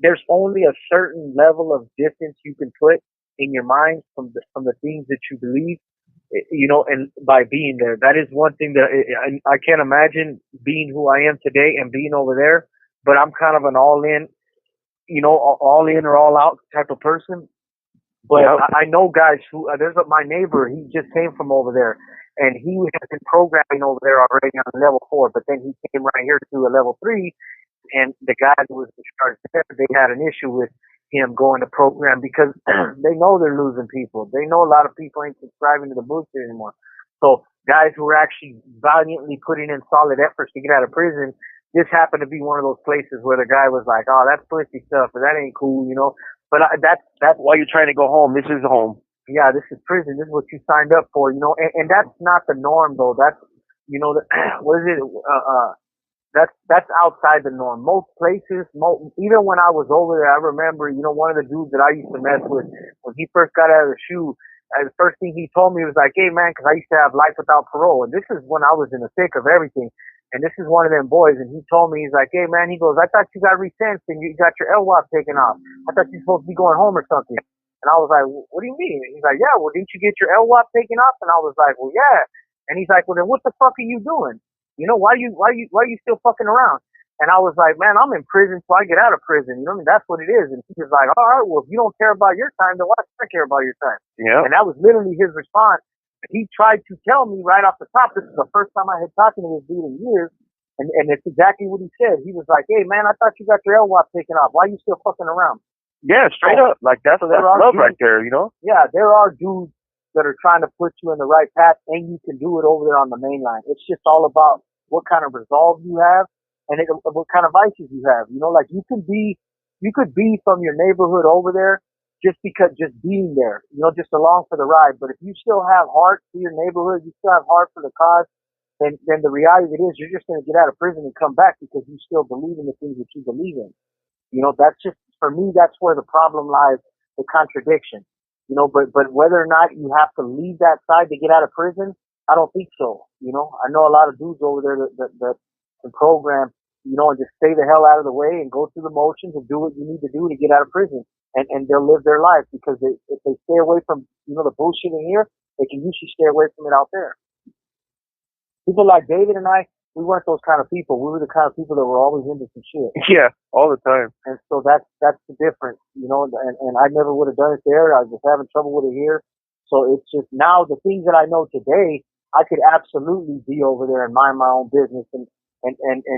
there's only a certain level of distance you can put in your mind from the things that you believe, and by being there. That is one thing that I can't imagine being who I am today and being over there, but I'm kind of an all-in, all in or all out type of person. But yep. I know guys who, there's my neighbor, he just came from over there, and he has been programming over there already on level 4, but then he came right here to a level 3, and the guy who was in charge there, they had an issue with him going to program because they know they're losing people. They know a lot of people ain't subscribing to the bullshit anymore. So guys who are actually valiantly putting in solid efforts to get out of prison, this happened to be one of those places where the guy was like, oh, that's pussy stuff, but that ain't cool, But that's why you're trying to go home. This is home. Yeah, this is prison. This is what you signed up for, and that's not the norm though. That's, what is it? That's outside the norm. Most places, even when I was over there, I remember, one of the dudes that I used to mess with, when he first got out of the shoe, the first thing he told me was like, hey man, cause I used to have life without parole. And this is when I was in the thick of everything. And this is one of them boys. And he told me, he's like, hey man, he goes, I thought you got resentenced and you got your LWOP taken off. I thought you were supposed to be going home or something. And I was like, what do you mean? He's like, yeah, well, didn't you get your LWOP taken off? And I was like, well, yeah. And he's like, well, then what the fuck are you doing? Why are you still fucking around? And I was like, man, I'm in prison so I get out of prison. That's what it is. And he was like, all right, well, if you don't care about your time, then why should I care about your time? Yeah. And that was literally his response. He tried to tell me right off the top, this is the first time I had talked to this dude in years. And it's exactly what he said. He was like, hey man, I thought you got your LWOP taken off. Why are you still fucking around? Yeah, straight up. Like that's love dudes, right there, Yeah, there are dudes that are trying to put you in the right path, and you can do it over there on the main line. It's just all about what kind of resolve you have and what kind of vices you have. Like you could be from your neighborhood over there just being there, just along for the ride. But if you still have heart for your neighborhood, you still have heart for the cause, then the reality of it is you're just going to get out of prison and come back because you still believe in the things that you believe in. That's just, for me, that's where the problem lies, the contradiction. But whether or not you have to leave that side to get out of prison, I don't think so. I know a lot of dudes over there that can program, and just stay the hell out of the way and go through the motions and do what you need to do to get out of prison. And they'll live their life because if they stay away from, the bullshit in here, they can usually stay away from it out there. People like David and I, we weren't those kind of people. We were the kind of people that were always into some shit. Yeah, all the time. And so that's the difference, and I never would have done it there. I was having trouble with it here. So it's just now the things that I know today, I could absolutely be over there and mind my own business and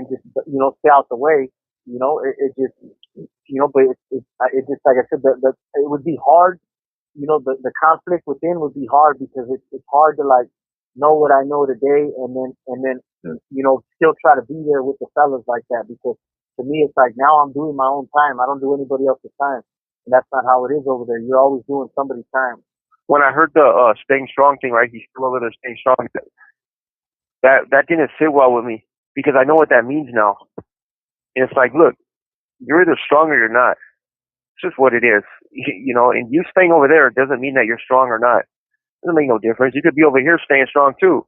just, stay out the way. It just, but it just, like I said, it would be hard. The conflict within would be hard because it's hard to like know what I know today and then still try to be there with the fellas like that, because to me it's like now I'm doing my own time. I don't do anybody else's time, and that's not how it is over there. You're always doing somebody's time. When I heard the staying strong thing, right? He's still over there staying strong. That didn't sit well with me because I know what that means now. And it's like, look, you're either strong or you're not. It's just what it is, And you staying over there doesn't mean that you're strong or not. It doesn't make no difference. You could be over here staying strong too.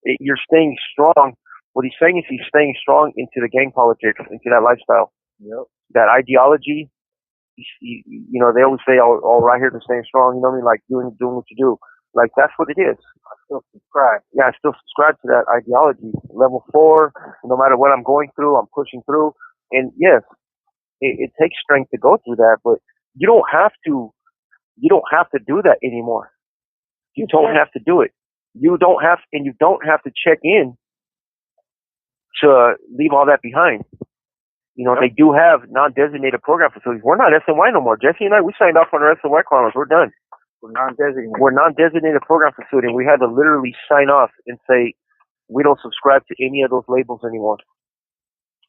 You're staying strong. What he's saying is he's staying strong into the gang politics, into that lifestyle. Yep. That ideology. They always say, "Oh, right here to staying strong." Like doing what you do. Like that's what it is. I still subscribe. Yeah, I still subscribe to that ideology. Level 4. No matter what I'm going through, I'm pushing through. And yes, It takes strength to go through that, but you don't have to do that anymore. You don't have to do it. You don't have to check in to leave all that behind. You know, they do have non-designated program facilities. We're not SNY no more. Jesse and I, we signed off on our SNY cards. We're done. We're non-designated program facility. And we had to literally sign off and say, we don't subscribe to any of those labels anymore.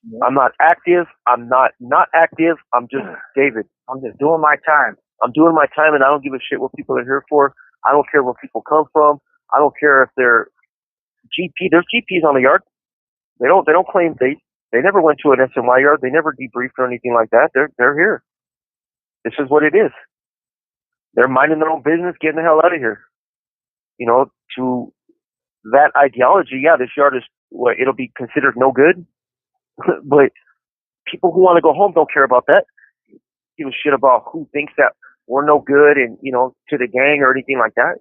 Yeah. I'm not active. I'm not active. I'm just David. I'm just doing my time. I'm doing my time, and I don't give a shit what people are here for. I don't care where people come from. I don't care if they're GP. There's GPs on the yard. They don't claim they never went to an SNY yard. They never debriefed or anything like that. They're here. This is what it is. They're minding their own business, getting the hell out of here. You know, to that ideology, yeah, this yard is it'll be considered no good. But people who want to go home don't care about that. Give a shit about who thinks that we're no good and, you know, to the gang or anything like that.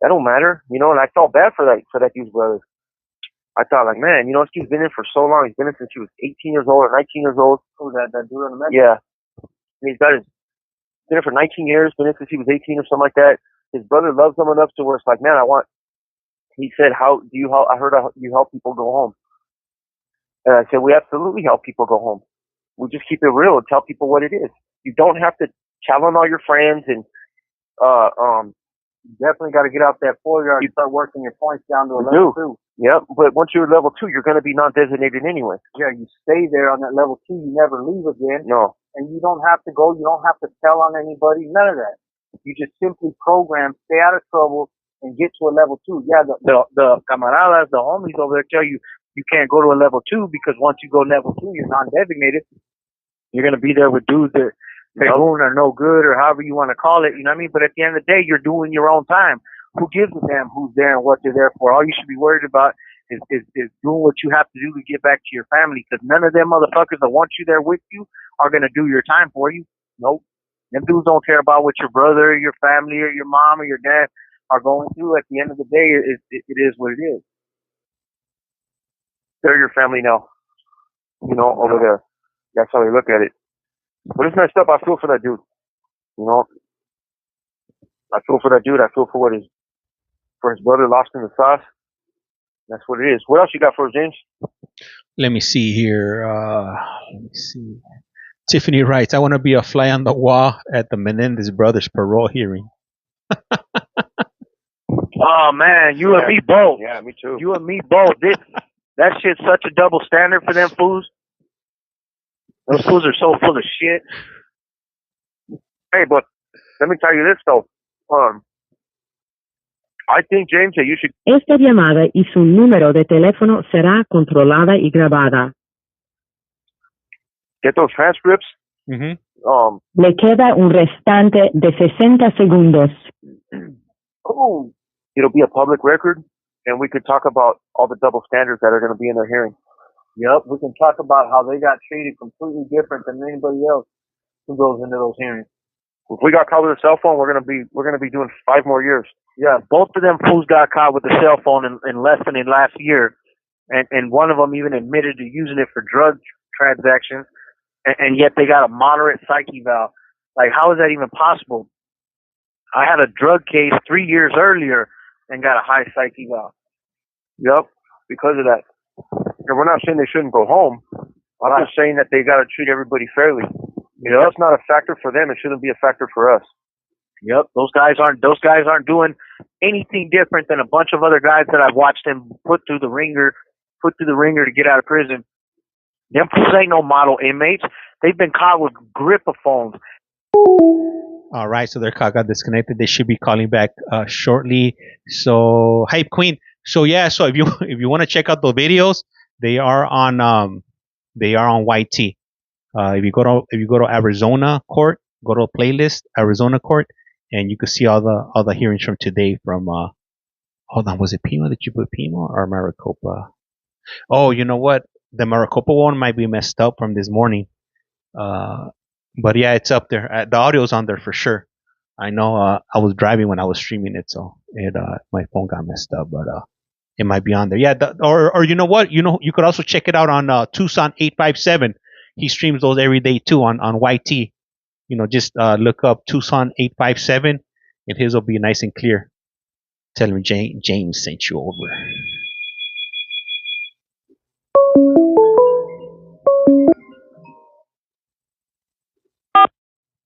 That don't matter, you know, and I felt bad for that dude's brother. I thought, like, man, you know, this dude's been in for so long. He's been in since he was 18 years old or 19 years old. Oh, that dude on the Met? Yeah. And he's been in for 19 years, been in since he was 18 or something like that. His brother loves him enough to where it's like, man, he said, I heard you help people go home. And I said, we absolutely help people go home. We just keep it real and tell people what it is. You don't have to tell on all your friends and, you definitely got to get out that 4-yard and start working your points down to a level 2. Yep, but once you're level 2, you're going to be non-designated anyway. Yeah, you stay there on that level 2. You never leave again. No. And you don't have to go. You don't have to tell on anybody. None of that. You just simply program, stay out of trouble, and get to a level 2. Yeah, the camaradas, the homies over there tell you you can't go to a level 2 because once you go level 2, you're non-designated. You're going to be there with dudes that are no good or however you want to call it. You know what I mean? But at the end of the day, you're doing your own time. Who gives a damn who's there and what they're there for? All you should be worried about is doing what you have to do to get back to your family, because none of them motherfuckers that want you there with you are going to do your time for you. Nope. Them dudes don't care about what your brother or your family or your mom or your dad are going through. At the end of the day, it is what it is. They're your family now. You know, over there. That's how they look at it. But it's messed up. I feel for that dude. You know, I feel for that dude. I feel for his brother lost in the sauce. That's what it is. What else you got for us, James? Let me see here. Let me see. Tiffany writes, I want to be a fly on the wall at the Menendez brothers parole hearing. Oh, man, you and me both. Yeah, me too. You and me both. That shit's such a double standard for them fools. Those fools are so full of shit. Hey, but let me tell you this, though. I think, James, that you should... Esta llamada y su número de teléfono será controlada y grabada. Get those transcripts. Mm-hmm. Le queda un restante de 60 segundos. Oh, it'll be a public record, and we could talk about all the double standards that are going to be in their hearing. Yep, we can talk about how they got treated completely different than anybody else who goes into those hearings. If we got caught with a cell phone, we're gonna be doing 5 more years. Yeah, both of them fools got caught with a cell phone in less than last year, and one of them even admitted to using it for drug transactions, and yet they got a moderate psych eval. Like, how is that even possible? I had a drug case 3 years earlier and got a high psych eval. Yep, because of that. And we're not saying they shouldn't go home. I'm just saying that they got to treat everybody fairly. You know, that's not a factor for them. It shouldn't be a factor for us. Yep, those guys aren't doing anything different than a bunch of other guys that I've watched them put through the ringer to get out of prison. Them fools ain't no model inmates. They've been caught with gripophones. All right, so their call got disconnected. They should be calling back shortly. So, Hype Queen. So yeah, so if you want to check out the videos, they are on YT. If you go to Arizona Court, go to a playlist Arizona Court, and you can see all the hearings from today. From hold on, was it Pima? Did you put Pima or Maricopa? Oh, you know what? The Maricopa one might be messed up from this morning. But yeah, it's up there. The audio's on there for sure. I know. I was driving when I was streaming it, so my phone got messed up, but it might be on there. Yeah, or you know what? You could also check it out on Tucson 857. he streams those every day too on YT. Just look up Tucson 857, and his will be nice and clear. Tell him James sent you over.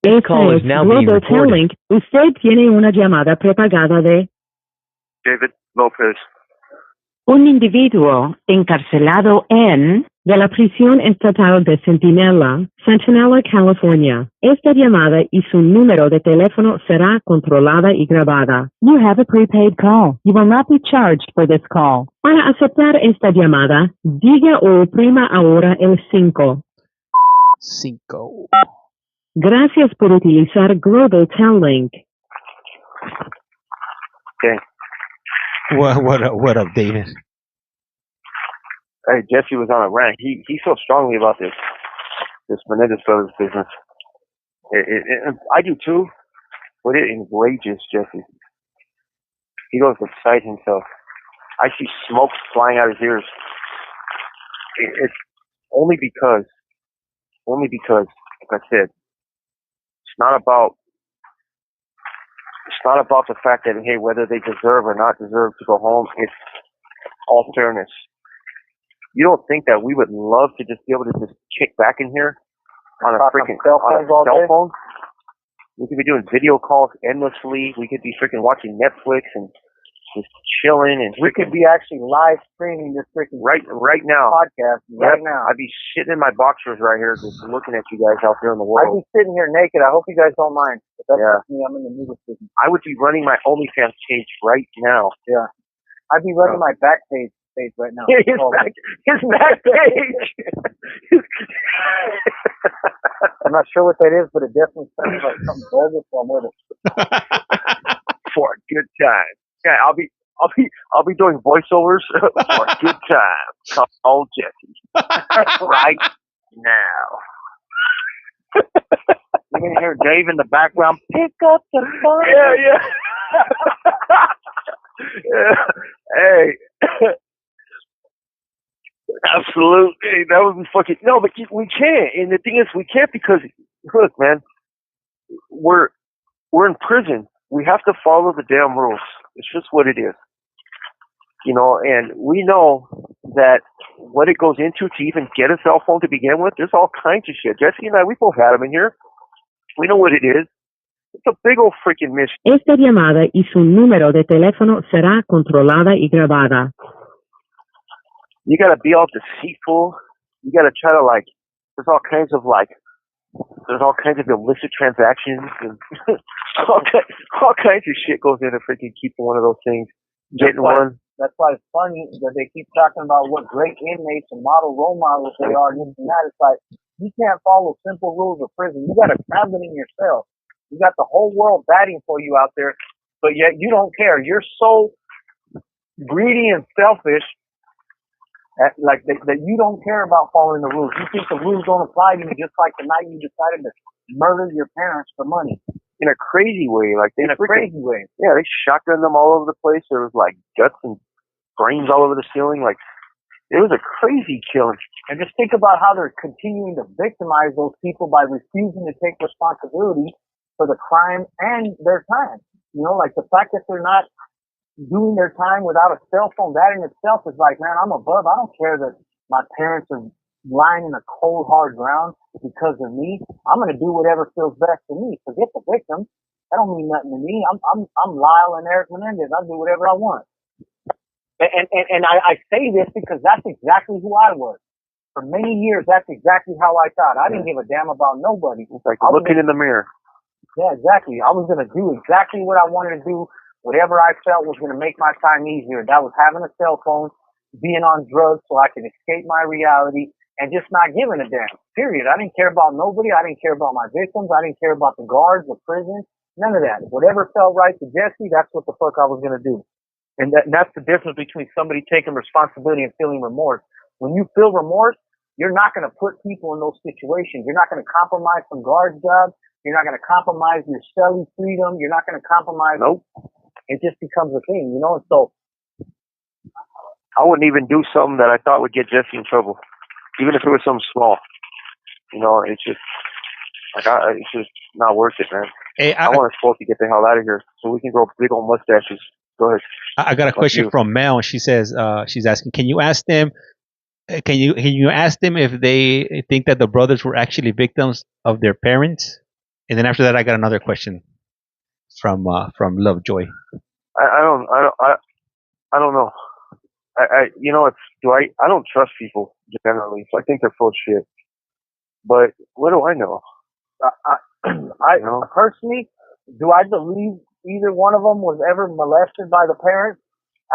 This call is now being recorded. Usted tiene una llamada prepagada de David Lopez. un individuo encarcelado en de la prisión estatal de Centinela, California. Esta llamada y su número de teléfono será controlada y grabada. You have a prepaid call. You will not be charged for this call. Para aceptar esta llamada, diga o oprima ahora el 5. 5. Gracias por utilizar Global Tel Link. Okay. What up, David? Hey, Jesse was on a rant. He feels strongly about this Menendez brothers business. I do too, but it enrages Jesse. He goes beside himself. I see smoke flying out his ears. It's only because, like I said, it's not about the fact that, hey, whether they deserve or not deserve to go home. It's all fairness. You don't think that we would love to just be able to just kick back in here on a freaking cell phone? We could be doing video calls endlessly. We could be freaking watching Netflix and just chilling, and we could be actually live streaming this freaking right now podcast right now. I'd be shitting in my boxers right here, just looking at you guys out there in the world. I'd be sitting here naked. I hope you guys don't mind. But that's just me. I'm in the music business. I would be running my OnlyFans page right now. Yeah, I'd be running my back page right now. His back page. I'm not sure what that is, but it definitely sounds like something bogus. So I'm with it. For a good time. Yeah, I'll be doing voiceovers for a good time. Call Jesse right now. You're gonna hear Dave in the background. Pick up the phone. Yeah. Hey. Absolutely. That would be fucking no, but we can't. And the thing is, we can't because look, man, we're in prison. We have to follow the damn rules. It's just what it is. And we know that what it goes into to even get a cell phone to begin with, there's all kinds of shit. Jesse and I, we both had them in here. We know what it is. It's a big old freaking mission. Esta llamada y su número de teléfono será controlada y grabada. You gotta be all deceitful. You gotta try to there's all kinds of illicit transactions and all kinds of shit goes into freaking keeping one of those things. Getting one. That's why it's funny that they keep talking about what great inmates and model role models they are and this and that. It's like, you can't follow simple rules of prison. You gotta have it in yourself. You got the whole world batting for you out there, but yet you don't care. You're so greedy and selfish that you don't care about following the rules. You think the rules don't apply to you, just like the night you decided to murder your parents for money. In a crazy way, crazy way. Yeah, they shotgunned them all over the place. There was guts and brains all over the ceiling. It was a crazy killing. And just think about how they're continuing to victimize those people by refusing to take responsibility for the crime and their time. The fact that they're not doing their time without a cell phone, that in itself is man, I'm above. I don't care that my parents are lying in a cold, hard ground because of me. I'm going to do whatever feels best for me. Forget the victim. That don't mean nothing to me. I'm Lyle and Eric Menendez. I do whatever I want. And I say this because that's exactly who I was. For many years, that's exactly how I thought. I didn't give a damn about nobody. It's like looking in the mirror. Yeah, exactly. I was going to do exactly what I wanted to do, whatever I felt was going to make my time easier. That was having a cell phone, being on drugs so I could escape my reality, and just not giving a damn. Period. I didn't care about nobody. I didn't care about my victims. I didn't care about the guards, the prison, none of that. Whatever felt right to Jesse, that's what the fuck I was going to do. And that's the difference between somebody taking responsibility and feeling remorse. When you feel remorse, you're not going to put people in those situations. You're not going to compromise some guard jobs. You're not going to compromise your celly freedom. You're not going to compromise. Nope. It just becomes a thing, And so I wouldn't even do something that I thought would get Jesse in trouble, even if it was something small. You know, it's just like it's just not worth it, man. Hey, I want us both to get the hell out of here so we can grow big old mustaches. Go ahead. I got a question from Mel. She says, she's asking, can you ask them if they think that the brothers were actually victims of their parents? And then after that, I got another question from Lovejoy. I don't know. You know, I don't trust people generally, so I think they're full of shit. But what do I know? I personally, do I believe either one of them was ever molested by the parents?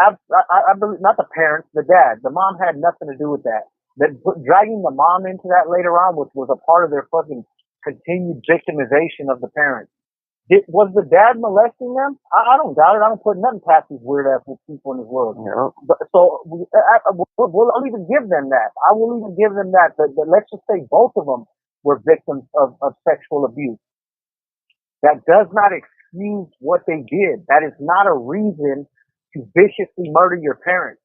I believe, not the parents, the dad. The mom had nothing to do with that. Dragging the mom into that later on, which was a part of their fucking continued victimization of the parents. Was the dad molesting them? I don't doubt it. I don't put nothing past these weird ass people in this world. Yeah. So I'll even give them that. I will even give them that. But let's just say both of them were victims of sexual abuse. That does not excuse what they did. That is not a reason to viciously murder your parents.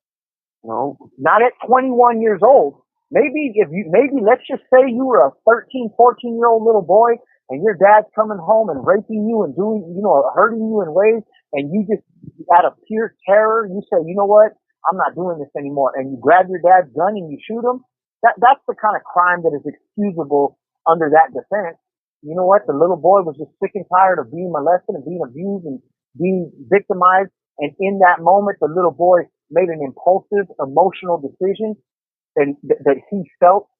No, not at 21 years old. Maybe let's just say you were a 13, 14-year-old little boy and your dad's coming home and raping you and doing, hurting you in ways, and you just, out of pure terror, you say, you know what, I'm not doing this anymore, and you grab your dad's gun and you shoot him. That's the kind of crime that is excusable under that defense. You know what, the little boy was just sick and tired of being molested and being abused and being victimized, and in that moment, the little boy made an impulsive, emotional decision and that he felt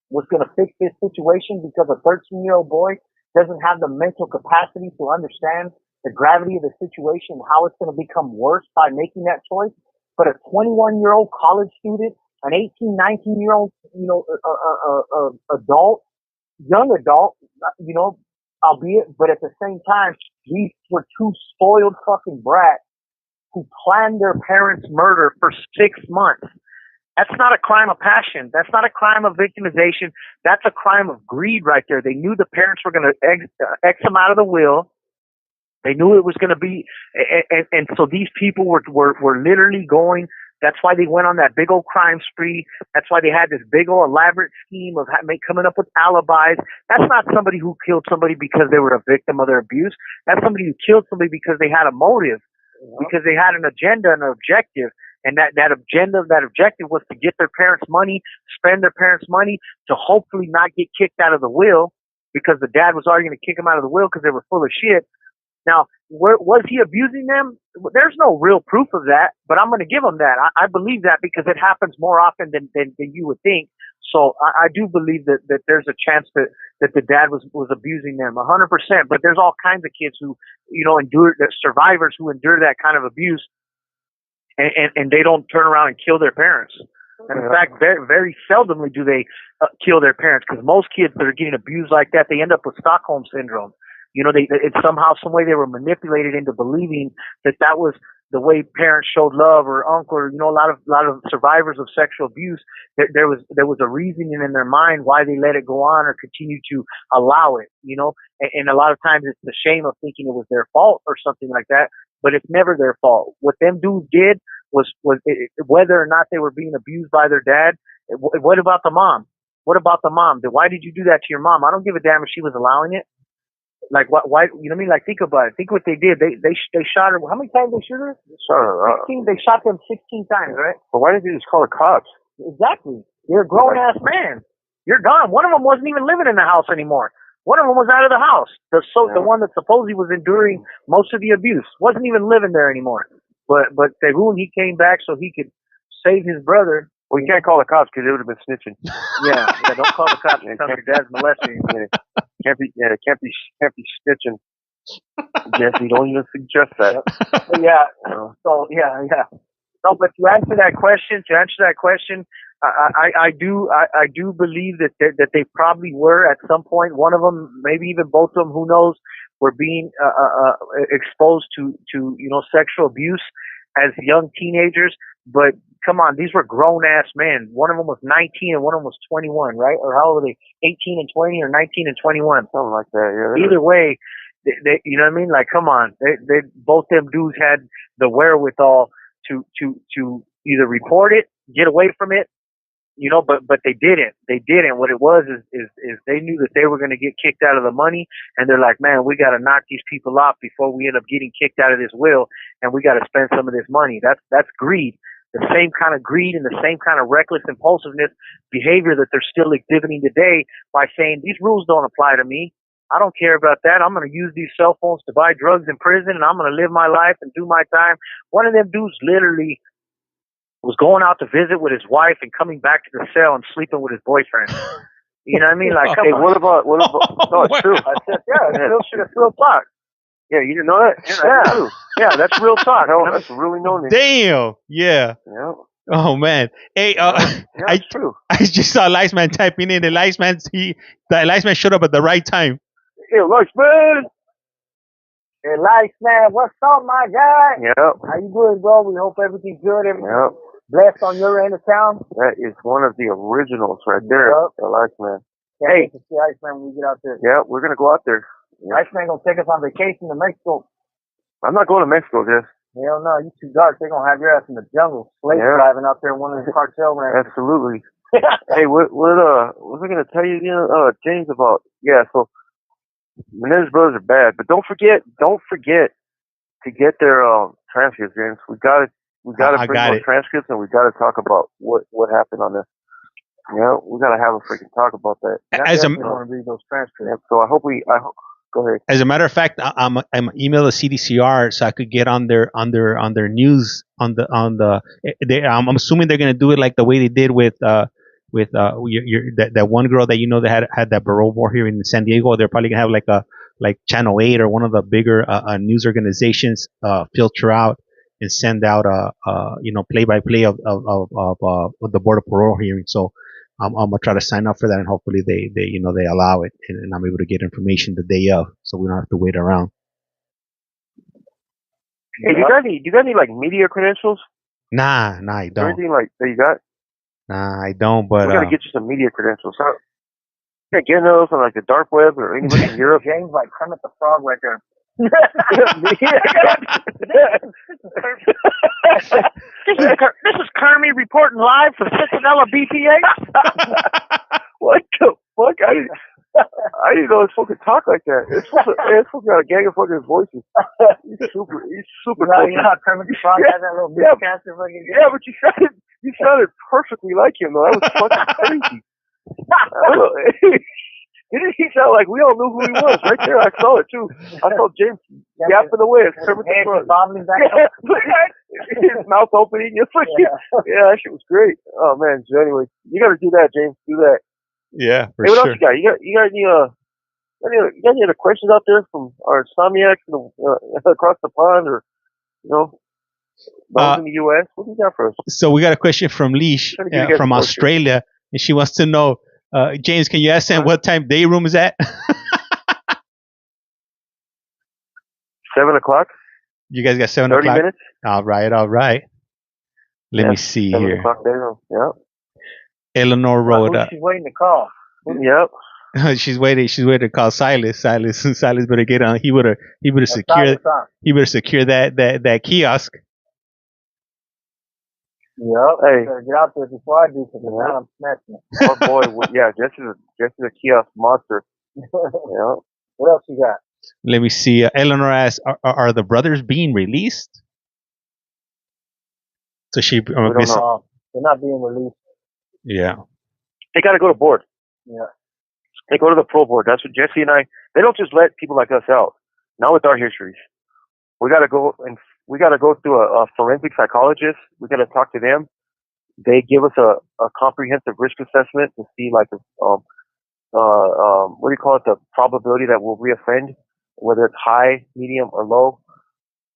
was going to fix this situation, because a 13-year-old boy doesn't have the mental capacity to understand the gravity of the situation and how it's going to become worse by making that choice. But a 21-year-old college student, an 18, 19-year-old, young adult, albeit, but at the same time, these were two spoiled fucking brats who planned their parents' murder for 6 months. That's not a crime of passion. That's not a crime of victimization. That's a crime of greed right there. They knew the parents were going to X them out of the will. They knew it was going to be, and so these people were literally going. That's why they went on that big old crime spree. That's why they had this big old elaborate scheme of coming up with alibis. That's not somebody who killed somebody because they were a victim of their abuse. That's somebody who killed somebody because they had a motive, because they had an agenda and an objective. And that objective was to get their parents' money, spend their parents' money to hopefully not get kicked out of the will, because the dad was already going to kick them out of the will because they were full of shit. Now, was he abusing them? There's no real proof of that, but I'm going to give him that. I believe that because it happens more often than you would think. So I do believe that there's a chance that the dad was abusing them 100%. But there's all kinds of kids who, survivors who endure that kind of abuse. And they don't turn around and kill their parents. And in fact, very, very seldomly do they kill their parents, because most kids that are getting abused like that, they end up with Stockholm syndrome. It's somehow, some way they were manipulated into believing that was the way parents showed love, or uncle, or, a lot of survivors of sexual abuse. There was a reasoning in their mind why they let it go on or continue to allow it, and a lot of times it's the shame of thinking it was their fault or something like that. But it's never their fault. What them dudes did was whether or not they were being abused by their dad. What about the mom? What about the mom? Why did you do that to your mom? I don't give a damn if she was allowing it. Like, why? You know what I mean? Like, think about it. Think what they did. They shot her. How many times they shot her? 16. They shot them 16 times, right? But why did they just call the cops? Exactly. You're a grown ass man. You're gone. One of them wasn't even living in the house anymore. One of them was out of the house. The one that supposedly was enduring most of the abuse wasn't even living there anymore. But Tegun, he came back so he could save his brother. Well, you can't call the cops because they would have been snitching. Yeah, don't call the cops and tell your dad's molesting you. Can't be snitching. Jesse, don't even suggest that. Yeah. So yeah. No, but to answer that question, I do believe that they probably were at some point. One of them, maybe even both of them, who knows, were being exposed to sexual abuse as young teenagers. But come on, these were grown ass men. One of them was 19 and one of them was 21, right? Or how old were they? 18 and 20 or 19 and 21, something like that. Yeah. Either way, they you know what I mean? Like, come on, they both them dudes had the wherewithal to either report it, get away from it, but they didn't. They didn't. What it was is they knew that they were going to get kicked out of the money, and they're like, man, we got to knock these people off before we end up getting kicked out of this will, and we got to spend some of this money. That's greed. The same kind of greed and the same kind of reckless impulsiveness behavior that they're still exhibiting today by saying these rules don't apply to me. I don't care about that. I'm going to use these cell phones to buy drugs in prison, and I'm going to live my life and do my time. One of them dudes literally was going out to visit with his wife and coming back to the cell and sleeping with his boyfriend. You know what I mean? Like, come Hey, on. what about? No, it's true. I said, yeah, it's real shit. It's real talk. Yeah, you didn't know that? Yeah, yeah, that's real talk. No, that's really known. Damn. Yeah. Yeah. Oh man. Hey, Yeah, it's true. I just saw Liceman typing in. The Liceman showed up at the right time. Hey, Liceman. Hey, Liceman, what's up, my guy? Yep. How you doing, bro? We hope everything's good. Yep. Blessed on your end of town. That is one of the originals right there. Yep. The Liceman. Hey, to see Iceman when we get out there. Yeah, we're gonna go out there. Yeah. Iceman gonna take us on vacation to Mexico. I'm not going to Mexico, Jess. Hell no, you too dark. They're gonna have your ass in the jungle, slave driving out there in one of the cartel ranches. Absolutely. Hey, what was I gonna tell you again, James, about? Yeah, so Menendez brothers are bad, but don't forget to get their transcripts, James. We gotta bring those transcripts, and we gotta talk about what happened on this. Yeah, we gotta have a freaking talk about that. I want to read those transcripts. Yeah, so I hope go ahead. As a matter of fact, I'm email the CDCR so I could get on their news on the. I'm assuming they're gonna do it like the way they did with that one girl that that had that parole board here in San Diego. They're probably gonna have like Channel 8 or one of the bigger news organizations filter out and send out play by play of the Board of Parole hearing. So I'm gonna try to sign up for that, and hopefully they allow it, and I'm able to get information the day of, so we don't have to wait around. Hey, do you got any like media credentials? Nah, I don't. Anything like that you got? Nah, I don't. But we gotta get you some media credentials. Huh? Yeah, get those on like the dark web or anybody in Europe. James like Kermit the Frog right there. This is Kermit reporting live from Cincinnati BPA. What the fuck? I didn't know this fucking talk like that. It's fucking got a gang of fucking voices. He's super you know how Kermit the Frog has that little newscaster fucking. Yeah, but you sounded perfectly like him though. That was fucking crazy. I don't know. Didn't he sound like we all knew who he was right there? I saw it too. I saw James yapping away. Kermit the Frog. His mouth opening. It's like, that shit was great. Oh man. So anyway, you got to do that, James. Do that. Yeah, for what sure. else you got? You got any other questions out there from our Insomniacs across the pond, or those in the U.S.? What do you got for us? So we got a question from Leash from Australia, and she wants to know, James, can you ask them what time day room is at? 7 o'clock. You guys got 7 o'clock? 30 minutes. All right. Let me see 7 here. 7 o'clock day room. Yeah. Eleanor wrote. She's waiting to call. Yep. She's waiting to call Silas. Silas better get on. He better secure that kiosk. Yep. Hey, better get out there before I do, because I'm snatching it. Oh boy, Jesse's a kiosk monster. Yeah. What else you got? Let me see. Eleanor asks, "Are the brothers being released?" So we don't know. They're not being released. Yeah. They got to go to board. Yeah. They go to the pro board. That's what Jesse and I. They don't just let people like us out. Not with our histories. We got to go through a forensic psychologist. We got to talk to them. They give us a comprehensive risk assessment to see what do you call it? The probability that we'll reoffend, whether it's high, medium, or low.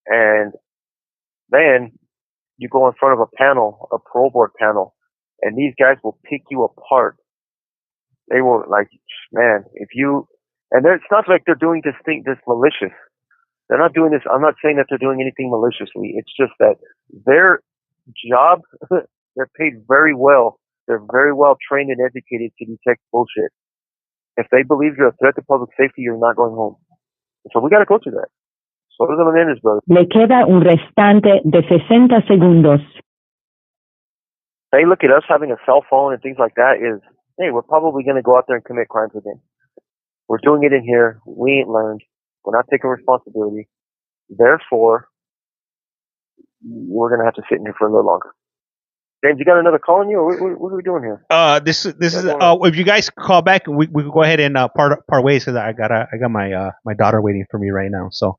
And then you go in front of a panel, a parole board panel, and these guys will pick you apart. They will it's not like they're doing this malicious. They're not doing this. I'm not saying that they're doing anything maliciously. It's just that their job, they're paid very well. They're very well trained and educated to detect bullshit. If they believe you're a threat to public safety, you're not going home. So we got to go through that. So does the Menendez brothers. Le queda un restante de 60 segundos. they look at us having a cell phone and things like that is, hey, we're probably going to go out there and commit crimes again. We're doing it in here. We ain't learned. We're not taking responsibility. Therefore, we're going to have to sit in here for a little longer. James, you got another call on you, or what are we doing here? This is if you guys call back, we can go ahead and part ways because I got my daughter waiting for me right now. So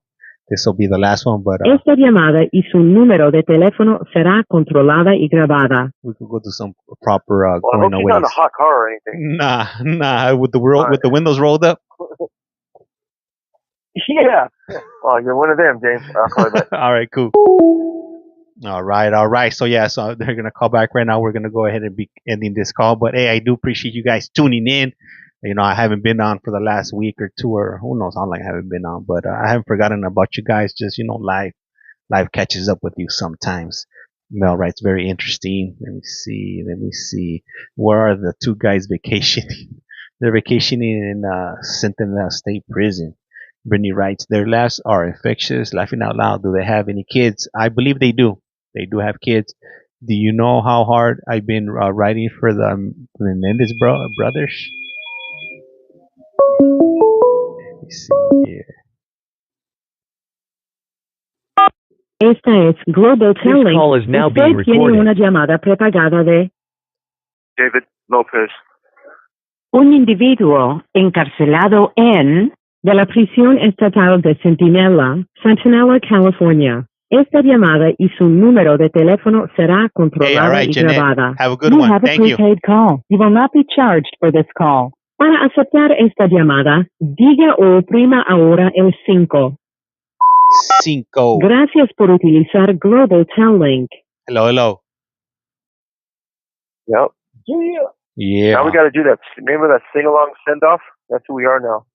this will be the last one, but Esta llamada y su número de teléfono será controlada y grabada. we could go to some proper Well, I hope going you're away. not in a hot car or anything. Nah, with the windows rolled up. Yeah. Oh, you're one of them, James. I'll call you back. All right, cool. All right. So yeah, so they're gonna call back right now. We're gonna go ahead and be ending this call. But hey, I do appreciate you guys tuning in. You know, I haven't been on for the last week or two, or who knows how long I haven't been on. But I haven't forgotten about you guys. Just life catches up with you sometimes. Mel writes very interesting. Let me see. Where are the two guys vacationing? They're vacationing in Sentinel State Prison. Brittany writes, their laughs are infectious. Laughing out loud. Do they have any kids? I believe they do. They do have kids. Do you know how hard I've been writing for the Menendez brothers? Let me see here. Esta es Global This Telling. call is now being Usted tiene recorded. una llamada prepagada de David Lopez. un individuo encarcelado en de la prisión estatal de Centinela, California. Esta llamada y su número de teléfono será controlada Hey, all right, y Jeanette. grabada. Have a good You one. have a Thank you. prepaid call. You will not be charged for this call. Para aceptar esta llamada, diga o oprima ahora el 5. 5. Gracias por utilizar Global Tel-Link. Hello. Yep. Yeah. Now we got to do that. Remember that sing-along send-off? That's who we are now.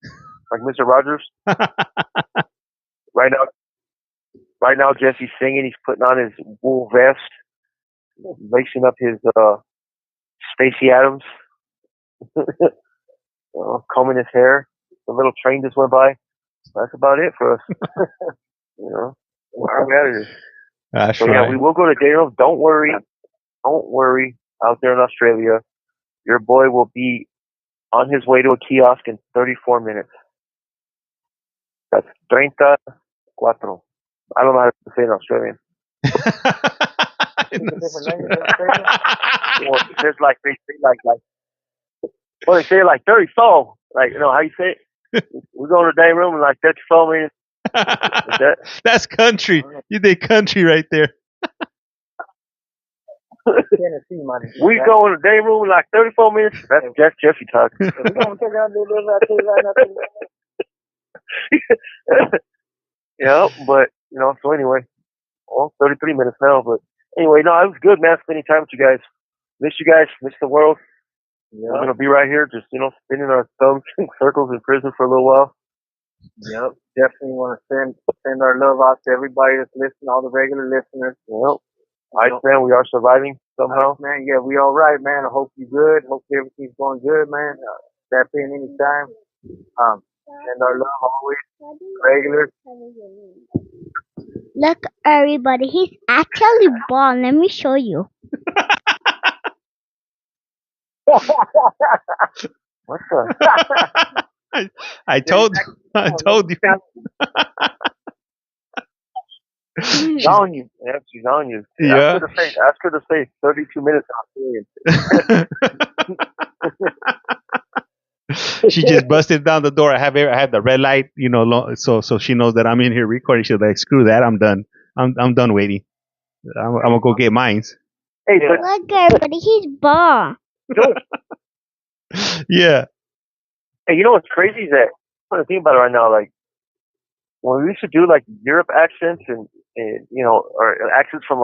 Like Mr. Rogers. Right now, Jesse's singing. He's putting on his wool vest, lacing up his Stacey Adams, combing his hair. The little train just went by. That's about it for us. We're out of here. That's So right. yeah, we will go to day room. Don't worry out there in Australia. Your boy will be on his way to a kiosk in 34 minutes. That's 34. I don't know how to say it in Australian. Well, there's like they say they say like 30 soul. Like, how you say it? We're going to day room in like 34 minutes. That's country. You did country right there. We go in the day room in like 34 minutes. That's Jeffy talk. We're going to take out yeah, but so anyway, 33 minutes now. But anyway, no, it was good, man. Spending time with you guys. Miss you guys. Miss the world. We're gonna be right here, just spinning our thumbs in circles in prison for a little while. Yep, definitely want to send our love out to everybody that's listening, all the regular listeners. Yep. Ice man, we are surviving somehow. Man, yeah, we all right, man. I hope you're good. Hope everything's going good, man. Step in anytime. Send our love always. Regular. Look, everybody, he's actually bald. Let me show you. What the? I told you. She's on you. Yeah, she's on you. Yeah. Ask her to stay 32 minutes Australian. She just busted down the door. I had the red light, so she knows that I'm in here recording. She's like, screw that, I'm done. I'm done waiting. I'm gonna go get mines. Hey, Look, everybody, he's bald. Yeah. Hey, you know what's crazy is that I'm thinking about it right now. Like when we used to do like Europe accents and or accents from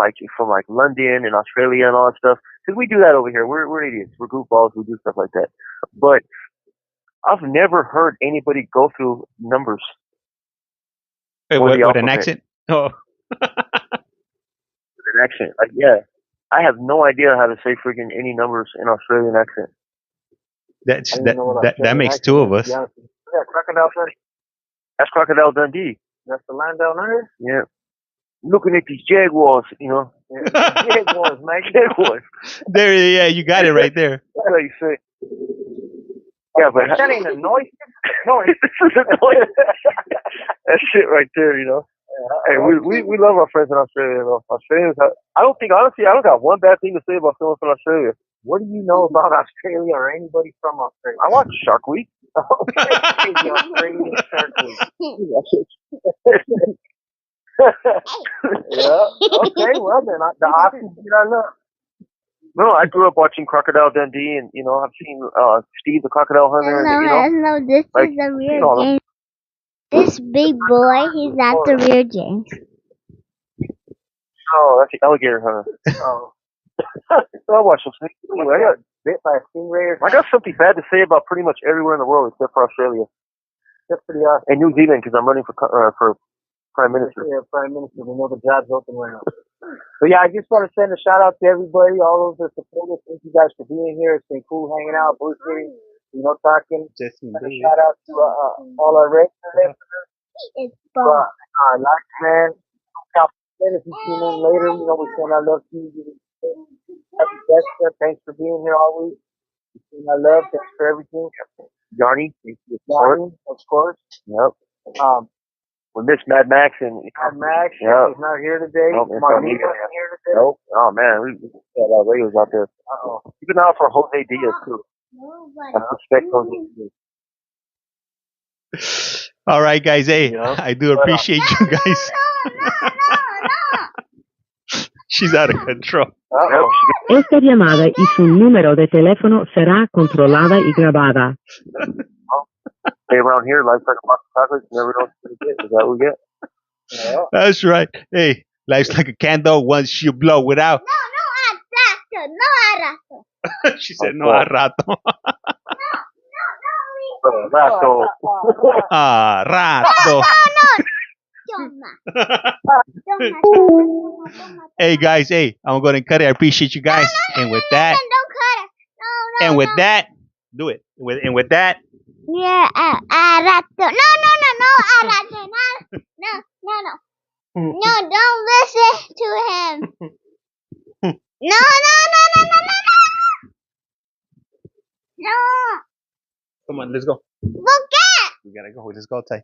London and Australia and all that stuff, because we do that over here. We're idiots. We're goofballs. We do stuff like that. But I've never heard anybody go through numbers. Wait, what an accent? Oh. An accent. Like, yeah. I have no idea how to say freaking any numbers in Australian accent. That makes two of us. Yeah, Crocodile Dundee. That's Crocodile Dundee. That's the line down there? Yeah. Looking at these jaguars, Jaguars, man. Jaguars. There, yeah, you got it right there. That's what you say. Yeah, but That ain't a noise. Noise. this is a noise. That shit right there, you know. Hey, we love our friends in Australia, though. Australians, I don't got one bad thing to say about someone from Australia. What do you know about Australia or anybody from Australia? I watch Shark Week. Okay, the Australian Shark Week. Yeah. Okay. Well, then the Aussies get our love. No, I grew up watching Crocodile Dundee, and you know I've seen Steve the Crocodile Hunter, and you know, No, this like, is the you real know, James. This big boy, he's not the real James. oh, that's the Alligator Hunter. Oh, I watch some snakes. I got bit by a stingray or I got something bad to say about pretty much everywhere in the world except for Australia That's pretty awesome. and New Zealand because I'm running for Prime Minister. Yeah, Prime Minister. We know the job's open right now. But yeah, I just want to send a shout out to everybody, all those that support us. Thank you guys for being here. It's been cool hanging out, bullshitting, you know, talking. Just And a shout out to all our regular listeners. It's fun. Our last man, if you tune in later, you know, we send our love to you. Happy Dexter, thanks for being here all week. We send our love, thanks for everything. Yarny, Martin, of course. Yep. Um, We miss Mad Max and Max, Yeah. he's not here today. Nope, it's Martin not me. isn't here today. Nope. Oh man, we got a lot of radios out there. Uh-oh. Keep an eye out for Jose Diaz too. I suspect Jose Diaz. All right, guys. Hey, Yeah. I do appreciate you guys. She's out of control. Uh-oh. Esta llamada y su número de teléfono será controlada y grabada. Stay around here, life's like a box of chocolates. You never know what you get. Is that what we get? Yeah. That's right. Hey, life's like a candle once you blow it out. No, She said, no a rato. Rato. Ah, rato. Hey, guys. Hey, I'm going to cut it. I appreciate you guys. And with that, don't cut it. No, and with that, do it. And with that, yeah, arato. No, arato. No. No, don't listen to him. No. No. come on, let's go. Look at. We gotta go. Let's go, Ty.